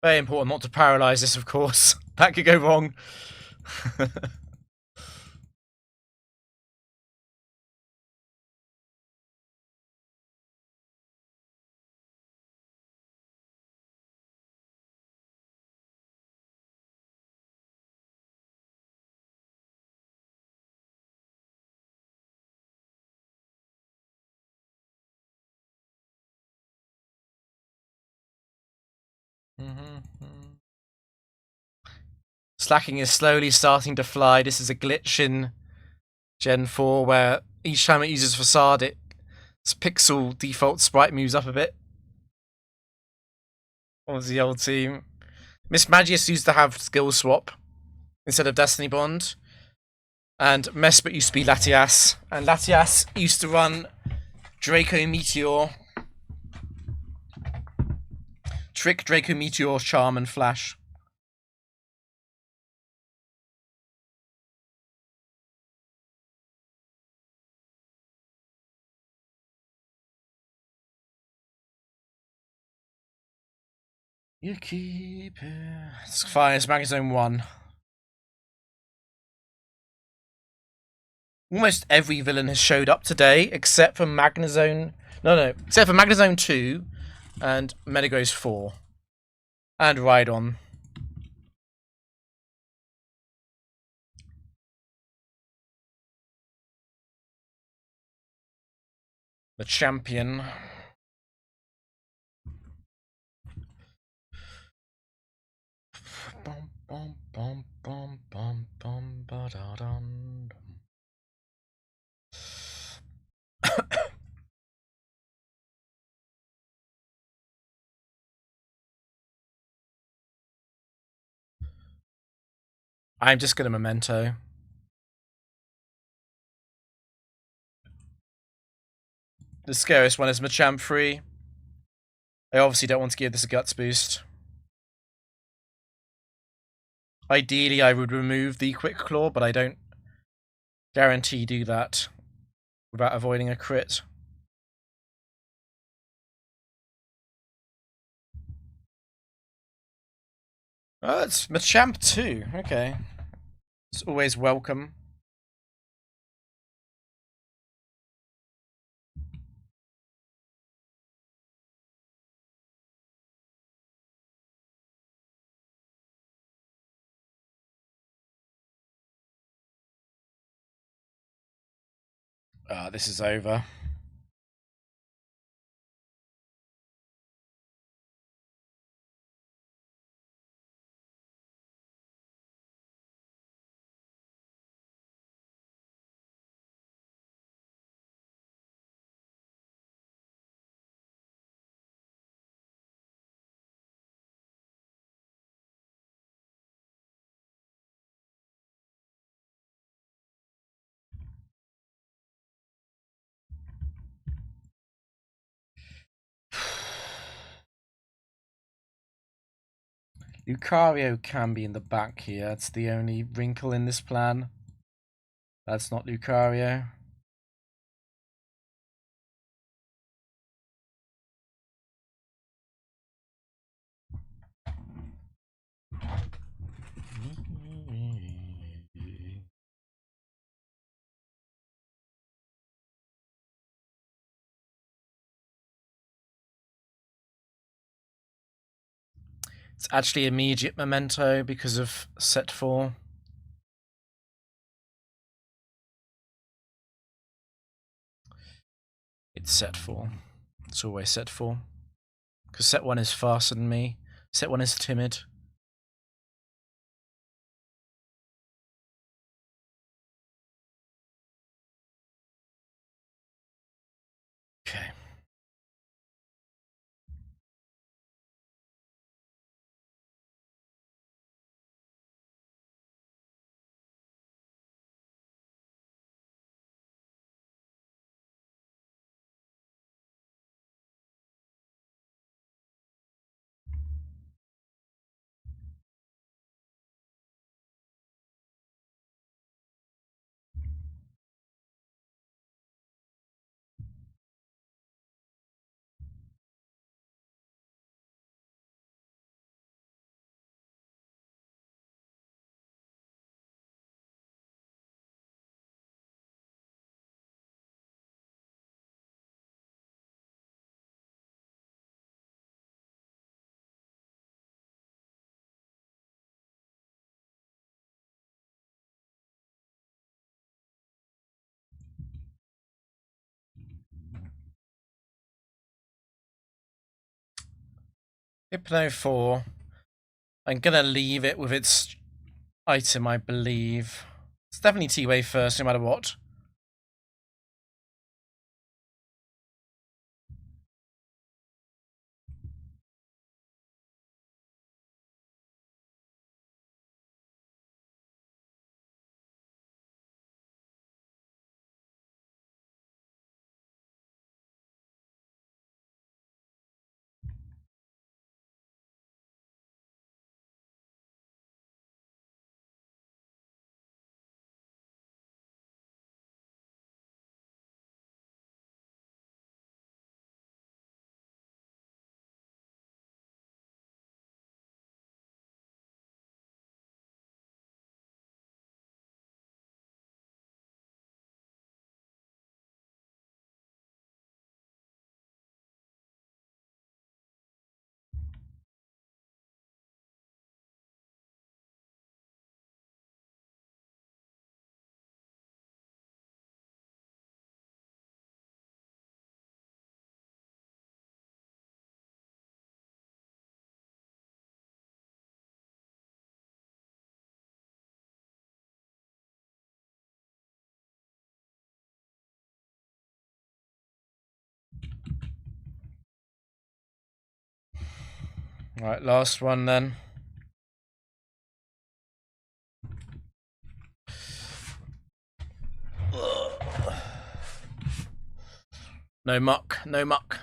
Very important not to paralyze this, of course. That could go wrong. Slacking is slowly starting to fly. This is a glitch in Gen 4 where each time it uses Facade, its pixel default sprite moves up a bit. What was the old team? Miss Magius used to have skill swap instead of Destiny Bond. And Mesprit used to be Latias. And Latias used to run Draco Meteor. Trick, Draco Meteor, Charm, and Flash. You keep it. It's fine, it's Magnezone 1. Almost every villain has showed up today, except for Magnezone... No, except for Magnezone 2 and Metagross 4. And Rhydon. The champion. Bum, bum, bum, bum, bum, bum, ba-da-dum. I'm just gonna memento. The scariest one is Machamp 3. I obviously don't want to give this a guts boost. Ideally, I would remove the Quick Claw, but I don't guarantee do that without avoiding a crit. Oh, it's Machamp 2. Okay. It's always welcome. This is over. Lucario can be in the back here. That's the only wrinkle in this plan. That's not Lucario. It's actually immediate memento because of set 4. It's set 4. It's always set 4. Because set 1 is faster than me. Set 1 is timid. Okay. Hypno 4. I'm gonna leave it with its item, I believe. It's definitely T-Wave first, no matter what. Right, last one then. No muck, no muck.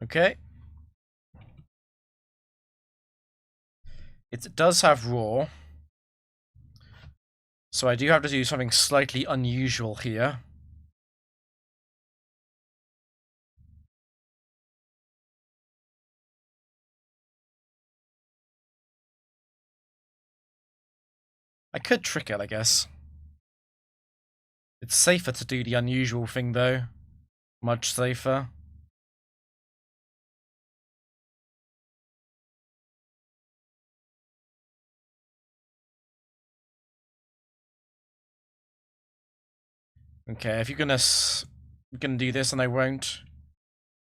Okay. It does have raw. So I do have to do something slightly unusual here. I could trick it, I guess. It's safer to do the unusual thing, though. Much safer. Okay, if you're gonna do this and I won't.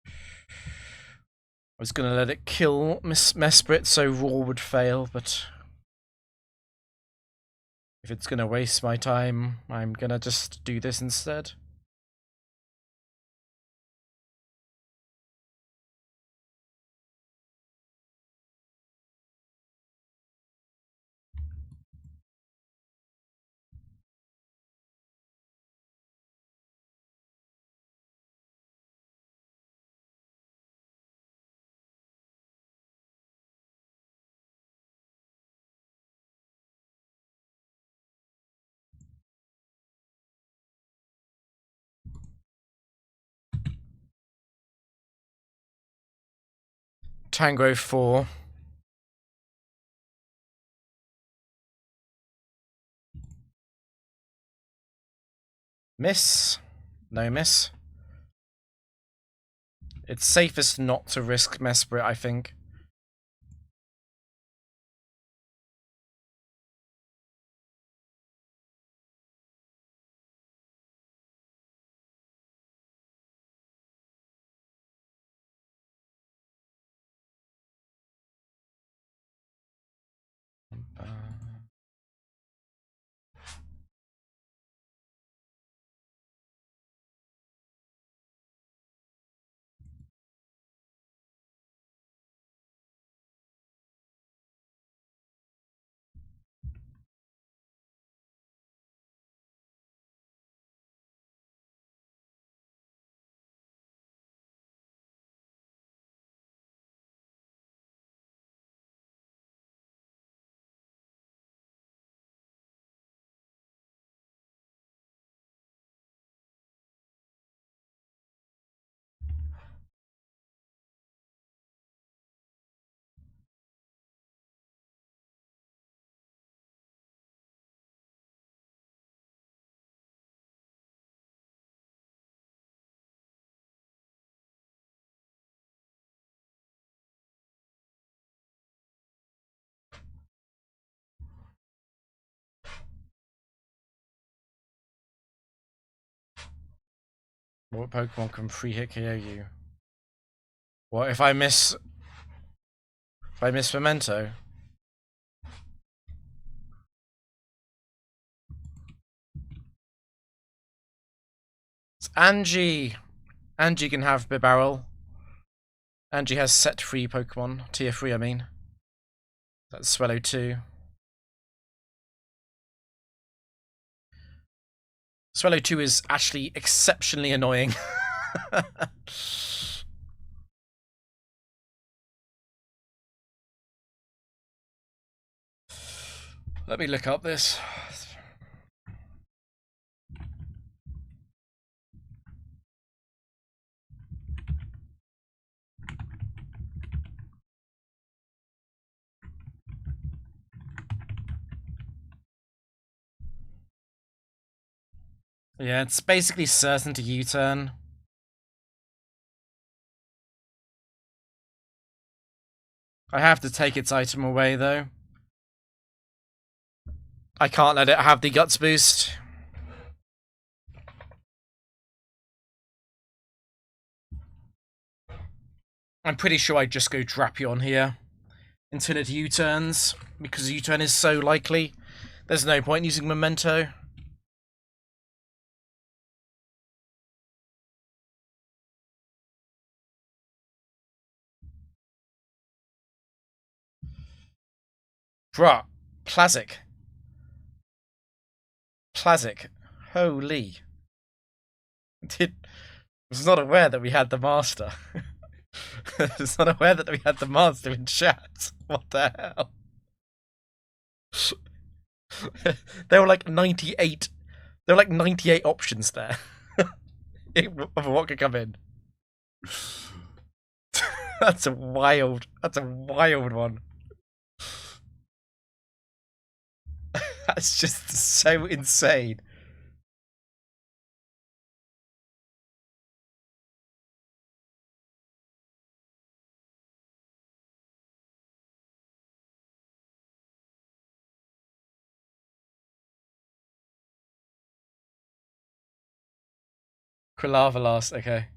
I was gonna let it kill Mesprit so raw would fail, but if it's gonna waste my time, I'm gonna just do this instead. Tango 4. Miss. No miss. It's safest not to risk Mesprit, I think. What Pokemon can free hit KO you? What if I miss? If I miss Memento? It's Angie. Angie can have Bibarel. Angie has set 3 Pokemon. Tier 3, I mean. That's Swallow 2. Swallow 2 is actually exceptionally annoying. Let me look up this. Yeah, it's basically certain to U-turn. I have to take its item away, though. I can't let it have the Guts boost. I'm pretty sure I'd just go Drapion here. until it U-turns, because U-turn is so likely. There's no point using Memento. Bruh, Plazic. Holy. Was not aware that we had the master. Was not aware that we had the master in chat. What the hell? There were like 98. There were like 98 options there of what could come in. That's a wild one. That's just so insane. Quilava last, okay.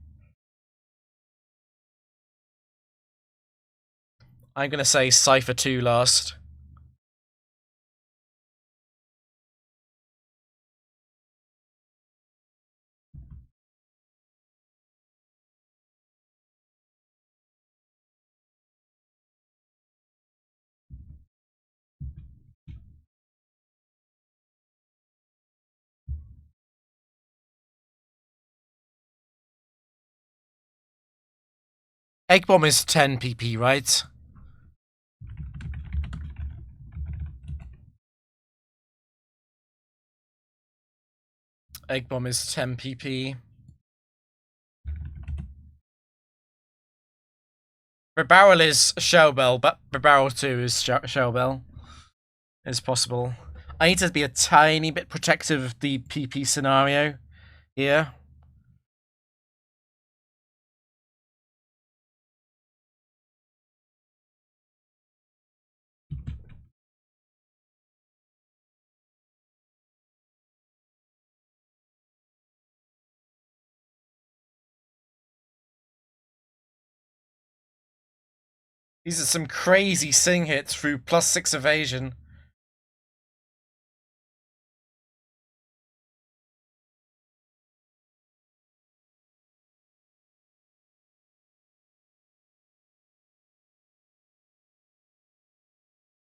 I'm gonna say Cypher 2 last. Egg Bomb is 10 PP, right? Egg Bomb is 10 PP. Barrel is Shellbell, but Barrel 2 is Shellbell. Is possible. I need to be a tiny bit protective of the PP scenario here. These are some crazy sing hits through +6 evasion.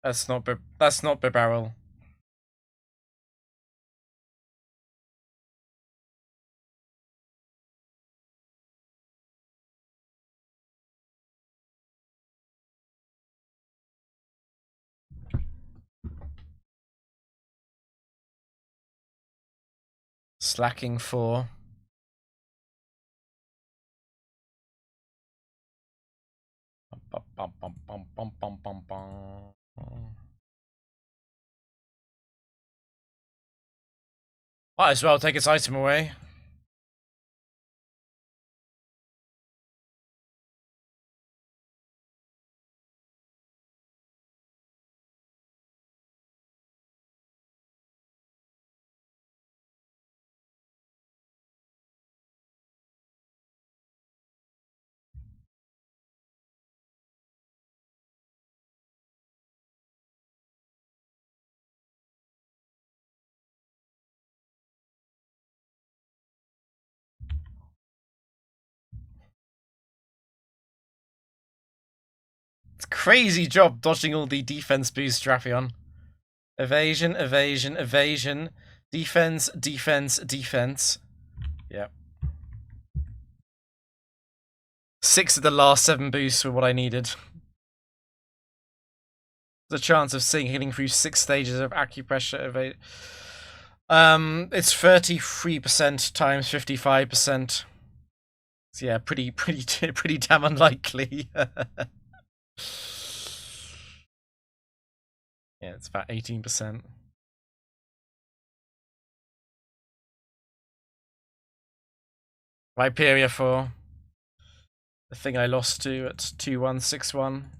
That's not barrel. Slacking 4. Might as well take its item away. It's a crazy job dodging all the defense boost, Drapion. Evasion, evasion, evasion. Defense, defense, defense. Yep. 6 of the last 7 boosts were what I needed. The chance of seeing hitting through 6 stages of acupressure evade. It's 33% times 55%. So yeah, pretty damn unlikely. Yeah, it's about 18%. Viperia 4. The thing I lost to at 2161.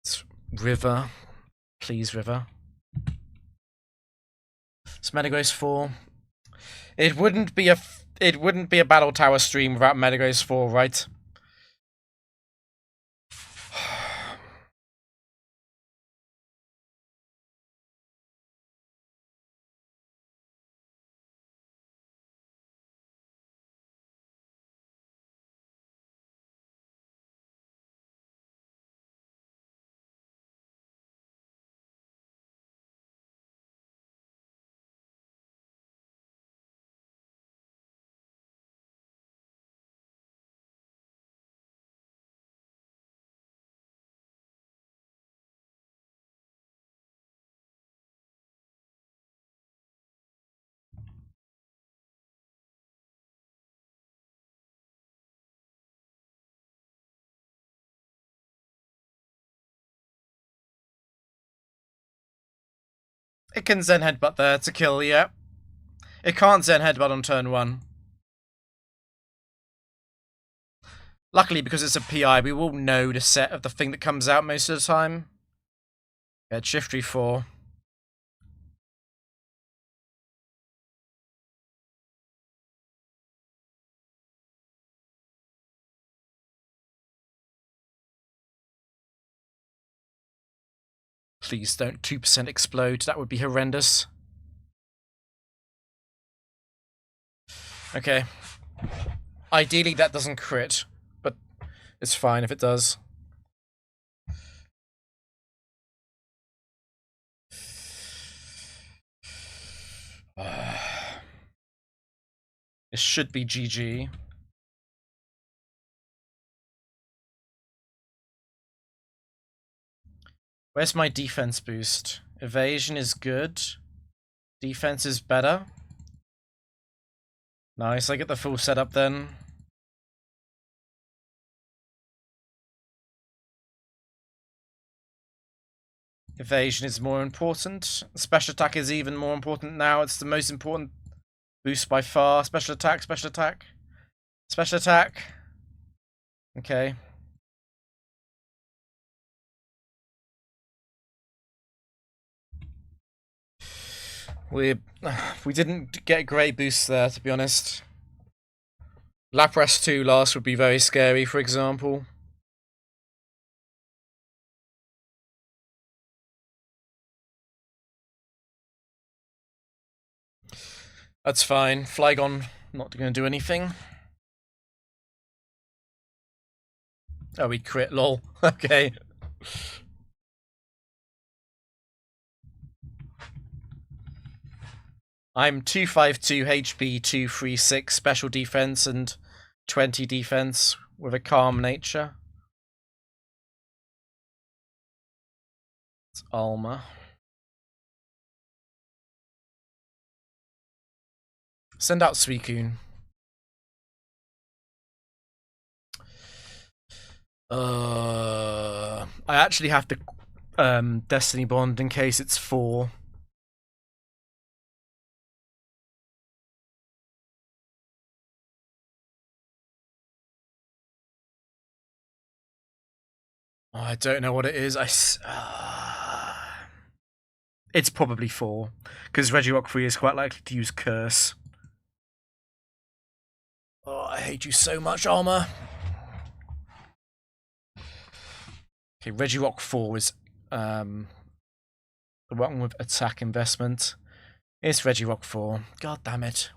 It's River. Please, River. Smetagross 4. It wouldn't be a it wouldn't be a Battle Tower stream without Metagross 4, right? It can Zen Headbutt there to kill, yeah. It can't Zen Headbutt on turn 1. Luckily, because it's a PI, we will know the set of the thing that comes out most of the time. Yeah, Shiftry 4. Please don't 2% explode, that would be horrendous. Okay. Ideally that doesn't crit, but it's fine if it does. It should be GG. Where's my defense boost? Evasion is good. Defense is better. Nice, I get the full setup then. Evasion is more important. Special attack is even more important now. It's the most important boost by far. Special attack, special attack. Special attack. Okay. We didn't get great boosts there, to be honest. Lapras 2 last would be very scary, for example. That's fine. Flygon, not going to do anything. Oh, we crit, lol. Okay. I'm 252 HP, 236 special defense, and 20 defense with a calm nature. It's Alma. Send out Suicune. I actually have to Destiny Bond in case it's 4. Oh, I don't know what it is. It's probably 4, because Regirock 3 is quite likely to use Curse. Oh, I hate you so much, Armor. Okay, Regirock 4 is the one with attack investment. It's Regirock 4. God damn it.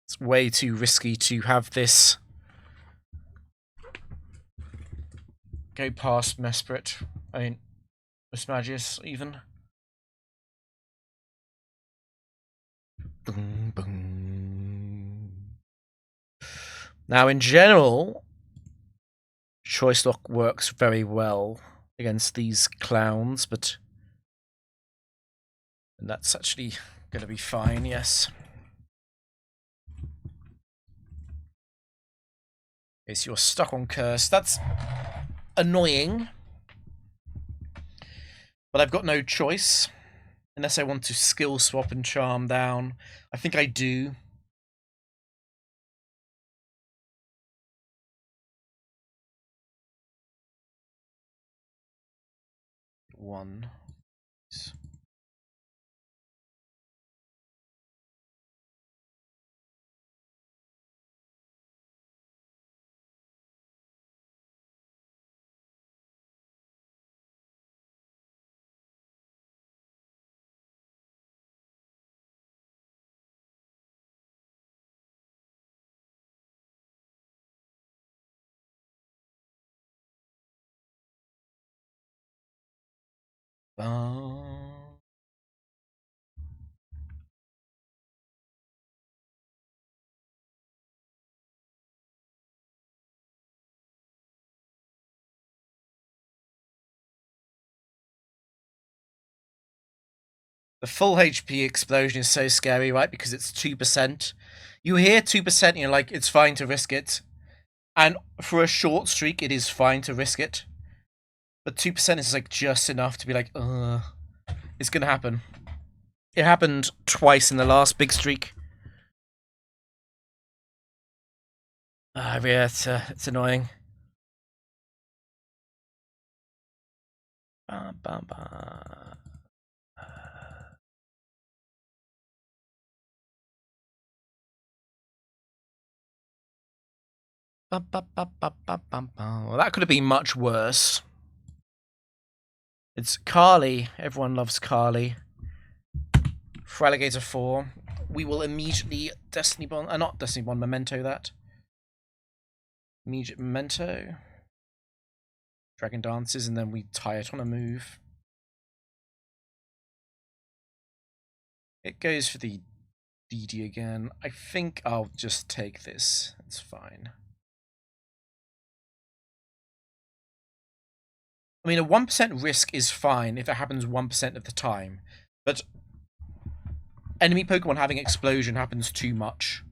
It's way too risky to have this go past Mesprit. I mean, Mismagius, even. Boom, boom. Now, in general, Choice Lock works very well against these clowns, but that's actually going to be fine, yes. Okay, so you're stuck on Curse. That's annoying, but I've got no choice. Unless I want to skill swap and charm down. I think I do. one. The full HP explosion is so scary, right? Because it's 2%. You hear 2%, and you're like, it's fine to risk it. And for a short streak, it is fine to risk it. But 2% is like just enough to be like, it's gonna happen. It happened twice in the last big streak. Yeah, it's annoying. Ba, ba, ba. Well, that could have been much worse. It's Carly. Everyone loves Carly. For Alligator 4, we will immediately Destiny Bond. Not Destiny Bond, Memento that. Immediate Memento. Dragon Dances, and then we tie it on a move. It goes for the DD again. I think I'll just take this. It's fine. I mean, a 1% risk is fine if it happens 1% of the time. But enemy Pokemon having Explosion happens too much.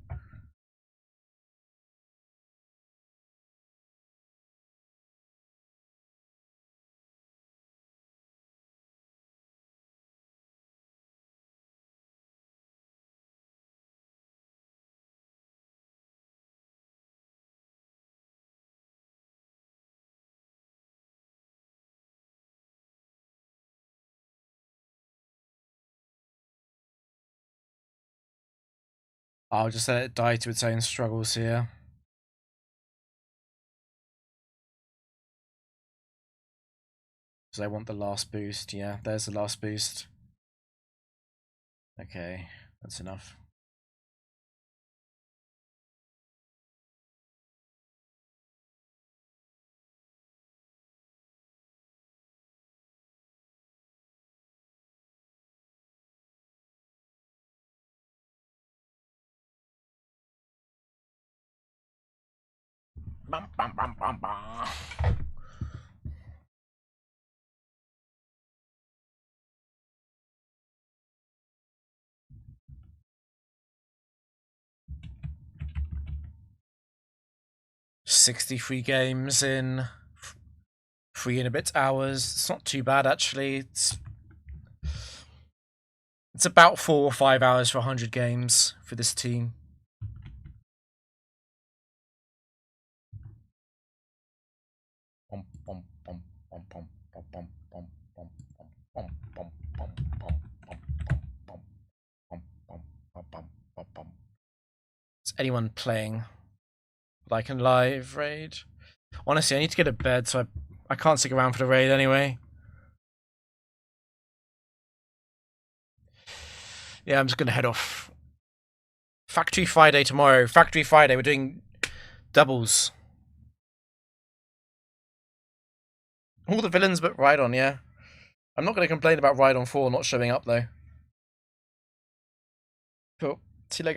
I'll just let it die to its own struggles here. Because I want the last boost. Yeah, there's the last boost. Okay, that's enough. Bum, bum, bum, bum, bum. $63 games in 3 and a bit hours. It's not too bad, actually. It's about 4 or 5 hours for 100 games for this team. Is anyone playing like a live raid? Honestly, I need to get to bed, so I can't stick around for the raid anyway. Yeah, I'm just gonna head off. Factory Friday tomorrow. Factory Friday, we're doing doubles. All the villains but Rhydon, yeah. I'm not gonna complain about Rhydon 4 not showing up though. Cool. See you later.